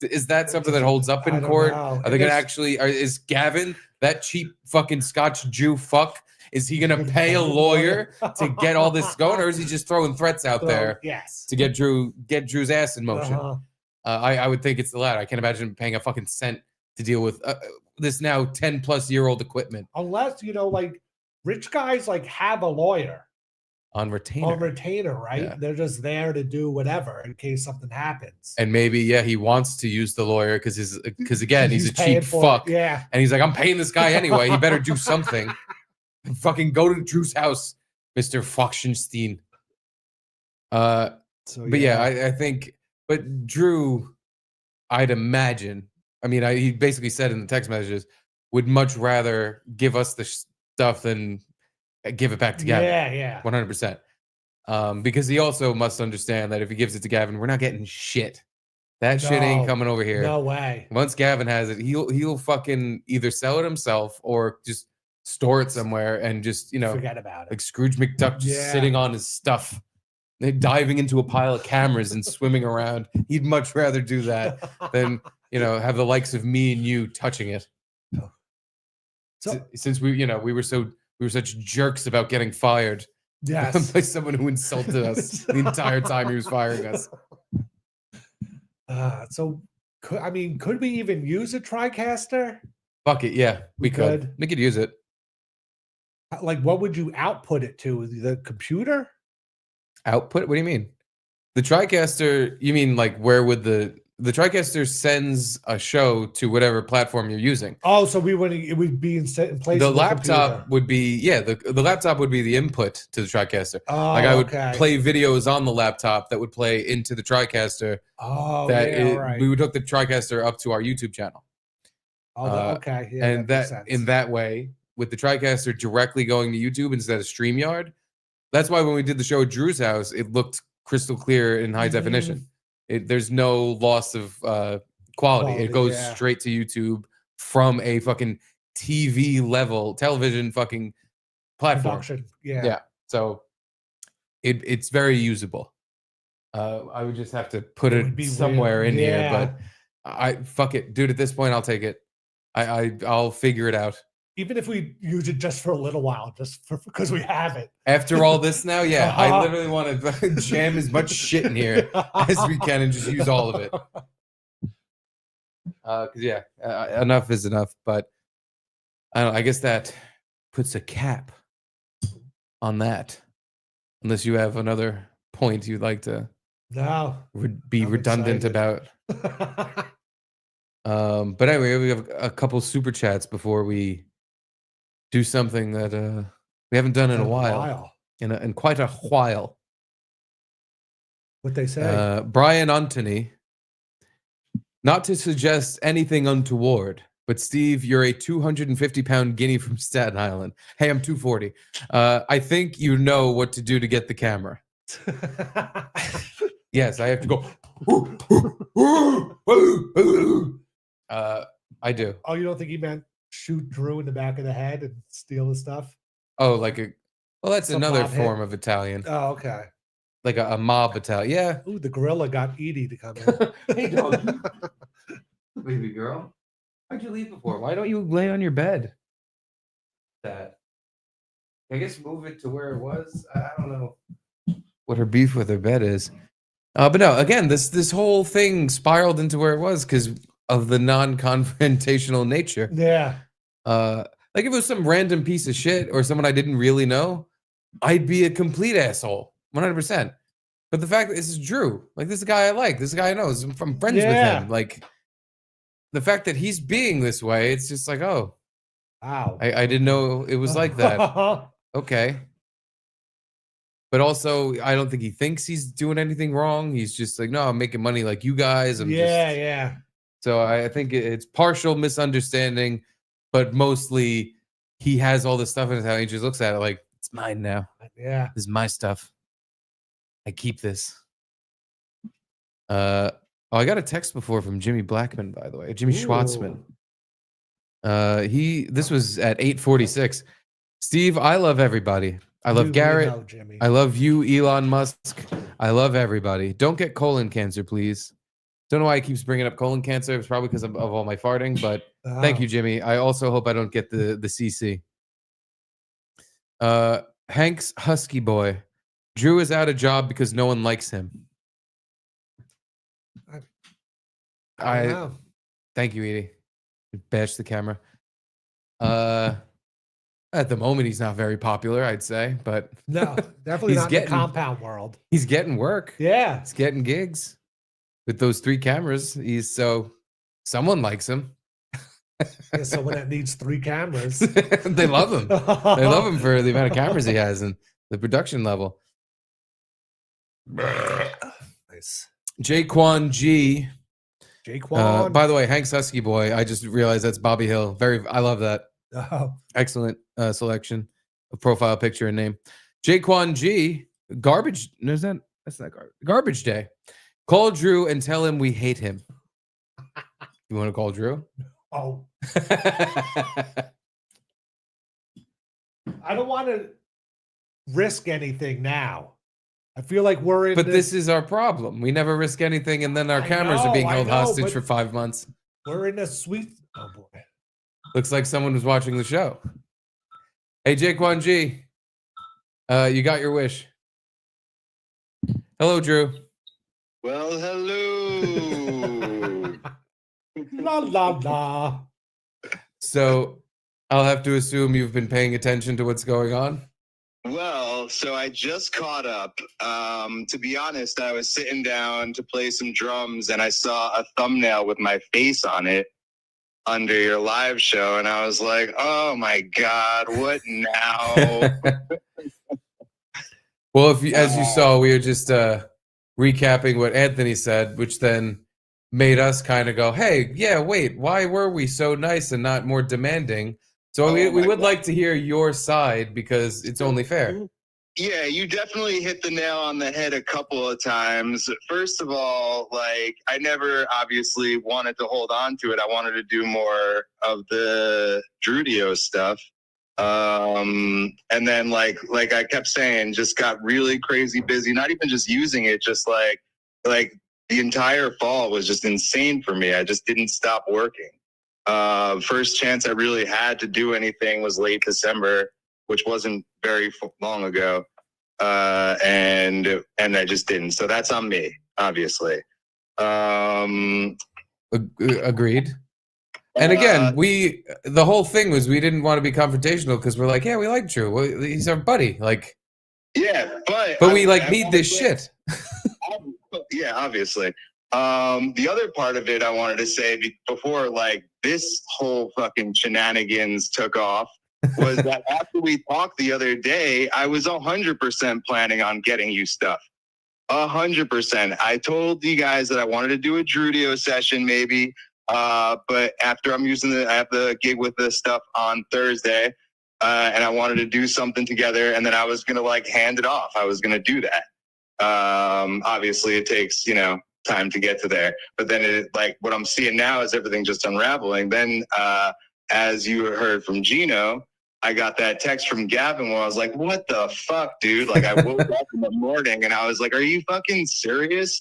Is that something that holds up in court? Know. Are they going to actually? Is Gavin, that cheap fucking Scotch Jew fuck? Is he going to pay a lawyer to get all this going, or is he just throwing threats out there? Yes. To get Drew's ass in motion. I would think it's the latter. I can't imagine paying a fucking cent to deal with this now 10-plus-year-old equipment. Unless rich guys have a lawyer. On retainer, right? Yeah. They're just there to do whatever in case something happens. And maybe, he wants to use the lawyer because again, he's a cheap fuck. Yeah. And he's like, I'm paying this guy anyway. He better do something. Fucking go to Drew's house, Mr. Foxenstein. I think, but Drew, I'd imagine, he basically said in the text messages, would much rather give us the stuff than give it back to Gavin. Yeah. 100%. Because he also must understand that if he gives it to Gavin, we're not getting shit. That shit ain't coming over here. No way. Once Gavin has it, he'll fucking either sell it himself or just store it somewhere and just, Forget about it. like Scrooge McDuck just sitting on his stuff, diving into a pile of cameras and swimming around. He'd much rather do that than, have the likes of me and you touching it. So Since we were such jerks about getting fired. Yes. By someone who insulted us the entire time he was firing us. So could we even use a TriCaster? Fuck it, yeah, we could. We could use it. Like, what would you output it to? The computer? Output? What do you mean? The TriCaster? You mean like where would the TriCaster sends a show to whatever platform you're using? Oh, so it would be in place. The of laptop computer. would be the laptop would be the input to the TriCaster. Oh, like I would okay. play videos on the laptop that would play into the TriCaster. Oh, right. We would hook the TriCaster up to our YouTube channel. Oh, okay. Yeah, And makes sense. in that way, with the TriCaster directly going to YouTube instead of StreamYard, that's why when we did the show at Drew's house, it looked crystal clear in high definition. There's no loss of quality. It goes straight to YouTube from a fucking television fucking platform. Production. Yeah. So it's very usable. I would just have to put It would it be somewhere weird. in here, Yeah. but fuck it, dude. At this point, I'll take it. I'll figure it out. Even if we use it just for a little while, because we have it. After all this now, yeah, I literally want to jam as much shit in here as we can and just use all of it. Because enough is enough. But I don't know, I guess that puts a cap on that. Unless you have another point you'd like to be redundant about. But anyway, we have a couple super chats before we do something that we haven't done in a while. In quite a while. What they say? Brian Antony. Not to suggest anything untoward, but Steve, you're a 250-pound guinea from Staten Island. Hey, I'm 240. I think you know what to do to get the camera. Yes, I have to go. I do. Oh, you don't think he meant shoot Drew in the back of the head and steal his stuff? Oh, well, that's Some another mob hit. form of Italian. Oh, okay. Like a mob Italian. Yeah. Ooh, the gorilla got Edie to come in. Hey, dog. Baby girl. Why'd you leave before? Why don't you lay on your bed? I guess move it to where it was. I don't know what her beef with her bed is. But no, again, this whole thing spiraled into where it was because of the non-confrontational nature. Yeah. Like if it was some random piece of shit or someone I didn't really know, I'd be a complete asshole, 100%. But the fact that this is Drew, like this is a guy I like, this is a guy I know, I'm friends with him. Like the fact that he's being this way, it's just like, oh, wow, I didn't know it was like that. Okay. But also, I don't think he thinks he's doing anything wrong. He's just like, no, I'm making money like you guys. Yeah. So I think it's partial misunderstanding, but mostly he has all this stuff in his house. He just looks at it like, it's mine now. Yeah. This is my stuff. I keep this. I got a text before from Jimmy Blackman, by the way. Jimmy Schwartzman. This was at 8:46. Steve, I love everybody. I love Garrett. I love you, Elon Musk. I love everybody. Don't get colon cancer, please. Don't know why he keeps bringing up colon cancer. It's probably because of all my farting, but thank you, Jimmy. I also hope I don't get the CC. Hank's Husky Boy. Drew is out of job because no one likes him. Thank you, Edie. Bash the camera. At the moment, he's not very popular, I'd say, but no, definitely not in the compound world. He's getting work. Yeah, he's getting gigs with those 3 cameras. Someone likes him. Yeah, someone that needs 3 cameras. They love him. They love him for the amount of cameras he has and the production level. Nice. Jaquan G. Jaquan. By the way, Hank's Husky Boy. I just realized that's Bobby Hill. I love that. Oh. Excellent selection. a profile picture and name. Jaquan G, garbage. No, that's not garbage. Garbage day. Call Drew and tell him we hate him. You want to call Drew? Oh. I don't want to risk anything now. I feel like we're in. But this is our problem. We never risk anything, and then our cameras are being held hostage for 5 months. We're in a sweet. Oh boy. Looks like someone was watching the show. Hey, Jaquan G. You got your wish. Hello, Drew. Well, hello. La la la. So I'll have to assume you've been paying attention to what's going on. Well, so I just caught up. To be honest, I was sitting down to play some drums and I saw a thumbnail with my face on it under your live show. And I was like, oh my God, what now? Well, as you saw, we were just recapping what Anthony said, which then made us kind of go, hey, yeah, wait, why were we so nice and not more demanding? So we would like to hear your side because it's only fair. Yeah, you definitely hit the nail on the head a couple of times. First of all, like, I never obviously wanted to hold on to it. I wanted to do more of the Drudio stuff. And then like I kept saying, just got really crazy busy, not even just using it, just like the entire fall was just insane for me. I just didn't stop working. First chance I really had to do anything was late December, which wasn't very long ago. And I just didn't. So that's on me, obviously. Agreed. And again, the whole thing was we didn't want to be confrontational because we're like, yeah, we like Drew. Well, he's our buddy. Like, yeah, but we need this shit. Yeah, obviously. The other part of it I wanted to say before, like, this whole fucking shenanigans took off was that after we talked the other day, I was 100% planning on getting you stuff. 100%. I told you guys that I wanted to do a Drudio session maybe. But after I have the gig with this stuff on Thursday, and I wanted to do something together, and then I was gonna like hand it off. I was gonna do that. Obviously, it takes time to get to there, but then what I'm seeing now is everything just unraveling. Then, as you heard from Gino, I got that text from Gavin where I was like, "What the fuck, dude?" Like, I woke up in the morning and I was like, "Are you fucking serious?"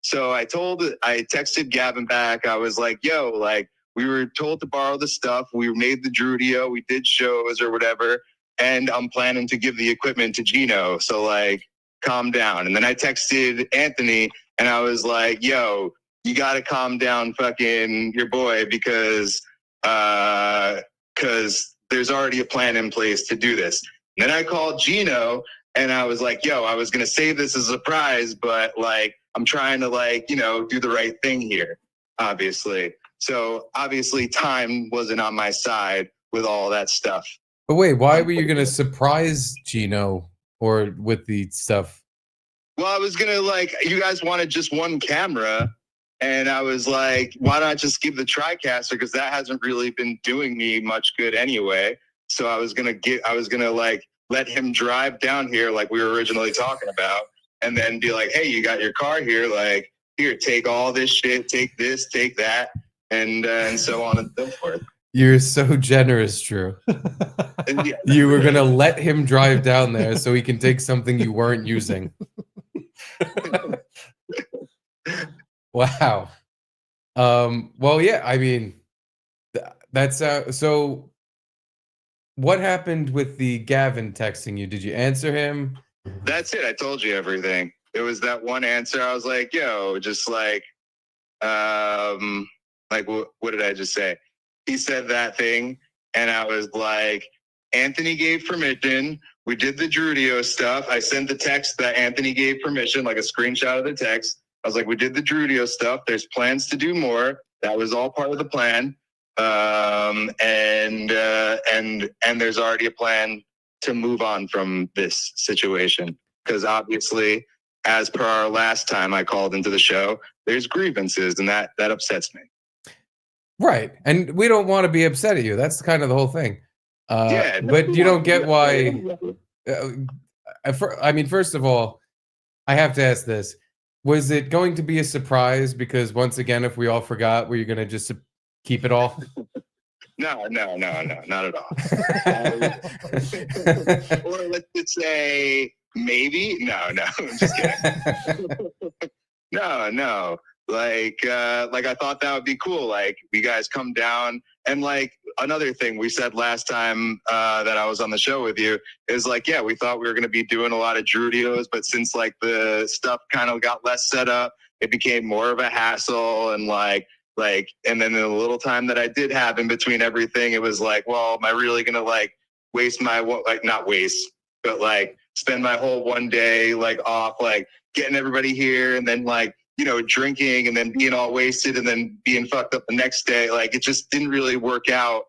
So I texted Gavin back. I was like, yo, like, we were told to borrow the stuff. We made the Drudio. We did shows or whatever. And I'm planning to give the equipment to Gino. So, like, calm down. And then I texted Anthony and I was like, yo, you got to calm down fucking your boy because there's already a plan in place to do this. And then I called Gino and I was like, yo, I was going to save this as a surprise, but, like, I'm trying to do the right thing here, obviously. So obviously time wasn't on my side with all that stuff. But wait, why were you going to surprise Gino or with the stuff? Well, I was going to you guys wanted just one camera. And I was like, why not just give the TriCaster? Because that hasn't really been doing me much good anyway. So I was going to let him drive down here like we were originally talking about. And then be like, hey, you got your car here. Like, here, take all this shit, take this, take that, and so on and so forth. You're so generous, Drew. Yeah. You were going to let him drive down there so he can take something you weren't using. Wow. Well, yeah, I mean, that's so what happened with the Gavin texting you? Did you answer him? That's it. I told you everything. It was that one answer. I was like, yo, just what did I just say? He said that thing. And I was like, Anthony gave permission. We did the Drudio stuff. I sent the text that Anthony gave permission, like a screenshot of the text. I was like, we did the Drudio stuff. There's plans to do more. That was all part of the plan. And there's already a plan to move on from this situation. Because obviously, as per our last time I called into the show, there's grievances and that upsets me. Right. And we don't want to be upset at you. That's kind of the whole thing. But you don't get why. I mean, first of all, I have to ask this: was it going to be a surprise? Because once again, if we all forgot, were you going to just keep it all? No, not at all. Or let's just say maybe. No, I'm just kidding. No. Like I thought that would be cool. Like you guys come down, and like another thing we said last time that I was on the show with you is like, yeah, we thought we were going to be doing a lot of Drudios, but since like the stuff kind of got less set up, it became more of a hassle. And and then the little time that I did have in between everything, it was like, well, am I really going to like waste my, not waste, but like spend my whole one day like off, like getting everybody here and then like, drinking and then being all wasted and then being fucked up the next day. Like it just didn't really work out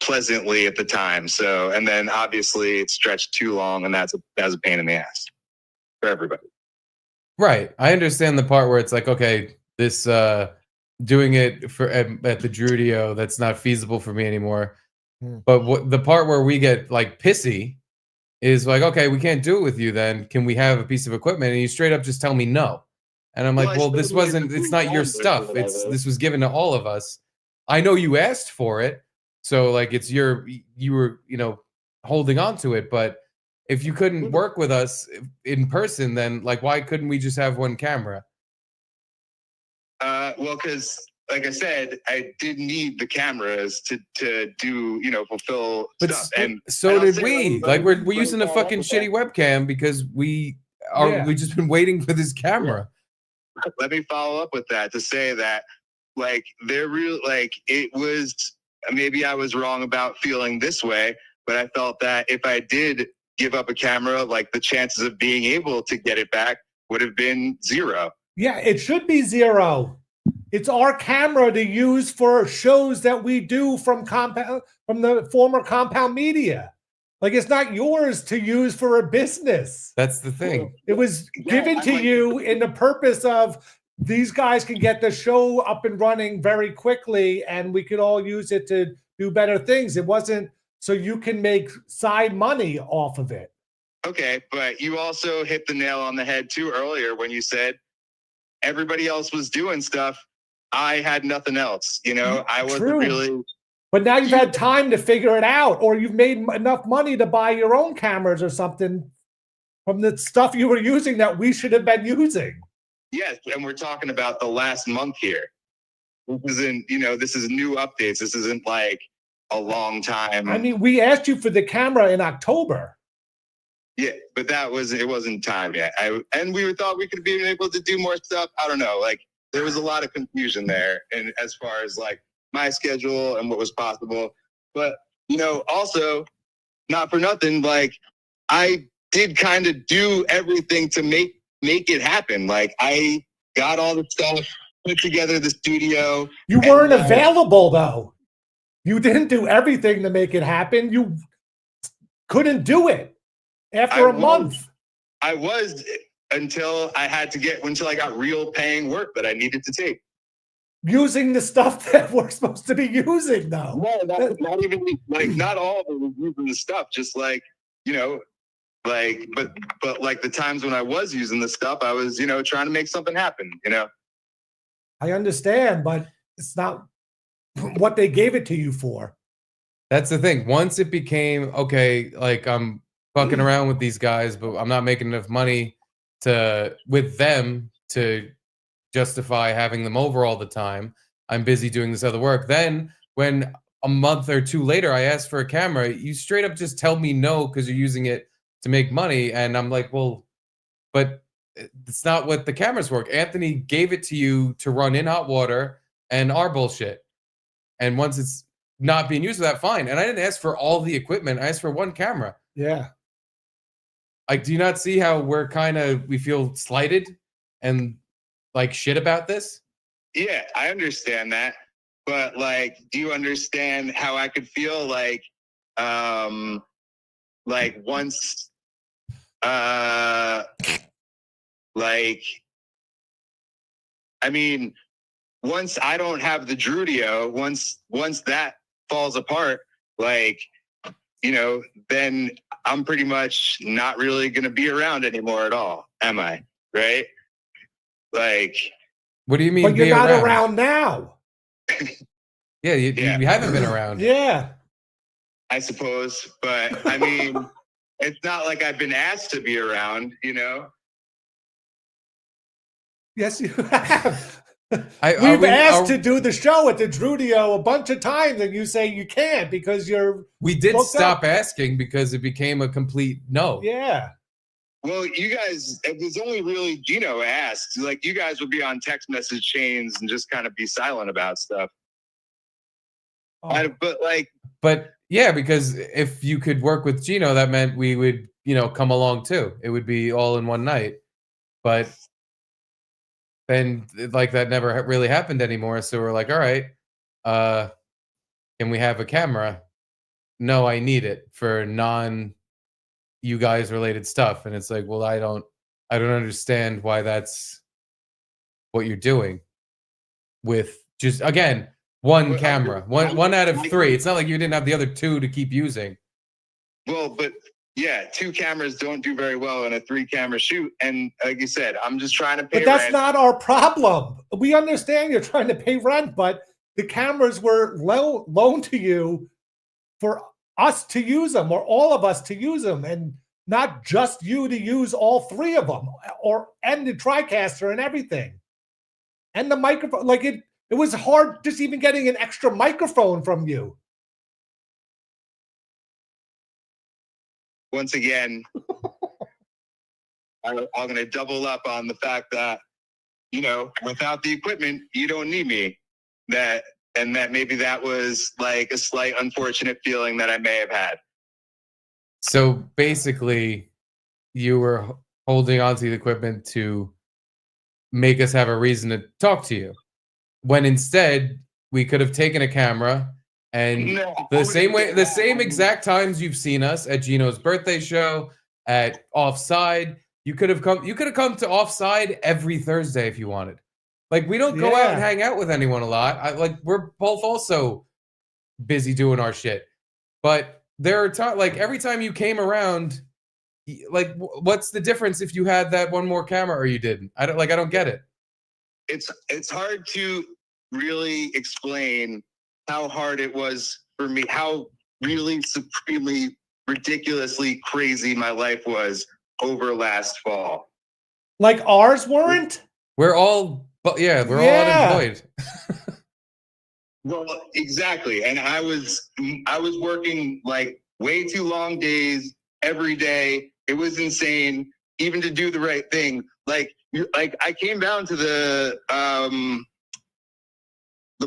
pleasantly at the time. So, and then obviously it stretched too long, and that's a pain in the ass for everybody. Right. I understand the part where it's like, okay, this doing it for at the Drudio, that's not feasible for me anymore. But the part where we get like pissy is like, okay, we can't do it with you then. Can we have a piece of equipment? And you straight up just tell me no. And I'm like, well, this wasn't, it's not your stuff. This was given to all of us. I know you asked for it. So like you were, holding on to it. But if you couldn't work with us in person, then like, why couldn't we just have one camera? Well, because like I said, I did need the cameras to do, fulfill stuff. And so did we. Like we're using a fucking shitty webcam because we just been waiting for this camera. Let me follow up with that to say that like it was, maybe I was wrong about feeling this way, but I felt that if I did give up a camera, like the chances of being able to get it back would have been 0. Yeah, it should be 0. It's our camera to use for shows that we do from the former Compound Media. Like it's not yours to use for a business. That's the thing. It was given to you in the purpose of these guys can get the show up and running very quickly, and we could all use it to do better things. It wasn't so you can make side money off of it. Okay, but you also hit the nail on the head too earlier when you said everybody else was doing stuff. I had nothing else, I wasn't really. But now you've had time to figure it out, or you've made enough money to buy your own cameras or something from the stuff you were using that we should have been using. Yes, and we're talking about the last month here. This isn't, this is new updates. This isn't like a long time. I mean, we asked you for the camera in October. Yeah, but it wasn't time yet. And we thought we could be able to do more stuff. I don't know. Like there was a lot of confusion there, and as far as like my schedule and what was possible. But also not for nothing, like I did kind of do everything to make it happen. Like I got all the stuff, put together the studio. You weren't available though. You didn't do everything to make it happen. You couldn't do it after a month. I was until I got real paying work that I needed to take. Using the stuff that we're supposed to be using though. No, not even like not all of it was using the stuff, just like, like, but like the times when I was using the stuff, I was, trying to make something happen, I understand, but it's not what they gave it to you for. That's the thing. Once it became, okay, like I'm fucking around with these guys, but I'm not making enough money with them to justify having them over all the time. I'm busy doing this other work. Then when a month or two later, I asked for a camera, you straight up just tell me no, because you're using it to make money. And I'm like, well, but it's not what the cameras work. Anthony gave it to you to run in hot water and our bullshit. And once it's not being used for that, fine. And I didn't ask for all the equipment. I asked for one camera. Yeah. Like, do you not see how we feel slighted and like shit about this? Yeah, I understand that. But like, do you understand how I could feel like once, I mean, once I don't have the Drudio, once that falls apart, like, you know, then I'm pretty much not really going to be around anymore at all, am I? Right? Like, what do you mean? But you're not around now. Yeah, you haven't been around. Yeah. I suppose, but I mean, it's not like I've been asked to be around, you know? Yes, you have. We've asked to do the show at the Drudio a bunch of times, and you say you can't because you're. We did booked stop up. asking because it became a complete no. Yeah. Well, you guys, it was only really Gino asked. Like, you guys would be on text message chains and just kind of be silent about stuff. Oh. But yeah, because if you could work with Gino, that meant we would, you know, come along too. It would be all in one night. But then, like, that never really happened anymore. So we're like, all right, can we have a camera? No, I need it for you guys related stuff. And it's like, well, I don't understand why that's what you're doing with just, again, one camera, one out of three. It's not like you didn't have the other two to keep using. Well, but yeah, 2 cameras don't do very well in a 3-camera shoot. And like you said, I'm just trying to pay But that's rent. not our problem. We understand you're trying to pay rent, but the cameras were loaned to you for us to use them, or all of us to use them, and not just you to use all 3 of them, and the TriCaster and everything, and the microphone. Like it was hard just even getting an extra microphone from you. Once again, I'm going to double up on the fact that, you know, without the equipment, you don't need me. That maybe that was like a slight unfortunate feeling that I may have had. So basically, you were holding on to the equipment to make us have a reason to talk to you, when instead we could have taken a camera and the same exact times you've seen us at Gino's birthday show, at Offside, you could have come to Offside every Thursday if you wanted. Like, we don't go out and hang out with anyone a lot. We're both also busy doing our shit. But there are times, like, every time you came around, like, what's the difference if you had that one more camera or you didn't? I don't get it. It's hard to really explain how hard it was for me, how really supremely ridiculously crazy my life was over last fall. Like ours weren't? We're all unemployed. Well, exactly. And I was working like way too long days every day. It was insane, even to do the right thing. Like I came down to the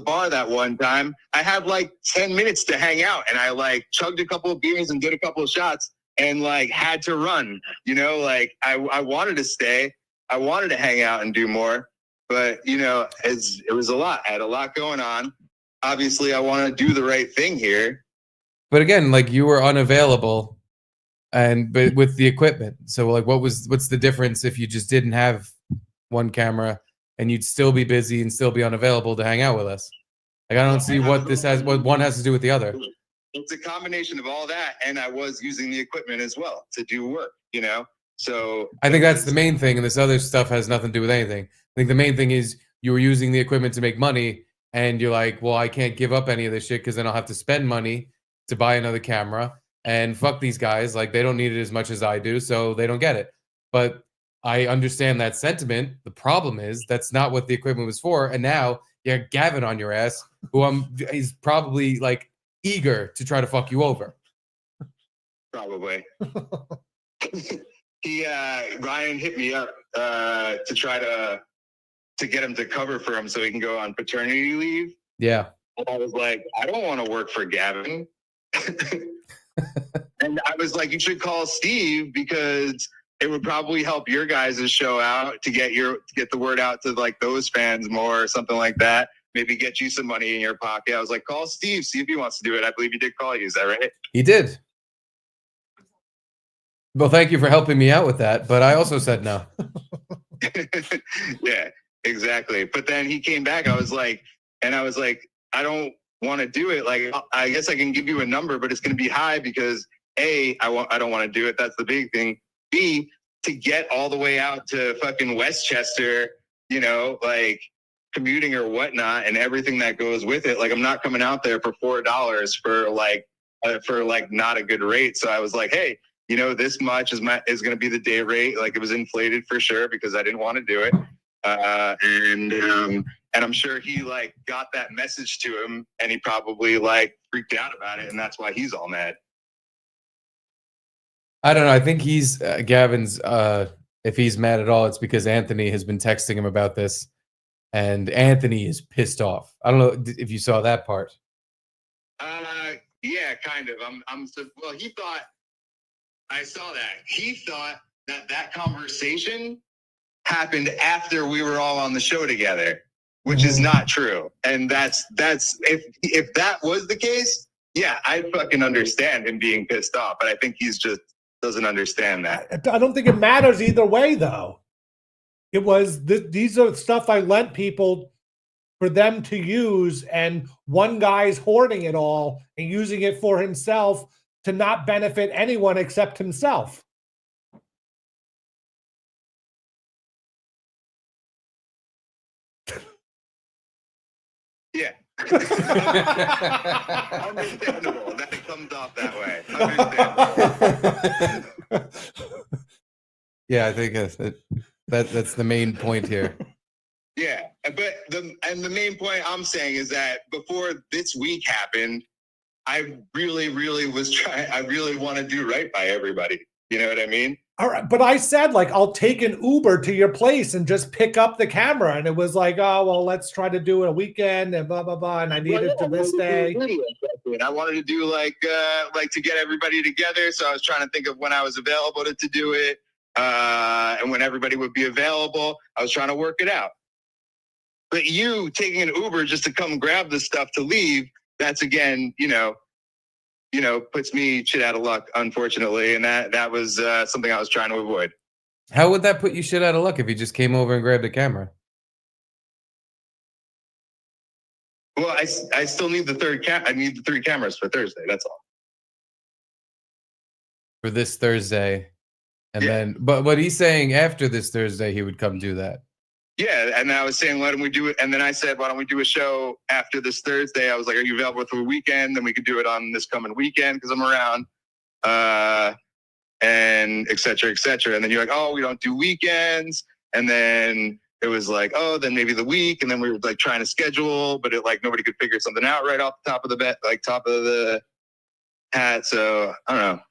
bar that one time. I had like 10 minutes to hang out, and I like chugged a couple of beers and did a couple of shots and like had to run, you know, like I wanted to stay. I wanted to hang out and do more, but you know, it was a lot. I had a lot going on. Obviously, I want to do the right thing here. But again, like, you were unavailable, but with the equipment. So like, what's the difference if you just didn't have one camera and you'd still be busy and still be unavailable to hang out with us? Like, I don't see what one has to do with the other. It's a combination of all that, and I was using the equipment as well to do work, you know? So I think that's the main thing, and this other stuff has nothing to do with anything. I think the main thing is you were using the equipment to make money, and you're like, well, I can't give up any of this shit because then I'll have to spend money to buy another camera, and fuck these guys. Like, they don't need it as much as I do, so they don't get it. But I understand that sentiment. The problem is that's not what the equipment was for, and now you have Gavin on your ass, who he's probably like eager to try to fuck you over. Probably. Ryan hit me up to try to get him to cover for him so he can go on paternity leave. Yeah. And I was like, I don't want to work for Gavin. And I was like, you should call Steve because it would probably help your guys' show out to get the word out to like those fans more or something like that. Maybe get you some money in your pocket. I was like, call Steve, see if he wants to do it. I believe he did call you. Is that right? He did. Well, thank you for helping me out with that, but I also said no. Yeah, exactly. But then he came back. I was like, I don't want to do it, like, I guess I can give you a number, but it's going to be high because A, I don't want to do it. That's the big thing. B, to get all the way out to fucking Westchester, you know, like commuting or whatnot and everything that goes with it. Like, I'm not coming out there for $4 for like not a good rate. So I was like, hey, you know, this much is going to be the day rate. Like, it was inflated for sure because I didn't want to do it. And I'm sure he like got that message to him and he probably like freaked out about it. And that's why he's all mad. I don't know. I think he's Gavin's. If he's mad at all, it's because Anthony has been texting him about this, and Anthony is pissed off. I don't know if you saw that part. Yeah, kind of. Well, he thought I saw that. He thought that conversation happened after we were all on the show together, which is not true. And that's if that was the case, yeah, I fucking understand him being pissed off. But I think he's just doesn't understand that. I don't think it matters either way, though. It was these are stuff I lent people for them to use, and one guy's hoarding it all and using it for himself to not benefit anyone except himself. Yeah. Understandable that it comes off that way. Understandable. Yeah, I think that's the main point here. Yeah, but the main point I'm saying is that before this week happened, I really was trying. I really want to do right by everybody. You know what I mean? All right, but I said, like, I'll take an Uber to your place and just pick up the camera. And it was like, oh, well, let's try to do it a weekend and blah, blah, blah. And I need it to this day. And I wanted to do like to get everybody together. So I was trying to think of when I was available to do it. And when everybody would be available, I was trying to work it out. But you taking an Uber just to come grab the stuff to leave, that's again, puts me shit out of luck, unfortunately. And that was something I was trying to avoid. How would that put you shit out of luck if you just came over and grabbed a camera? Well, I still need the third I need the 3 cameras for Thursday. That's all. For this Thursday. And then, but what he's saying after this Thursday, he would come do that. Yeah, and I was saying, why don't we do it? And then I said, why don't we do a show after this Thursday? I was like, are you available for a weekend? Then we could do it on this coming weekend because I'm around, and et cetera, et cetera. And then you're like, oh, we don't do weekends. And then it was like, oh, then maybe the week. And then we were like trying to schedule, but it like nobody could figure something out right off the top of the bat, like top of the hat. So I don't know.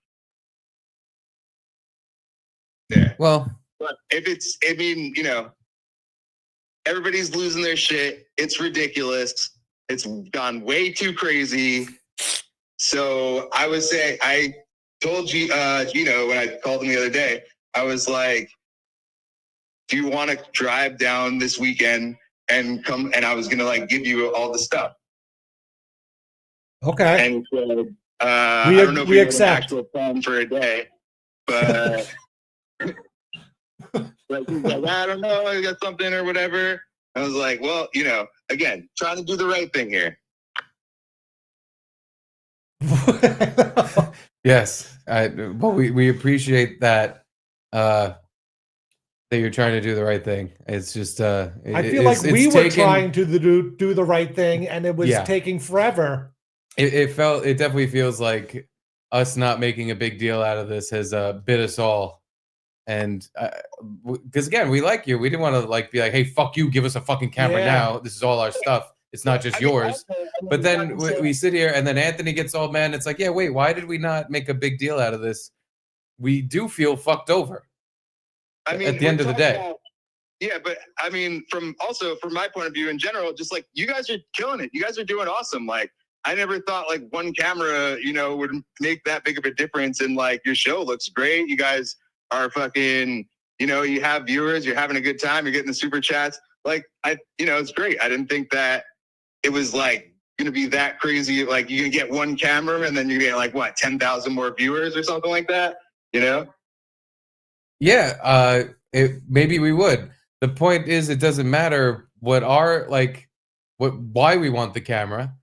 Yeah. Well, but if it's, I mean, everybody's losing their shit. It's ridiculous. It's gone way too crazy. So I would say, I told you, when I called him the other day, I was like, do you want to drive down this weekend and come? And I was going to like give you all the stuff. Okay. And I don't know if we accept an actual plan for a day, but like, he's like, I don't know, I got something or whatever. I was like, well, again, trying to do the right thing here. Yes, well, we appreciate that that you're trying to do the right thing. It's just I feel like we were trying to do the right thing, and it was taking forever. It definitely feels like us not making a big deal out of this has bit us all. And because again, we like you. We didn't want to like be like, hey, fuck you, give us a fucking camera now. This is all our stuff. It's not just yours. But then we sit here and then Anthony gets all mad. And it's like, yeah, wait, why did we not make a big deal out of this? We do feel fucked over. I mean, at the end of the day. Yeah, but I mean, from my point of view in general, just like you guys are killing it. You guys are doing awesome. Like I never thought like one camera, would make that big of a difference. And like your show looks great. You guys are fucking, you have viewers, you're having a good time, you're getting the super chats. Like it's great. I didn't think that it was like gonna be that crazy. Like you can get one camera and then you get like what, 10,000 more viewers or something like that, Yeah, maybe we would. The point is, it doesn't matter why we want the camera.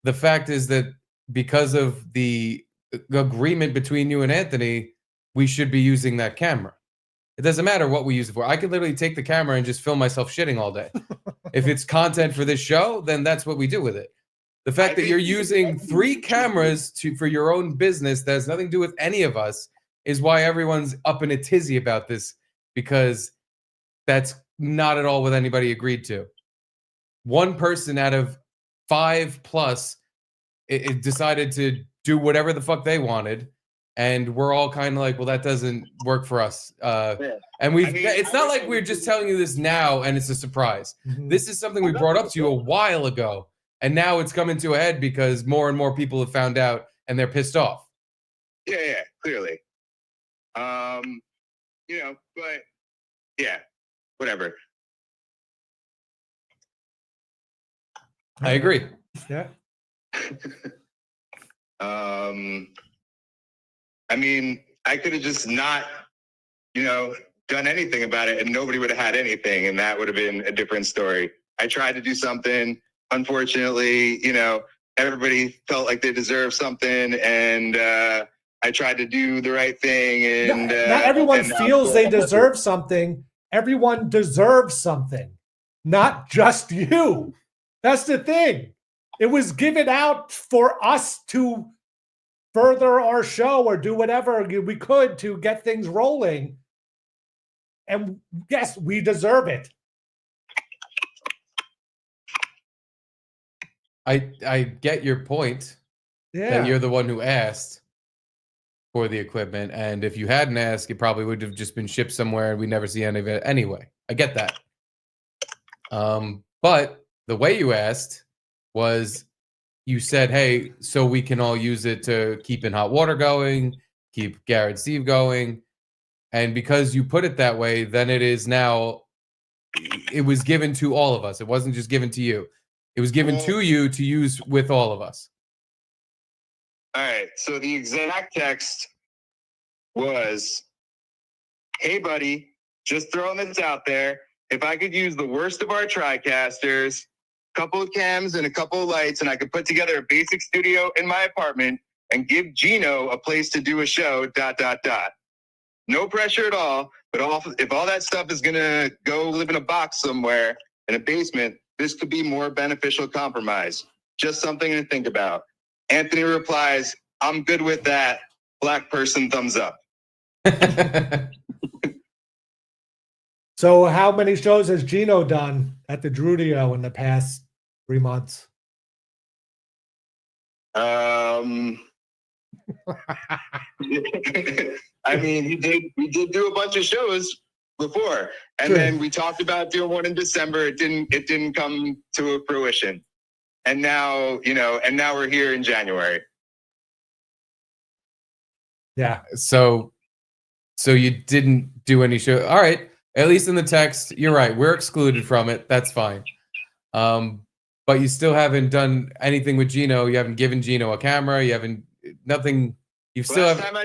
the fact is that because of the agreement between you and Anthony, we should be using that camera. It doesn't matter what we use it for. I could literally take the camera and just film myself shitting all day. If it's content for this show, then that's what we do with it. The fact that you're using 3 cameras for your own business that has nothing to do with any of us is why everyone's up in a tizzy about this, because that's not at all what anybody agreed to. One person out of 5 plus it decided to do whatever the fuck they wanted, and we're all kind of like, well, that doesn't work for us. And it's not like we're just telling you this now and it's a surprise. This is something we brought up to you a while ago, and now it's coming to a head because more and more people have found out and they're pissed off. Yeah, clearly. But yeah, whatever. I agree. Yeah. I mean, I could have just not, done anything about it and nobody would have had anything, and that would have been a different story. I tried to do something. Unfortunately, everybody felt like they deserved something, and I tried to do the right thing. And not everyone feels they deserve something. Everyone deserves something, not just you. That's the thing. It was given out for us to further our show or do whatever we could to get things rolling. And yes, we deserve it. I get your point. Yeah. That you're the one who asked for the equipment, and if you hadn't asked, it probably would have just been shipped somewhere and we never see any of it anyway. I get that. But the way you asked was, you said, hey, so we can all use it to keep In Hot Water going, keep Garrett and Steve going. And because you put it that way, then it is now, it was given to all of us. It wasn't just given to you. It was given to you to use with all of us. All right. So the exact text was, hey, buddy, just throwing this out there. If I could use the worst of our TriCasters, a couple of cams and a couple of lights, and I could put together a basic studio in my apartment and give Gino a place to do a show, ... No pressure at all. But if all that stuff is going to go live in a box somewhere in a basement, this could be more beneficial compromise. Just something to think about. Anthony replies, I'm good with that. Black person, thumbs up. So how many shows has Gino done at the Drudio in the past 3 months? I mean, we did do a bunch of shows before, and then we talked about doing one in December. It didn't come to a fruition, and now we're here in January. Yeah. So you didn't do any show. All right. At least in the text, you're right. We're excluded from it. That's fine. But you still haven't done anything with Gino. You haven't given Gino a camera. You haven't nothing. You've still Last time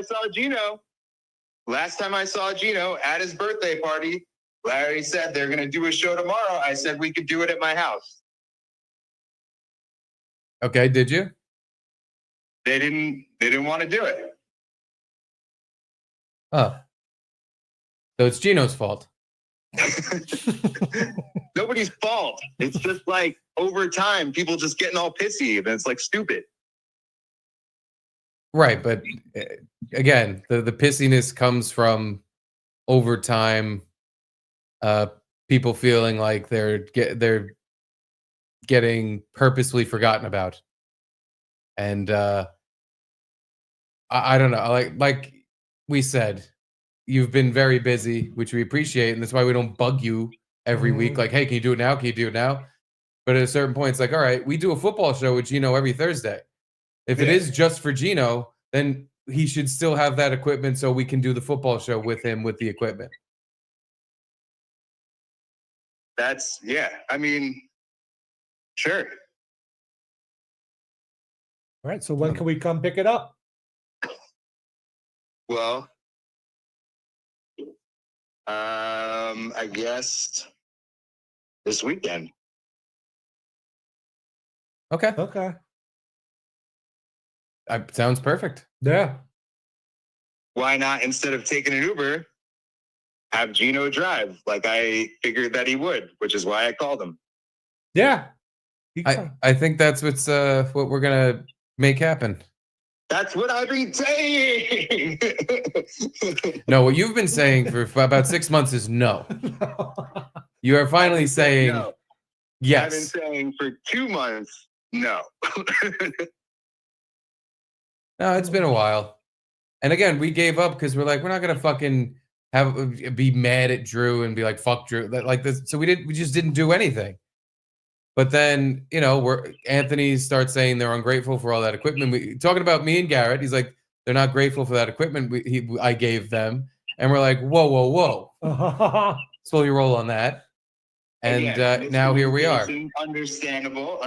I saw Gino at his birthday party, Larry said they're going to do a show tomorrow. I said we could do it at my house. Okay, did you? They didn't want to do it. Oh. So it's Gino's fault. Nobody's fault. It's just like over time, people just getting all pissy, and it's like stupid. Right, but again, the pissiness comes from over time, people feeling like they're getting purposely forgotten about, and I don't know, like we said, you've been very busy, which we appreciate, and that's why we don't bug you every week. Like, hey, can you do it now? Can you do it now? But at a certain point, it's like, all right, we do a football show with Gino every Thursday. If it is just for Gino, then he should still have that equipment so we can do the football show with him with the equipment. That's, I mean, sure. All right. So when can we come pick it up? Well, I guess this weekend. Okay. Okay. Sounds perfect. Yeah. Why not, instead of taking an Uber, have Gino drive like I figured that he would, which is why I called him. Yeah. I think that's what we're gonna make happen. That's what I've been saying. No, what you've been saying for about 6 months is no. You are finally saying No. yes. I've been saying for 2 months, no. No, it's been a while. And again, we gave up because we're like, we're not gonna fucking be mad at Drew and be like, fuck Drew, like this. So we just didn't do anything. But then, Anthony starts saying they're ungrateful for all that equipment. Talking about me and Garrett, he's like, they're not grateful for that equipment I gave them. And we're like, whoa. Slowly roll on that. And now here we are. Understandable.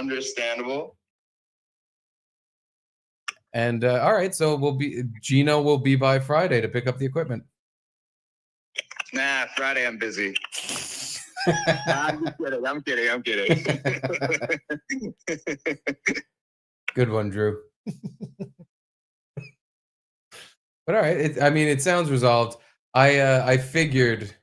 And all right, so Gino will be by Friday to pick up the equipment. Nah, Friday I'm busy. I'm kidding. Good one, Drew. But all right, it sounds resolved. I figured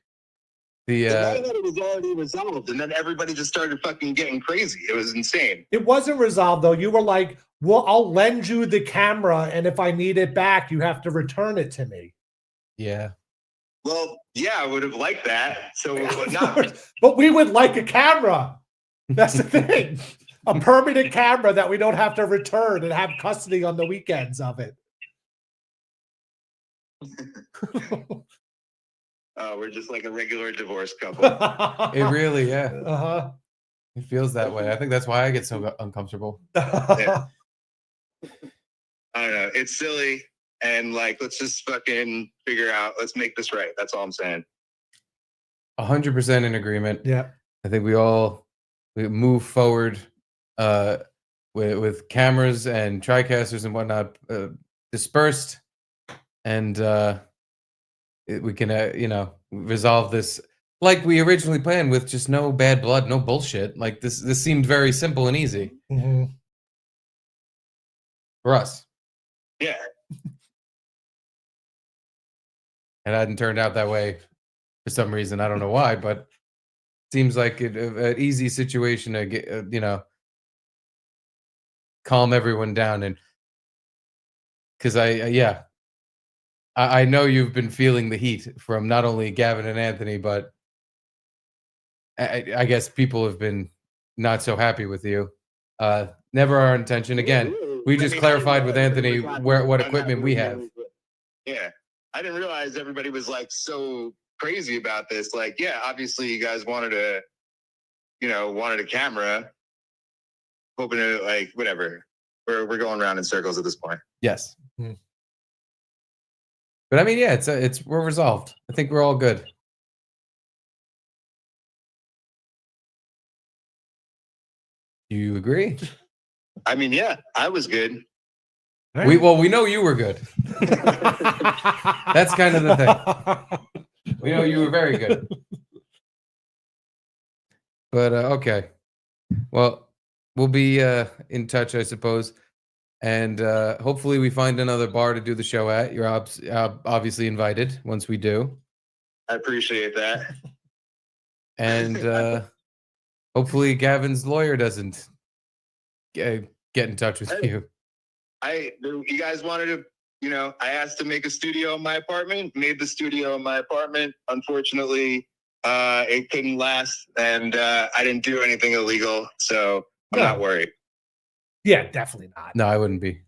I thought it was already resolved, and then everybody just started fucking getting crazy. It was insane. It wasn't resolved though. You were like, "Well, I'll lend you the camera, and if I need it back, you have to return it to me." Yeah. Well, yeah, I would have liked that. So not. But we would like a camera. That's the thing. A permanent camera that we don't have to return and have custody on the weekends of it. We're just like a regular divorce couple. It really, yeah. Uh-huh. It feels that way. I think that's why I get so uncomfortable. Yeah. I don't know. It's silly. And let's just fucking figure out, let's make this right. That's all I'm saying. 100% in agreement. Yeah. I think we move forward with cameras and TriCasters and whatnot dispersed. And we can, resolve this like we originally planned, with just no bad blood, no bullshit. Like this seemed very simple and easy for us. Yeah. It hadn't turned out that way for some reason. I don't know why, but seems like an easy situation to get, calm everyone down. And because I know you've been feeling the heat from not only Gavin and Anthony, but I guess people have been not so happy with you. Never our intention. Again, we just clarified with Anthony what equipment we have. Yeah. I didn't realize everybody was so crazy about this. Obviously you guys wanted a camera, hoping to whatever. We're going around in circles at this point. Yes. But we're resolved. I think we're all good. You agree? Yeah, I was good. We know you were good. That's kind of the thing. We know you were very good. But okay. Well, we'll be in touch, I suppose. And hopefully we find another bar to do the show at. You're obviously invited once we do. I appreciate that. And hopefully Gavin's lawyer doesn't get in touch with you. You guys wanted to, I asked to make a studio in my apartment, made the studio in my apartment. Unfortunately, it couldn't last, and I didn't do anything illegal, so I'm not worried. Yeah, definitely not. No, I wouldn't be.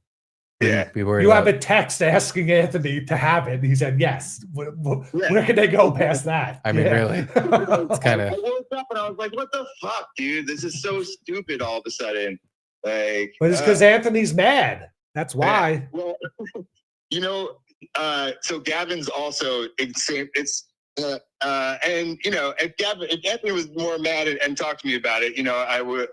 Yeah. Be worried. You have a text asking Anthony to have it. He said yes. Where can they go past that? Really. It's kind of. I woke up and I was like, "What the fuck, dude? This is so stupid." All of a sudden, But it's because Anthony's mad. That's why. Well, so Gavin's also insane. It's and if Anthony was more mad and talked to me about it, I would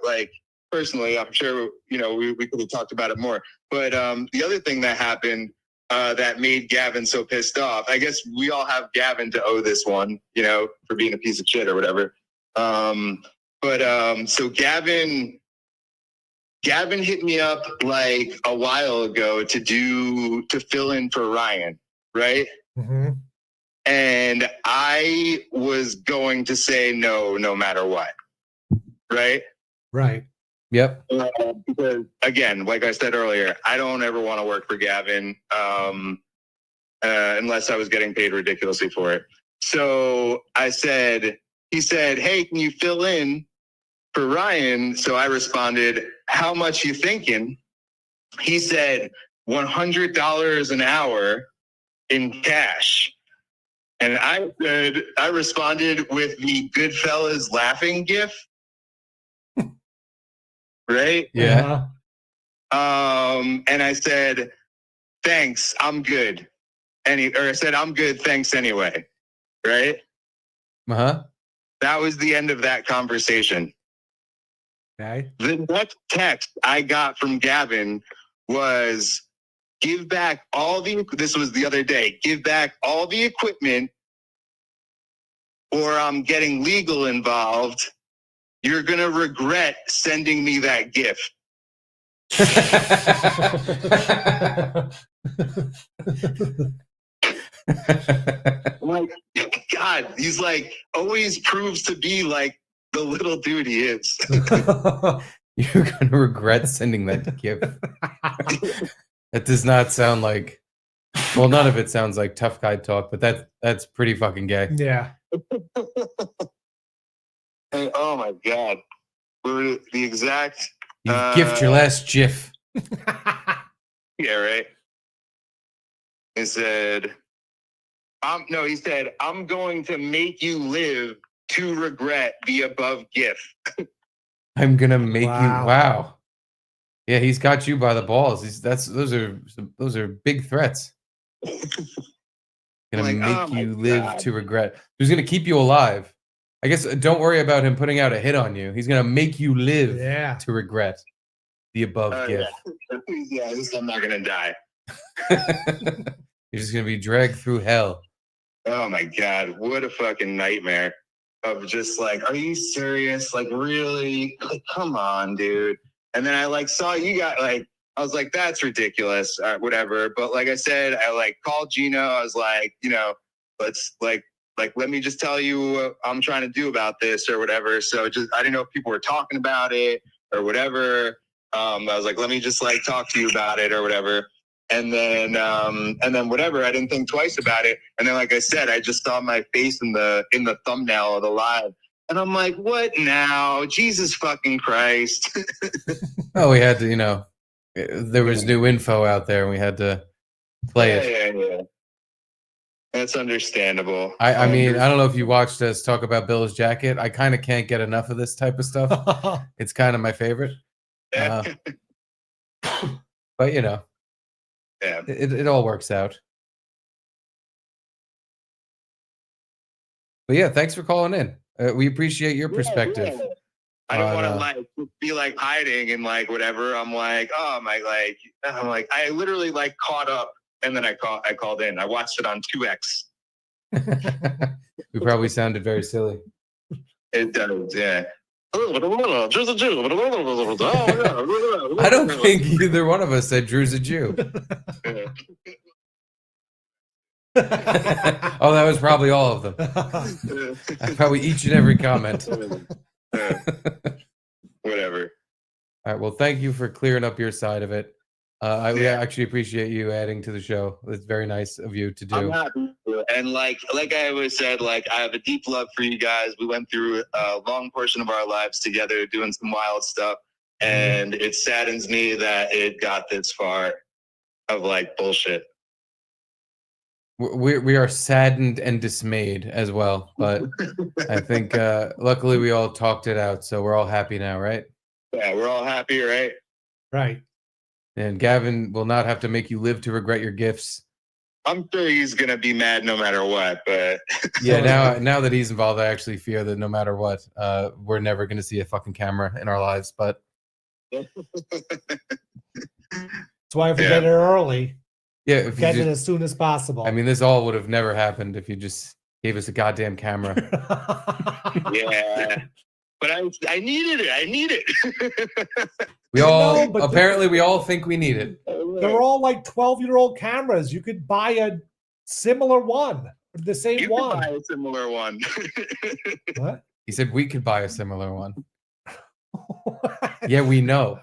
personally, I'm sure we could have talked about it more. But the other thing that happened that made Gavin so pissed off, I guess we all have Gavin to owe this one, for being a piece of shit or whatever. So Gavin Gavin hit me up like a while ago to fill in for Ryan, right? Mm-hmm. And I was going to say no matter what, right? Right. Yep. Because again, like I said earlier, I don't ever want to work for Gavin unless I was getting paid ridiculously for it. So he said, hey, can you fill in for Ryan? So I responded, how much you thinking? He said, $100 an hour in cash. And I responded with the Goodfellas laughing gif. Right? Yeah. And I said, thanks, I'm good. I said, I'm good, thanks anyway. Right? Uh-huh. That was the end of that conversation. Okay. The next text I got from Gavin was, this was the other day, give back all the equipment or I'm getting legal involved. You're going to regret sending me that gift. Like, God, he's like, always proves to be like the little dude he is. You're going to regret sending that gift. That does not sound like, well, none of it sounds like tough guy talk, but that's pretty fucking gay. Yeah. And, oh my God. We're the exact. You gift your last GIF. Yeah, right. He said, I'm going to make you live to regret the above gift. I'm going to make you, Wow. wow. Yeah, he's got you by the balls. Those are big threats. Gonna make you live to regret. He's gonna keep you alive. I guess don't worry about him putting out a hit on you. He's gonna make you live to regret the above gift. Yeah, at least I'm not gonna die. You're just gonna be dragged through hell. Oh my God, what a fucking nightmare of just like, are you serious? Like, really? Like, come on, dude. And then I saw you got I was like, that's ridiculous, whatever. But like I said, I called Gino. I was like, let's let me just tell you what I'm trying to do about this or whatever. So I didn't know if people were talking about it or whatever. I was like, let me just talk to you about it or whatever. And then whatever, I didn't think twice about it. And then, like I said, I just saw my face in the thumbnail of the live. And I'm like, what now? Jesus fucking Christ. Oh, we had to, there was new info out there and we had to play it. Yeah. That's understandable. I mean, I don't know if you watched us talk about Bill's jacket. I kind of can't get enough of this type of stuff. It's kind of my favorite. But, yeah. It all works out. But yeah, thanks for calling in. We appreciate your perspective. Yeah. I don't want to be hiding and whatever. I'm like, oh my, I literally caught up and then I called in. I watched it on 2X. We probably sounded very silly. It does, yeah. I don't think either one of us said Drew's a Jew. Oh, that was probably all of them. Probably each and every comment. Whatever. All right. Well, thank you for clearing up your side of it. We actually appreciate you adding to the show. It's very nice of you to do. I'm happy. And like I always said, I have a deep love for you guys. We went through a long portion of our lives together doing some wild stuff. And it saddens me that it got this far of bullshit. We are saddened and dismayed as well, but I think luckily we all talked it out, so we're all happy now, right? Yeah, we're all happy, right? Right. And Gavin will not have to make you live to regret your gifts. I'm sure he's gonna be mad no matter what, but yeah, now that he's involved, I actually fear that no matter what, we're never gonna see a fucking camera in our lives. But that's why if we get it early. Yeah, if get it as soon as possible. I mean, this all would have never happened if you just gave us a goddamn camera. Yeah. but I needed it. I need it. We all know, but apparently we all think we need it. They're all like 12-year-old cameras. You could buy a similar one, the same You one. could buy a similar one. What? He said we could buy a similar one. Yeah, we know.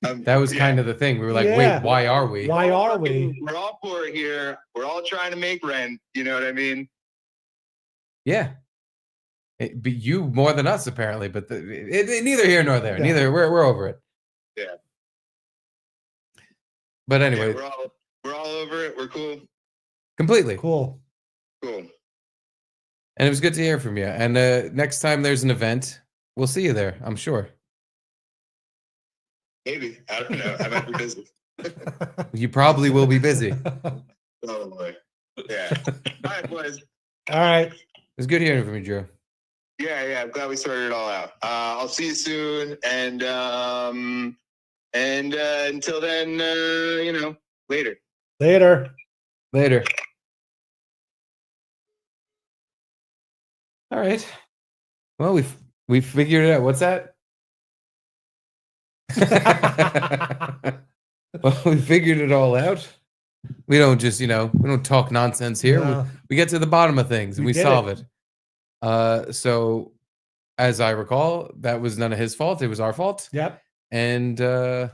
That was kind of the thing. We were like, Yeah. wait, why are we? Why are we? We're all poor here. We're all trying to make rent. You know what I mean? Yeah. But you more than us apparently, but neither here nor there. Yeah. Neither we're over it. Yeah. But anyway, Yeah, we're all over it. We're cool. completely. Cool. Cool. And it was good to hear from you. And next time there's an event, we'll see you there, I'm sure. Maybe. I don't know. I might be busy. You probably will be busy. Probably. Yeah. All right, boys. All right. It was good hearing from you, Drew. Yeah. I'm glad we sorted it all out. I'll see you soon. And until then, later. Later. Later. All right. Well, we figured it out. What's that? Well, we figured it all out. We don't just, we don't talk nonsense here. No. We get to the bottom of things and we did solve it. it. So, as I recall, that was none of his fault. It was our fault. Yep. And Because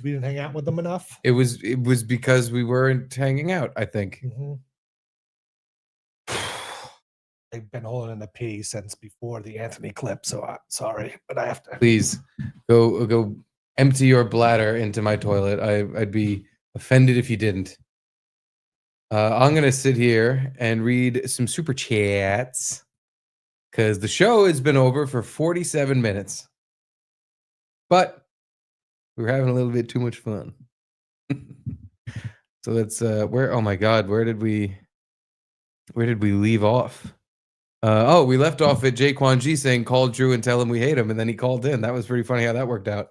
we didn't hang out with them enough. it was because we weren't hanging out, I think. Mhm. I've been holding in a pee since before the Anthony clip, so I'm sorry, but I have to. Please go empty your bladder into my toilet. I'd be offended if you didn't. I'm gonna sit here and read some super chats because the show has been over for 47 minutes, but we're having a little bit too much fun. So let's where? Oh my God, where did we leave off? We left off at Jaquan G saying, call Drew and tell him we hate him. And then he called in. That was pretty funny how that worked out.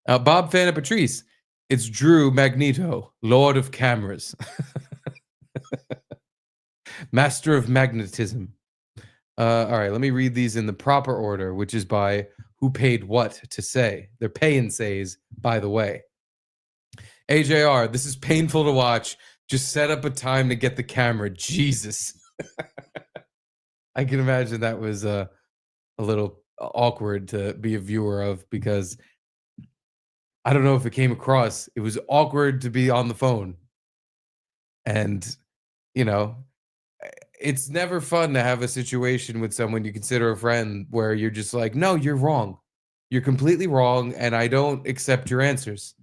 Bob Fana Patrice, it's Drew Magneto, Lord of Cameras, Master of Magnetism. All right, let me read these in the proper order, which is by who paid what to say. They're pay and says, by the way. AJR, this is painful to watch. Just set up a time to get the camera. Jesus. I can imagine that was a little awkward to be a viewer of because I don't know if it came across. It was awkward to be on the phone. And, it's never fun to have a situation with someone you consider a friend where you're just like, no, you're wrong. You're completely wrong. And I don't accept your answers.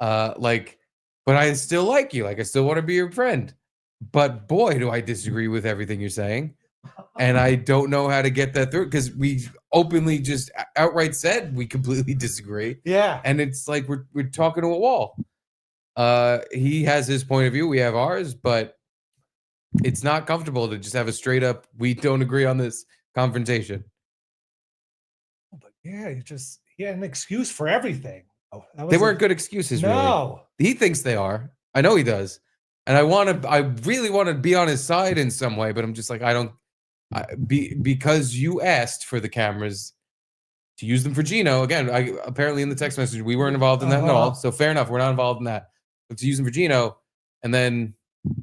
But I still like you. Like, I still want to be your friend. But boy, do I disagree with everything you're saying. And I don't know how to get that through because we openly just outright said we completely disagree. Yeah. And it's like we're talking to a wall. He has his point of view, we have ours, but it's not comfortable to just have a straight up we don't agree on this confrontation. But yeah, he had an excuse for everything. Oh, They weren't good excuses, really. No. He thinks they are. I know he does. And I really want to be on his side in some way, but I'm just like, because you asked for the cameras to use them for Gino. Again, apparently in the text message, we weren't involved in that at all. So fair enough. We're not involved in that. But to use them for Gino and then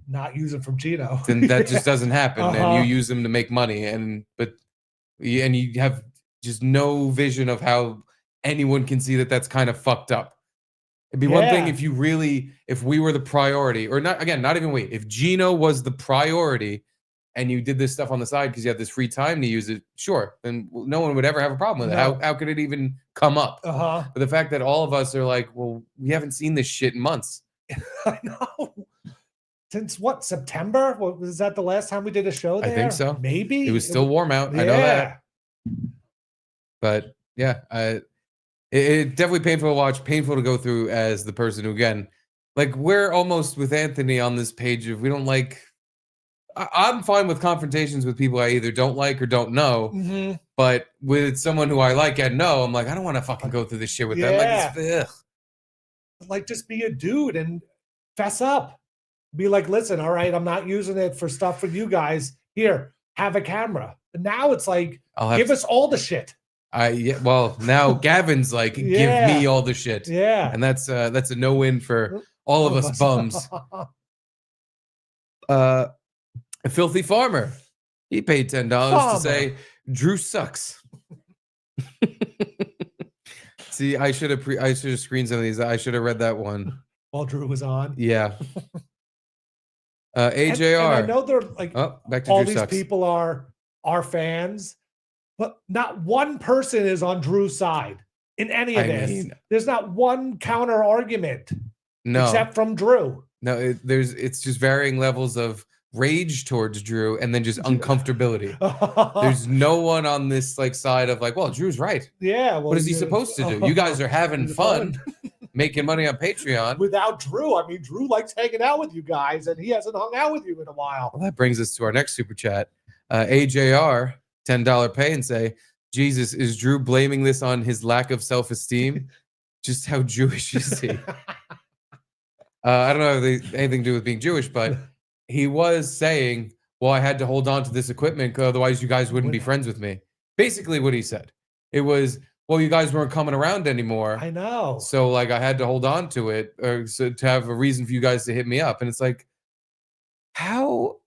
not use them from Gino. Then that just doesn't happen. And you Uh-huh. use them to make money. And you have just no vision of how anyone can see that that's kind of fucked up. It'd be one thing Yeah. if we were the priority, or not even we, if Gino was the priority and you did this stuff on the side because you have this free time to use it, sure, then no one would ever have a problem with it. No. How could it even come up? Uh-huh. But the fact that all of us are like, well, we haven't seen this shit in months. I know. Since what, September? Was that the last time we did a show there? I think so. Maybe. It was still warm out. I know that. But yeah, it definitely painful to watch, painful to go through as the person who, again, like we're almost with Anthony on this page of we don't like. I'm fine with confrontations with people I either don't like or don't know, Mm-hmm. but with someone who I like and know, I'm like, I don't want to fucking go through this shit with them. Like, Like, just be a dude and fess up. Be like, listen, all right, I'm not using it for stuff for you guys. Here, have a camera. And now it's like, I'll have give to- us all the shit. Well, now Gavin's like, give me all the shit. Yeah. And that's a no-win for all of us bums. A filthy farmer. He paid $10 to say Drew sucks. See, I should have screened some of these. I should have read that one While Drew was on. Yeah. AJR. And I know they're like back to all Drew these sucks. people are fans, but not one person is on Drew's side in any of this. There's not one counter argument. No. Except from Drew. No, it's just varying levels of rage towards Drew and then just uncomfortability. There's no one on this like side of like, well, Drew's right. Yeah. Well, What is he supposed to do? You guys are having fun, making money on Patreon. Without Drew, I mean, Drew likes hanging out with you guys, and he hasn't hung out with you in a while. Well, that brings us to our next super chat. AJR, $10 pay and say, Jesus, is Drew blaming this on his lack of self-esteem? Just how Jewish is he? I don't know if anything to do with being Jewish, but he was saying, well, I had to hold on to this equipment, otherwise you guys wouldn't be friends with me. Basically what he said. It was, well, you guys weren't coming around anymore. I know. So like I had to hold on to it or so to have a reason for you guys to hit me up. And it's like, how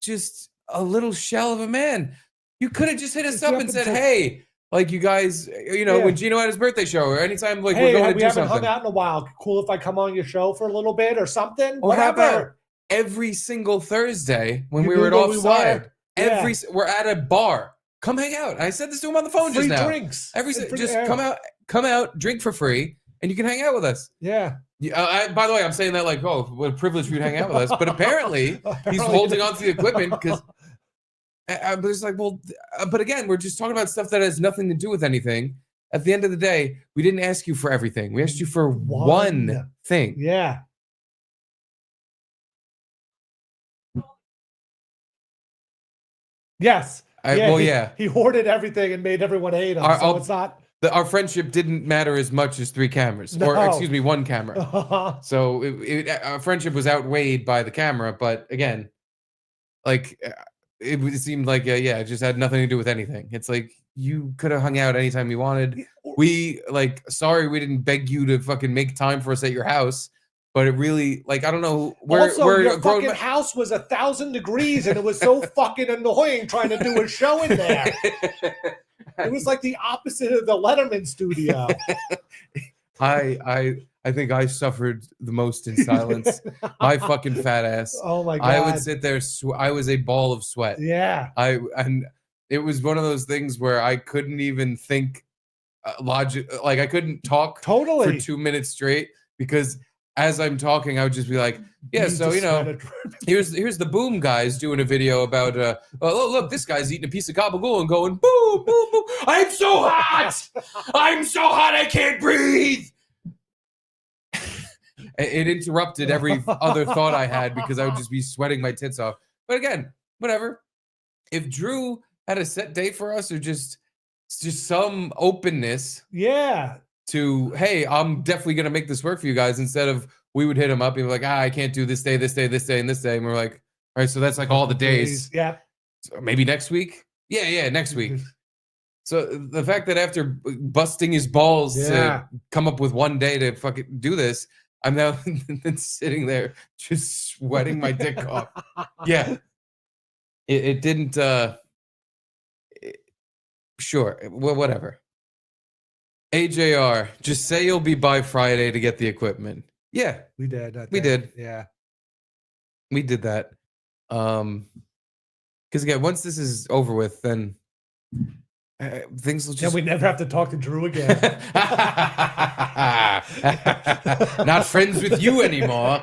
just a little shell of a man. You could have just hit us up and said, hey, like you guys, when Gino had his birthday show or anytime like Hey, we're going to we do haven't something. hung out in a while. Cool if I come on your show for a little bit or something? Or how Whatever. about every single Thursday when You we knew were at where we Offside, were. we're at a bar. Come hang out. I said this to him on the phone Free just now. drinks. Just come out, drink for free, and you can hang out with us. Yeah. By the way, I'm saying that like, oh, what a privilege for you to hang out with us. But apparently, he's holding on to the equipment because I'm just like, well, but again, we're just talking about stuff that has nothing to do with anything. At the end of the day, we didn't ask you for everything. We asked you for one thing. Yeah. Yes. He hoarded everything and made everyone hate him. So it's not. Our friendship didn't matter as much as 3 cameras, or No. excuse me, 1 camera. So our friendship was outweighed by the camera. But again, like it seemed like it just had nothing to do with anything. It's like you could have hung out anytime you wanted. We sorry we didn't beg you to fucking make time for us at your house. But it really, like, I don't know. Your fucking house was 1,000 degrees, and it was so fucking annoying trying to do a show in there. It was like the opposite of the Letterman studio. I think I suffered the most in silence. My fucking fat ass. Oh my God. I would sit there. I was a ball of sweat. Yeah. And it was one of those things where I couldn't even think logic. Like I couldn't talk for 2 minutes straight because as I'm talking, I would just be like, yeah, so, here's the Boom guys doing a video about, oh, look, this guy's eating a piece of gabagool and going, boom, boom, boom. I'm so hot. I'm so hot. I can't breathe. It interrupted every other thought I had because I would just be sweating my tits off. But again, whatever. If Drew had a set date for us or just some openness. Yeah. To, hey, I'm definitely going to make this work for you guys instead of we would hit him up and be like, I can't do this day, this day, this day, and this day. And we're like, all right, so that's like all the days. Yeah. So maybe next week? Yeah, next week. So the fact that after busting his balls to come up with one day to fucking do this, I'm now sitting there just sweating my dick off. Yeah. It didn't, sure, well, whatever. AJR, just say you'll be by Friday to get the equipment. Yeah. We did. We did. Yeah. We did that. Because again, once this is over with, then things will just... Then we never have to talk to Drew again. Not friends with you anymore.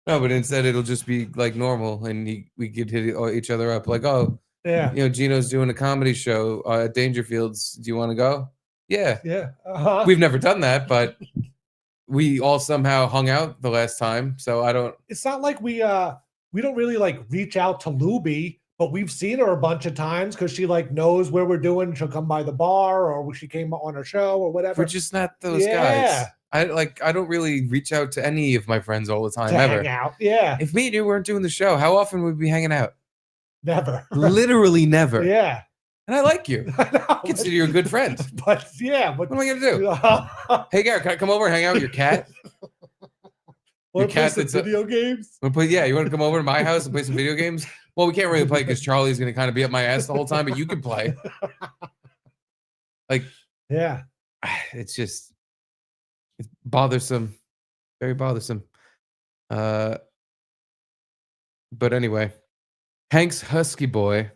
No, but instead it'll just be like normal and we could hit each other up like, oh, yeah, Gino's doing a comedy show at Dangerfields. Do you want to go? Yeah. Yeah. We've never done that, but we all somehow hung out the last time. So I don't. It's not like we don't really like reach out to Luby, but we've seen her a bunch of times because she like knows where we're doing. She'll come by the bar or she came on our show or whatever. We're just not those guys. I don't really reach out to any of my friends all the time to ever. hang out. Yeah. If me and you weren't doing the show, how often would we be hanging out? Never. Literally never. Yeah. And I like you. I consider you a good friend. But yeah, but what am I gonna do? Hey, Garrett, can I come over and hang out with your cat? Want to play some video games? You want to come over to my house and play some video games? Well, we can't really play because Charlie's going to kind of be up my ass the whole time, but you can play. Like, yeah, it's bothersome, very bothersome. But anyway, Hank's husky boy.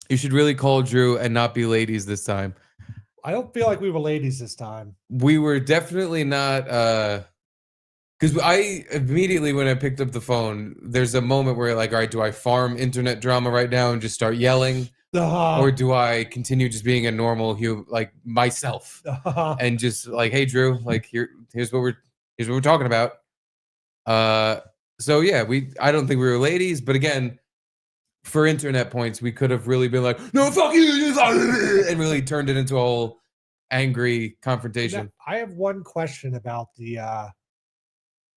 You should really call Drew and not be ladies this time. I don't feel like we were ladies this time. We were definitely not. Because I immediately, when I picked up the phone, there's a moment where like, all right, do I farm internet drama right now and just start yelling? Or do I continue just being a normal human, like myself, and just like, hey, Drew, like here's what we're talking about. So yeah, I don't think we were ladies, but again, for internet points, we could have really been like, no, fuck you, and really turned it into a whole angry confrontation. Now, I have one question about the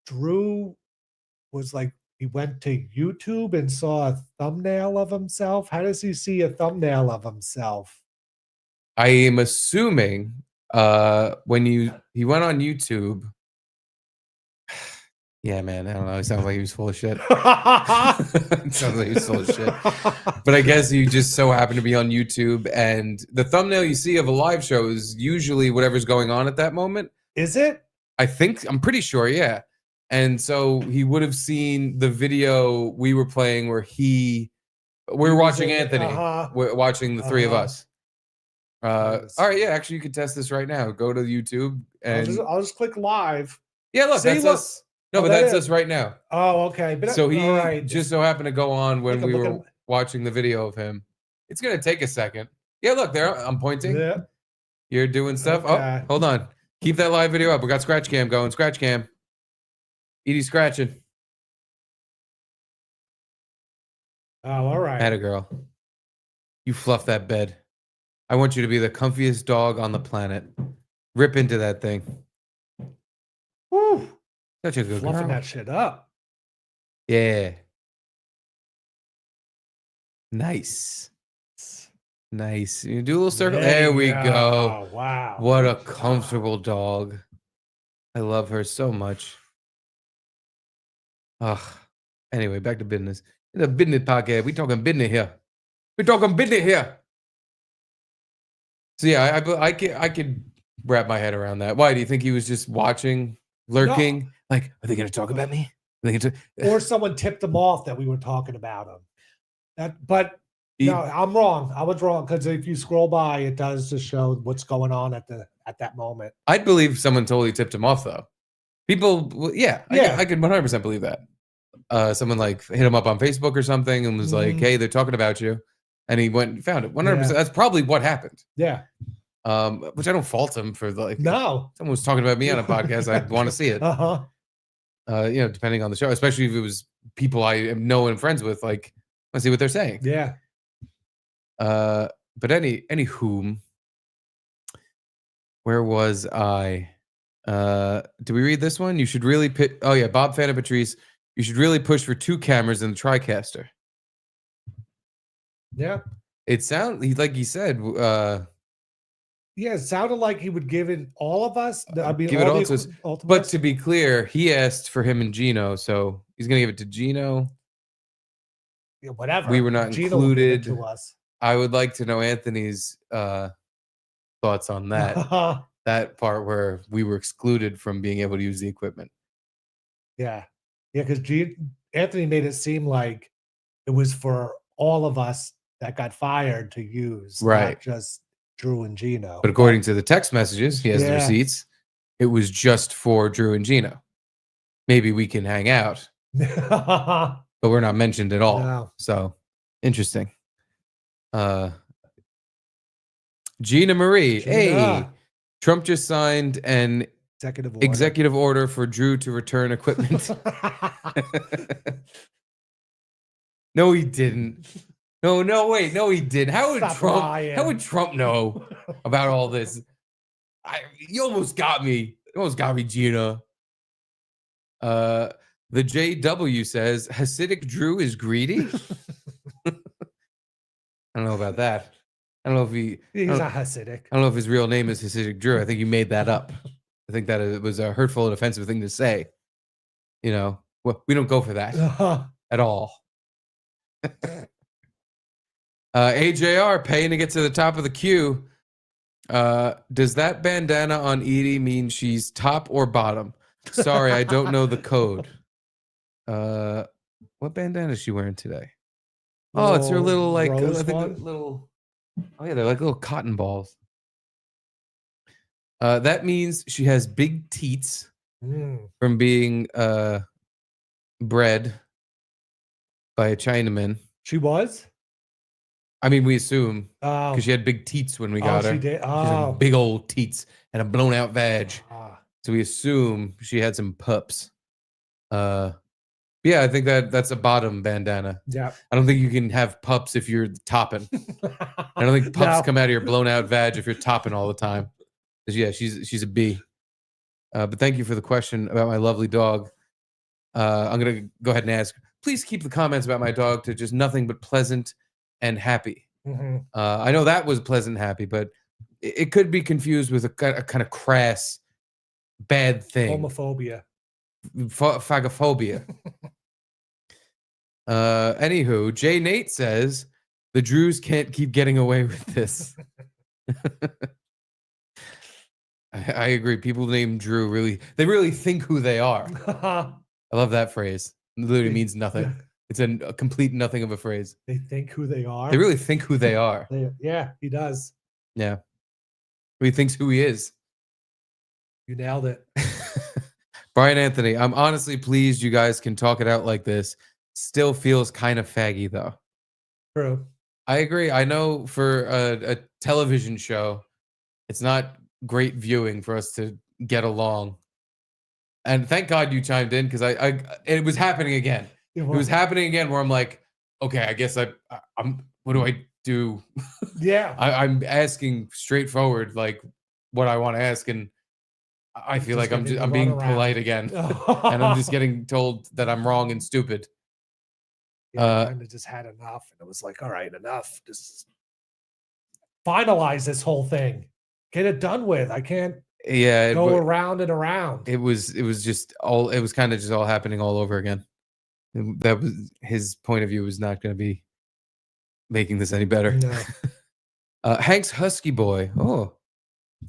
Drew was like, he went to YouTube and saw a thumbnail of himself. How does he see a thumbnail of himself? I am assuming when he went on YouTube. Yeah, man, I don't know. It sounds like he was full of shit. It sounds like he was full of shit. But I guess you just so happen to be on YouTube, and the thumbnail you see of a live show is usually whatever's going on at that moment. Is it? I'm pretty sure, yeah. And so he would have seen the video we were playing where we were watching Anthony, we're watching the three of us. All right, yeah, actually you could test this right now. Go to YouTube and I'll just click live. Yeah, look, that's us. No, but that's us right now. Oh, okay. But so he right. just so happened to go on when we were watching the video of him. It's gonna take a second. Yeah, look, there I'm pointing. Yeah. You're doing stuff. Okay. Oh, hold on. Keep that live video up. We got scratch cam going. Scratch cam. Edie scratching. Oh, all right. Atta girl. You fluff that bed. I want you to be the comfiest dog on the planet. Rip into that thing. Woo. Such a good Fluffing girl. that shit up. Yeah. Nice. Nice. You do a little circle. There we go. Wow. What a comfortable dog. I love her so much. Ugh. Anyway, back to business. It's a business podcast. We talking business here. We talking business here. So yeah, I could wrap my head around that. Why do you think he was just watching, lurking? No. Like, are they going to talk about me? Are they gonna Or someone tipped him off that we were talking about him. No, I'm wrong. I was wrong because if you scroll by, it does just show what's going on at that moment. I'd believe someone totally tipped him off, though. People, yeah. I could 100% believe that. Someone like hit him up on Facebook or something and was like, "Hey, they're talking about you," and he went and found it. 100%. That's probably what happened. Yeah. Which I don't fault him for. Like, no, someone was talking about me on a podcast. I'd want to see it. Depending on the show, especially if it was people I know and friends with, like, I want to see what they're saying. Yeah. But any whom, where was I? Did we read this one? You should really pick. Oh yeah, Bob Fan and Patrice. You should really push for 2 cameras in the TriCaster. Yeah. It sounds like he said. Yeah, it sounded like he would give it all of us. I mean, give it all to us. But to be clear, he asked for him and Gino, so he's gonna give it to Gino. Yeah, whatever. We were not Gino will give it included. to us. I would like to know Anthony's thoughts on that. That part where we were excluded from being able to use the equipment. Yeah, because Anthony made it seem like it was for all of us that got fired to use, Right. Not just Drew and Gino. But according to the text messages, he has the Yeah. receipts. It was just for Drew and Gino. Maybe we can hang out, but we're not mentioned at all. No. So interesting. Gina Marie. Gina. Hey, Trump just signed an executive order for Drew to return equipment. No, he didn't. No, wait, no, he didn't. How would Trump know about all this? You almost got me. You almost got me, Gina. The JW says Hasidic Drew is greedy. I don't know about that. I don't know if He's not Hasidic. I don't know if his real name is Hasidic Drew. I think you made that up. I think that it was a hurtful and offensive thing to say. You know, well, we don't go for that at all. AJR paying to get to the top of the queue. Does that bandana on Edie mean she's top or bottom? Sorry, I don't know the code. What bandana is she wearing today? Oh, it's her little like rose I think one? little. Oh yeah, they're like little cotton balls. That means she has big teats from being bred by a Chinaman. She was? I mean, we assume Oh. because she had big teats when we got her. She did? She had Oh. big old teats and a blown out vag. Ah. So we assume she had some pups. Yeah, I think that's a bottom bandana. Yeah. I don't think you can have pups if you're topping. I don't think pups No. come out of your blown out vag if you're topping all the time. 'Cause, yeah, she's a B. But thank you for the question about my lovely dog. I'm gonna go ahead and ask. Please keep the comments about my dog to just nothing but pleasant and happy. Mhm. I know that was pleasant and happy, but it could be confused with a kind of crass, bad thing. Homophobia. Phagophobia. Anywho, Jay Nate says the Drews can't keep getting away with this. I agree. People named Drew they really think who they are. I love that phrase. It literally means nothing. It's a complete nothing of a phrase. They think who they are. They really think who they are. Yeah, he does. Yeah. He thinks who he is. You nailed it. Brian Anthony, I'm honestly pleased you guys can talk it out like this. Still feels kind of faggy though. True. I agree. I know for a television show, it's not great viewing for us to get along. And thank God you chimed in because it was happening again. It was happening again where I'm like, okay, I guess I'm what do I do? Yeah. I'm asking straightforward like what I want to ask, and I feel like I'm being polite again. And I'm just getting told that I'm wrong and stupid. Yeah, I kind of just had enough, and it was like, all right, enough. Just finalize this whole thing. Get it done with. I can't go around and around. It was just all it was kind of just all happening all over again. That was his point of view was not going to be making this any better. No. Hank's Husky Boy. Oh,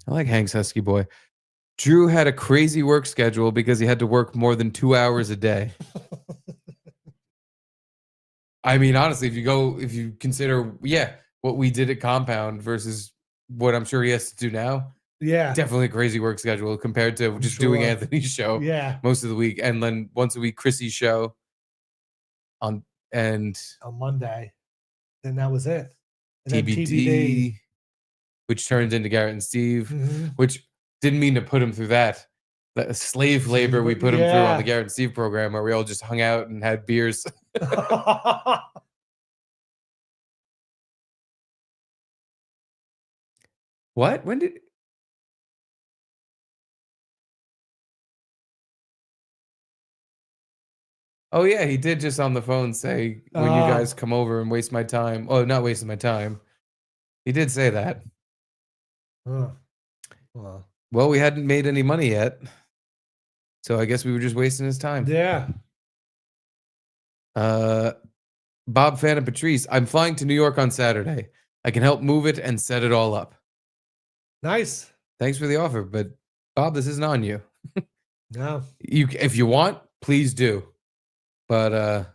I like Hank's Husky Boy. Drew had a crazy work schedule because he had to work more than 2 hours a day. I mean, honestly, if you consider, what we did at Compound versus what I'm sure he has to do now. Yeah. Definitely a crazy work schedule compared to just doing Anthony's show most of the week. And then once a week, Chrissy's show on Monday. Then that was it. And then TBD, which turned into Garrett and Steve, which didn't mean to put him through that. The slave labor we put him through on the Garrett and Steve program where we all just hung out and had beers. What? When did... Oh, yeah, he did just on the phone say, when you guys come over and waste my time. Oh, not wasting my time. He did say that. Well, we hadn't made any money yet. So I guess we were just wasting his time. Yeah. Bob Fan and Patrice, I'm flying to New York on Saturday. I can help move it and set it all up. Nice. Thanks for the offer, but Bob, this isn't on you. No. If you want, please do. But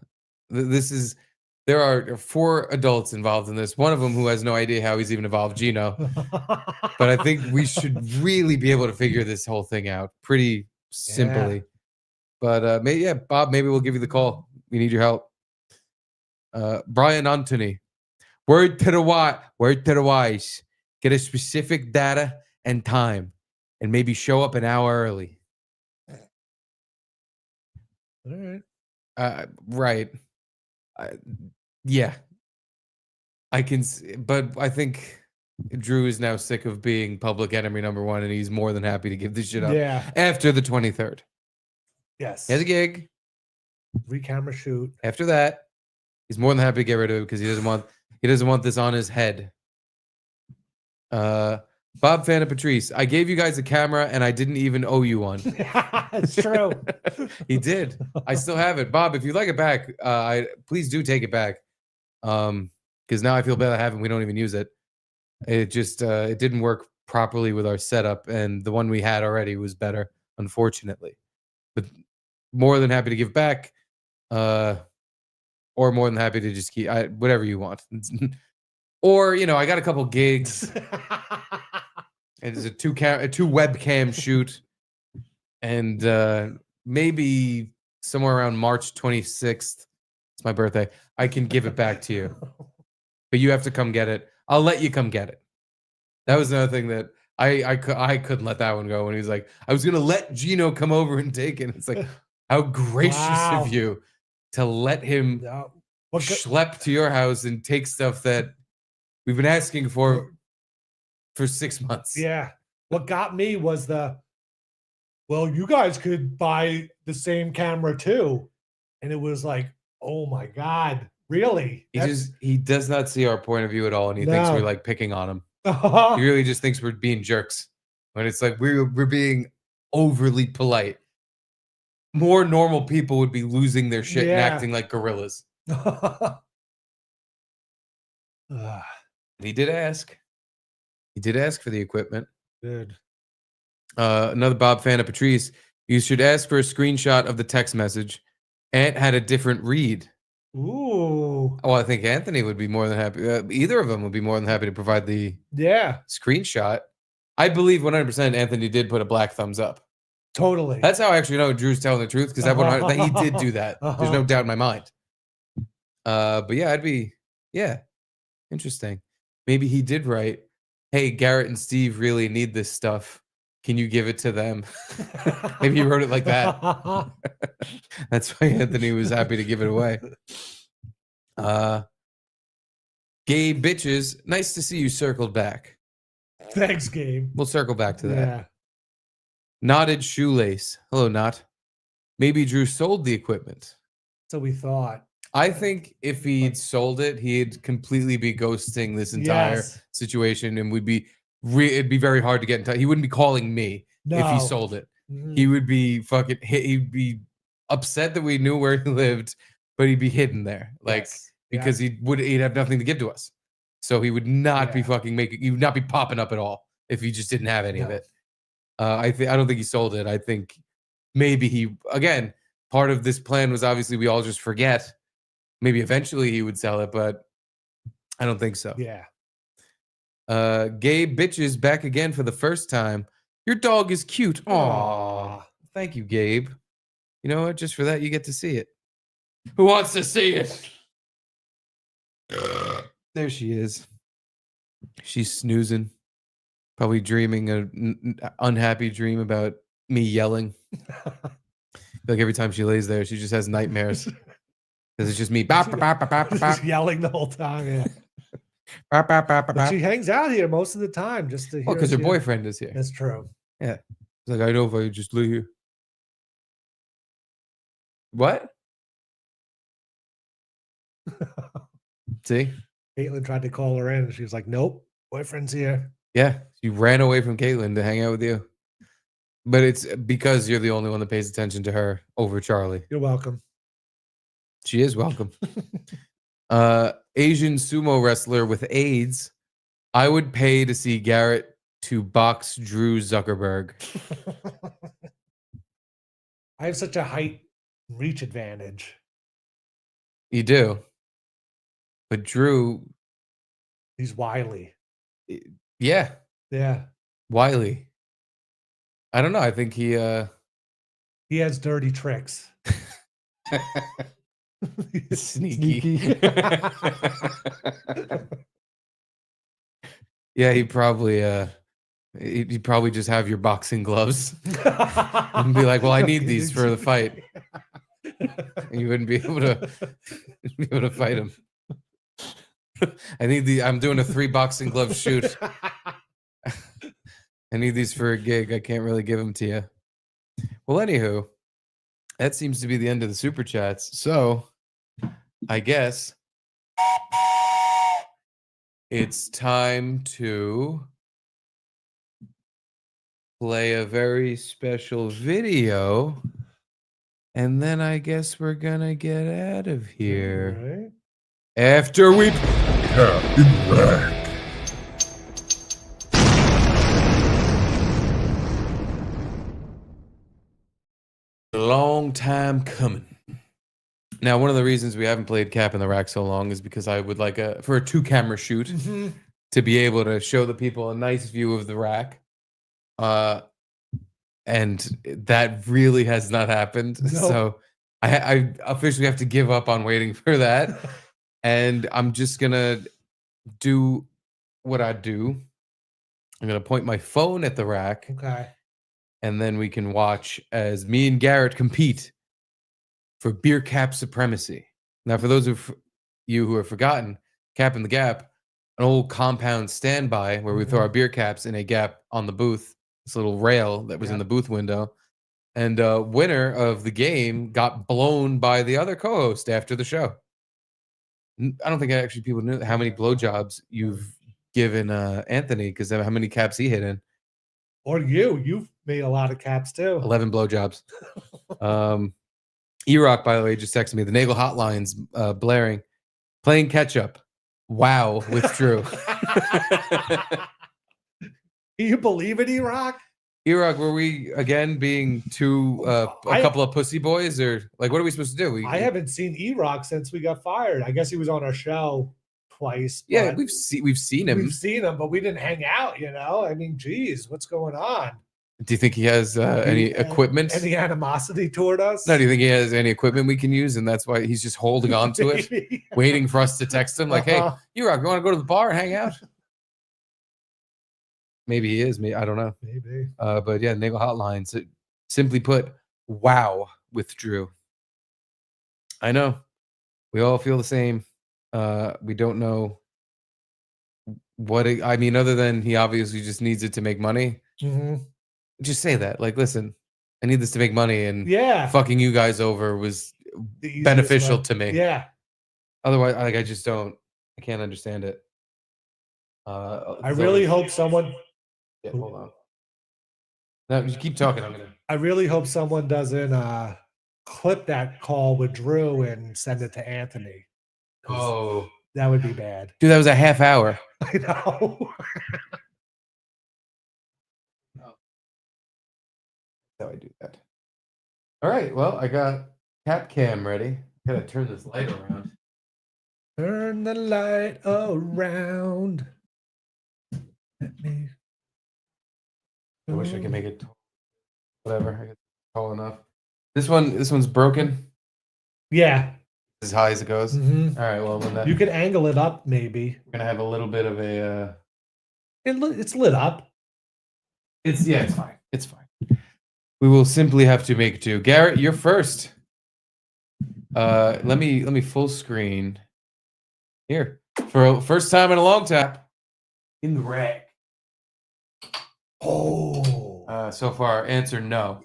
there are 4 adults involved in this. One of them who has no idea how he's even evolved Gino. But I think we should really be able to figure this whole thing out pretty simply. But Bob, maybe we'll give you the call. We need your help. Brian Anthony, word to the wise. Get a specific data and time, and maybe show up an hour early. All right. Right. Yeah. I can, but I think Drew is now sick of being public enemy number 1, and he's more than happy to give this shit up after the 23rd. Yes. He has a gig. 3-camera shoot. After that, he's more than happy to get rid of it because he doesn't want He doesn't want this on his head. Bob Fana Patrice, I gave you guys a camera and I didn't even owe you one. It's true. He did. I still have it. Bob, if you'd like it back, please do take it back. Because now I feel bad I haven't. We don't even use it. It just it didn't work properly with our setup, and the one we had already was better, unfortunately. But more than happy to give back, or more than happy to just keep whatever you want. Or I got a couple gigs. It's a two webcam shoot, and maybe somewhere around March 26th. It's my birthday. I can give it back to you, but you have to come get it. I'll let you come get it. That was another thing that I couldn't let that one go. When he was like, I was gonna let Gino come over and take it. It's like, how gracious of you to let him schlep to your house and take stuff that we've been asking for 6 months. Yeah. What got me was well, you guys could buy the same camera too. And it was like, oh my God, really? He does not see our point of view at all, and he thinks we're like picking on him. He really just thinks we're being jerks. When it's like we're being overly polite. More normal people would be losing their shit and acting like gorillas. He did ask. He did ask for the equipment. Good. Another Bob Fana Patrice. You should ask for a screenshot of the text message. Ant had a different read. Ooh. Well, I think Anthony would be more than happy. Either of them would be more than happy to provide the screenshot. I believe 100% Anthony did put a black thumbs up. Totally. That's how I actually know Drew's telling the truth, because that he did do that. There's no doubt in my mind. But yeah, interesting. Maybe he did write, hey, Garrett and Steve really need this stuff. Can you give it to them? Maybe he wrote it like that. That's why Anthony was happy to give it away. Gay bitches, nice to see you circled back. Thanks, Gabe. We'll circle back to that. Yeah. Knotted shoelace. Hello, Knot. Maybe Drew sold the equipment. So we thought. I think if he'd sold it, he'd completely be ghosting this entire situation, and it'd be very hard to get in touch. He wouldn't be calling me if he sold it. He would be he'd be upset that we knew where he lived, but he'd be hidden there, because he'd have nothing to give to us. So he would not be he would not be popping up at all if he just didn't have any of it. I don't think he sold it. I think maybe part of this plan was obviously we all just forget. Maybe eventually he would sell it, but I don't think so. Yeah. Gay bitches back again for the first time. Your dog is cute. Aw. Thank you, Gabe. You know what? Just for that, you get to see it. Who wants to see it? There she is. She's snoozing. Probably dreaming an unhappy dream about me yelling. Like every time she lays there, she just has nightmares. Because it's just me. Just yelling the whole time. Yeah. But she hangs out here most of the time just to hear. Because her boyfriend is here. That's true. Yeah. It's like, I know if I just lay here. What? See? Caitlin tried to call her in and she was like, nope, boyfriend's here. Yeah. She ran away from Caitlin to hang out with you. But it's because you're the only one that pays attention to her over Charlie. You're welcome. She is welcome. Asian sumo wrestler with AIDS. I would pay to see Garrett to box Drew Zuckerberg. I have such a height reach advantage. You do. But Drew. He's wily. Yeah. Yeah. Wily. I don't know. I think he has dirty tricks. Sneaky. Yeah, he'd probably just have your boxing gloves and be like, well, I need these for the fight. And you wouldn't be able to fight him. I'm doing a 3 boxing glove shoot. I need these for a gig. I can't really give them to you. Well, anywho, that seems to be the end of the super chats. So I guess it's time to play a very special video. And then I guess we're gonna get out of here. Right. After we Captain Rack. A long time coming. Now, one of the reasons we haven't played Cap in the Rack so long is because I would like for a 2-camera shoot to be able to show the people a nice view of the rack. And that really has not happened. No. So I officially have to give up on waiting for that. And I'm just gonna do what I do. I'm gonna point my phone at the rack. Okay. And then we can watch as me and Garrett compete for beer cap supremacy. Now, for those of you who have forgotten, Cap in the Gap, an old compound standby where we throw our beer caps in a gap on the booth, this little rail that was in the booth window. And winner of the game got blown by the other co-host after the show. I don't think actually people knew how many blowjobs you've given Anthony, because how many caps he hit in. Or you've made a lot of caps too. 11 blowjobs. E-Rock, by the way, just texted me. The Nagel hotline's blaring. Playing catch up. Wow, withdrew. Do you believe it, E-Rock? E-Rock, were we again being a couple of pussy boys, or like what are we supposed to do? I haven't seen E-Rock since we got fired. I guess he was on our show twice. Yeah, but we've seen him. We've seen him, but we didn't hang out. I mean, geez, what's going on? Do you think he has any equipment? Any animosity toward us? No, do you think he has any equipment we can use, and that's why he's just holding on to it, waiting for us to text him like, "Hey, E-Rock, you want to go to the bar and hang out?" Maybe he is. I don't know. Maybe. But yeah, Nagel hotline. So simply put, wow, withdrew. I know. We all feel the same. We don't know what I mean, other than he obviously just needs it to make money. Just say that. Like, listen, I need this to make money, and fucking you guys over was beneficial to me. Yeah. Otherwise, I just don't. I can't understand it. I really hope someone. Yeah, hold on. No, just keep talking. I really hope someone doesn't clip that call with Drew and send it to Anthony. Oh, that would be bad. Dude, that was a half hour. I know. How I do that. All right. Well, I got Cap Cam ready. Gotta turn this light around. Turn the light around. Let me. I wish I could make it whatever. I get tall enough. This one's broken. Yeah. As high as it goes. All right. Well, then you could angle it up, maybe. We're gonna have a little bit of a. It's lit up. It's fine. It's fine. We will simply have to make do. Garrett, you're first. Let me full screen here for first time in a long time in the rack. Oh. So far, answer no.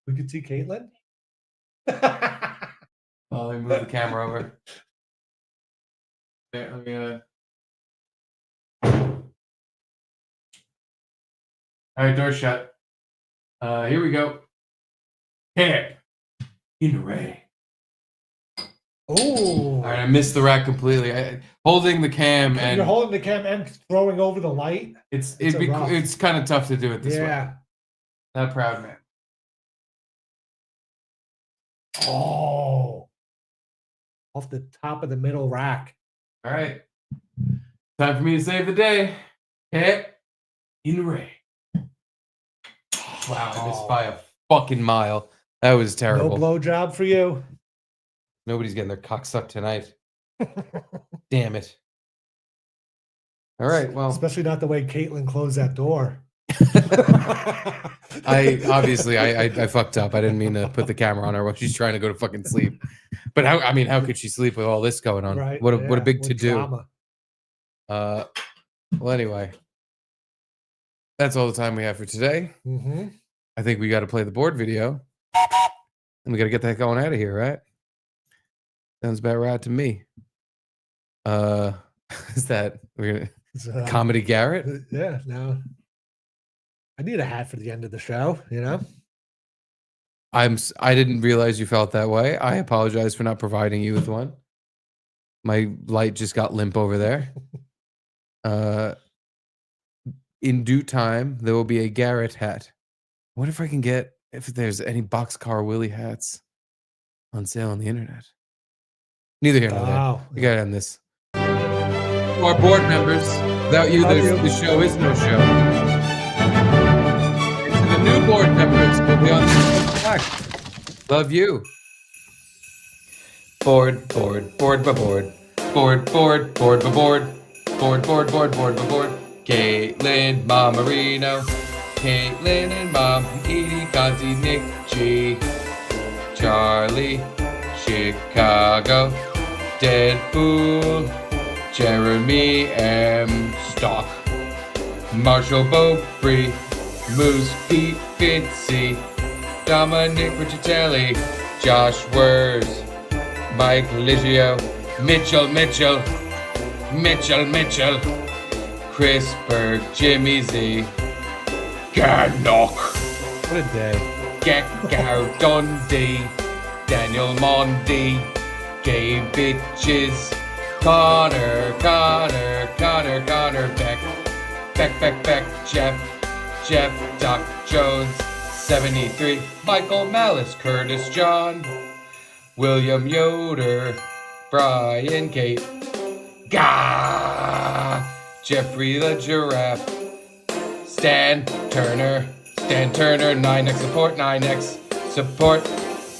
We could see Caitlin. Let me move the camera over. There, let me. All right, door shut. Here we go. Cap in the rack. Oh. All right, I missed the rack completely. Holding the cam and you're holding the cam and throwing over the light. It's kind of tough to do it this way. Not proud, man. Oh. Off the top of the middle rack. All right. Time for me to save the day. Cap in the rack. Wow, I missed by a fucking mile. That was terrible. No blowjob for you. Nobody's getting their cock sucked tonight. Damn it. All right, well. Especially not the way Caitlin closed that door. I fucked up. I didn't mean to put the camera on her while she's trying to go to fucking sleep. But how could she sleep with all this going on? Right, What a big to do. Drama. Well, anyway. That's all the time we have for today. I think we got to play the board video. And we got to get that going out of here, right? Sounds about right to me. Is that we're gonna So, comedy Garrett? Yeah, no. I need a hat for the end of the show, you know? I didn't realize you felt that way. I apologize for not providing you with one. My light just got limp over there. In due time, there will be a Garrett hat. What if I can get if there's any Boxcar Willie hats on sale on the internet? Neither here nor there. Oh, We got to end this. To our board members, without you, the show is no show. And to the new board members, we'll be on the back. Love you. Board by board. Board by board by board. Board by board. Caitlin, Mom Marino. Caitlin and Mom, Edie, Conti, Nick G. Charlie, Chicago. Deadpool, Jeremy M. Stock. Marshall Beaufrey, Moose Pete Fitzy. Dominic Richatelli, Josh Wers, Mike Liggio, Mitchell, Chris Berg, Jimmy Z, Garnock. What a day. Gekko Dundee, Daniel Mondi, Gay Bitches, Connor, Beck, Jeff, Doc Jones, 73, Michael Malice, Curtis John, William Yoder, Brian Kate, Jeffrey the Giraffe, Stan Turner, 9X support,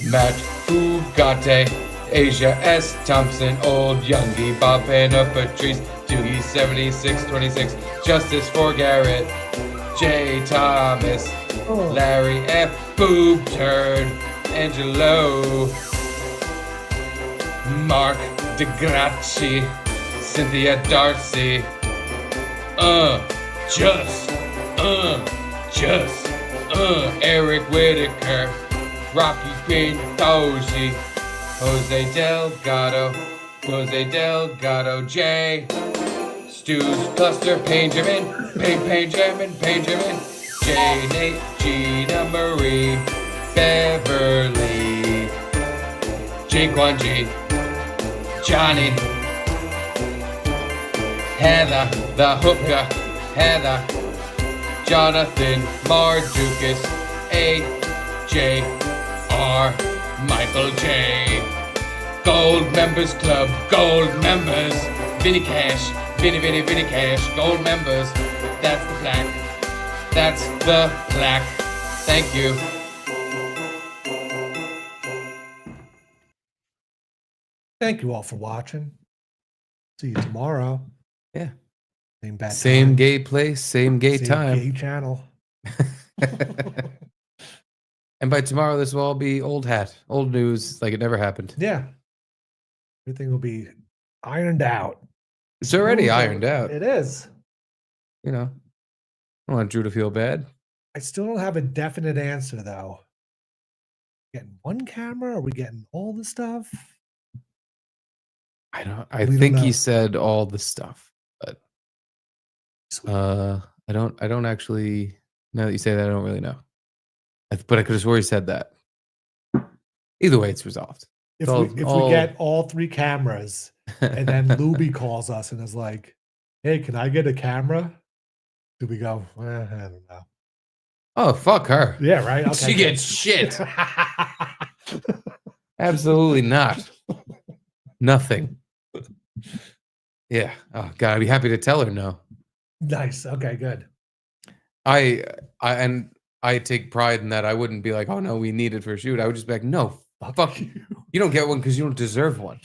Matt Fugate, Asia S. Thompson, Old Youngie, Bob Panna Patrice, Doogie 7626, Justice for Garrett, J. Thomas, Larry F. Boob Turd, Angelo, Mark DeGracci, Cynthia Darcy, Eric Whitaker, Rocky Pintosi, Jose Delgado, J. Stu's Cluster, Benjamin, J. Nate, Gina Marie, Beverly, Jaquan G, Johnny, Heather, the hooker, Jonathan, Mardukas, A.J. R. Michael J. Gold Members Club, Gold Members, Vinny Cash, Vinny Cash, Gold Members, that's the plaque, thank you. Thank you all for watching. See you tomorrow. Yeah. Same bad Same time. gay place, same gay Same time. gay channel. And by tomorrow, this will all be old hat, old news, like it never happened. Yeah. Everything will be ironed out. It's already ironed out. It is. You know, I don't want Drew to feel bad. I still don't have a definite answer though. Getting one camera? Are we getting all the stuff? I We think don't he know. said all the stuff, but I don't actually. Now that you say that, I don't really know. But I could have swore he said that. Either way, it's resolved. If It's we all- get all three cameras and then Luby calls us and is like, "Hey, can I get a camera?" Do we go? I don't know. Oh, fuck her. Yeah, right. Okay, She good. gets shit. Absolutely not. Nothing. Yeah. Oh God, I'd be happy to tell her no. Nice. Okay, good. I take pride in that. I wouldn't be like, oh no, we need it for a shoot. I would just be like, no, fuck you. You don't get one because you don't deserve one.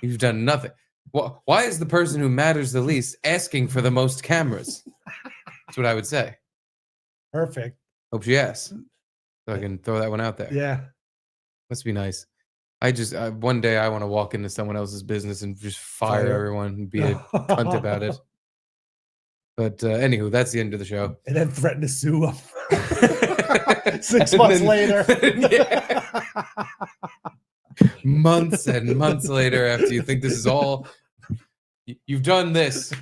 You've done nothing. Why is the person who matters the least asking for the most cameras? That's what I would say. Perfect. Hope she asks. So I can throw that one out there. Yeah. Must be nice. I just one day I want to walk into someone else's business and just fire Fire. everyone and be a cunt about it. But anywho, that's the end of the show. And then threaten to sue him 6 And months then- later. Yeah. months and months later, after you think this is all, you've done this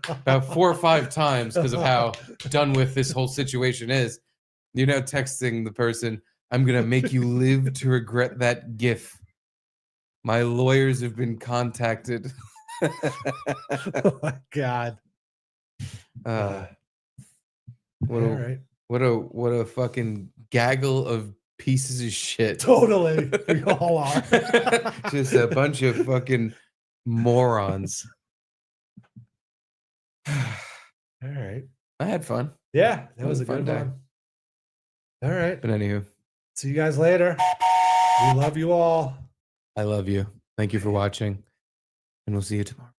about 4 or 5 times because of how done with this whole situation is. You're now texting the person, I'm going to make you live to regret that GIF. My lawyers have been contacted. Oh my God. What All a right. what a fucking gaggle of pieces of shit. Totally. We all are. Just a bunch of fucking morons. All right. I had fun. Yeah, that It was a fun good day. one. All right. But anywho, See you guys later. We love you all. I love you. Thank you for watching, and we'll see you tomorrow.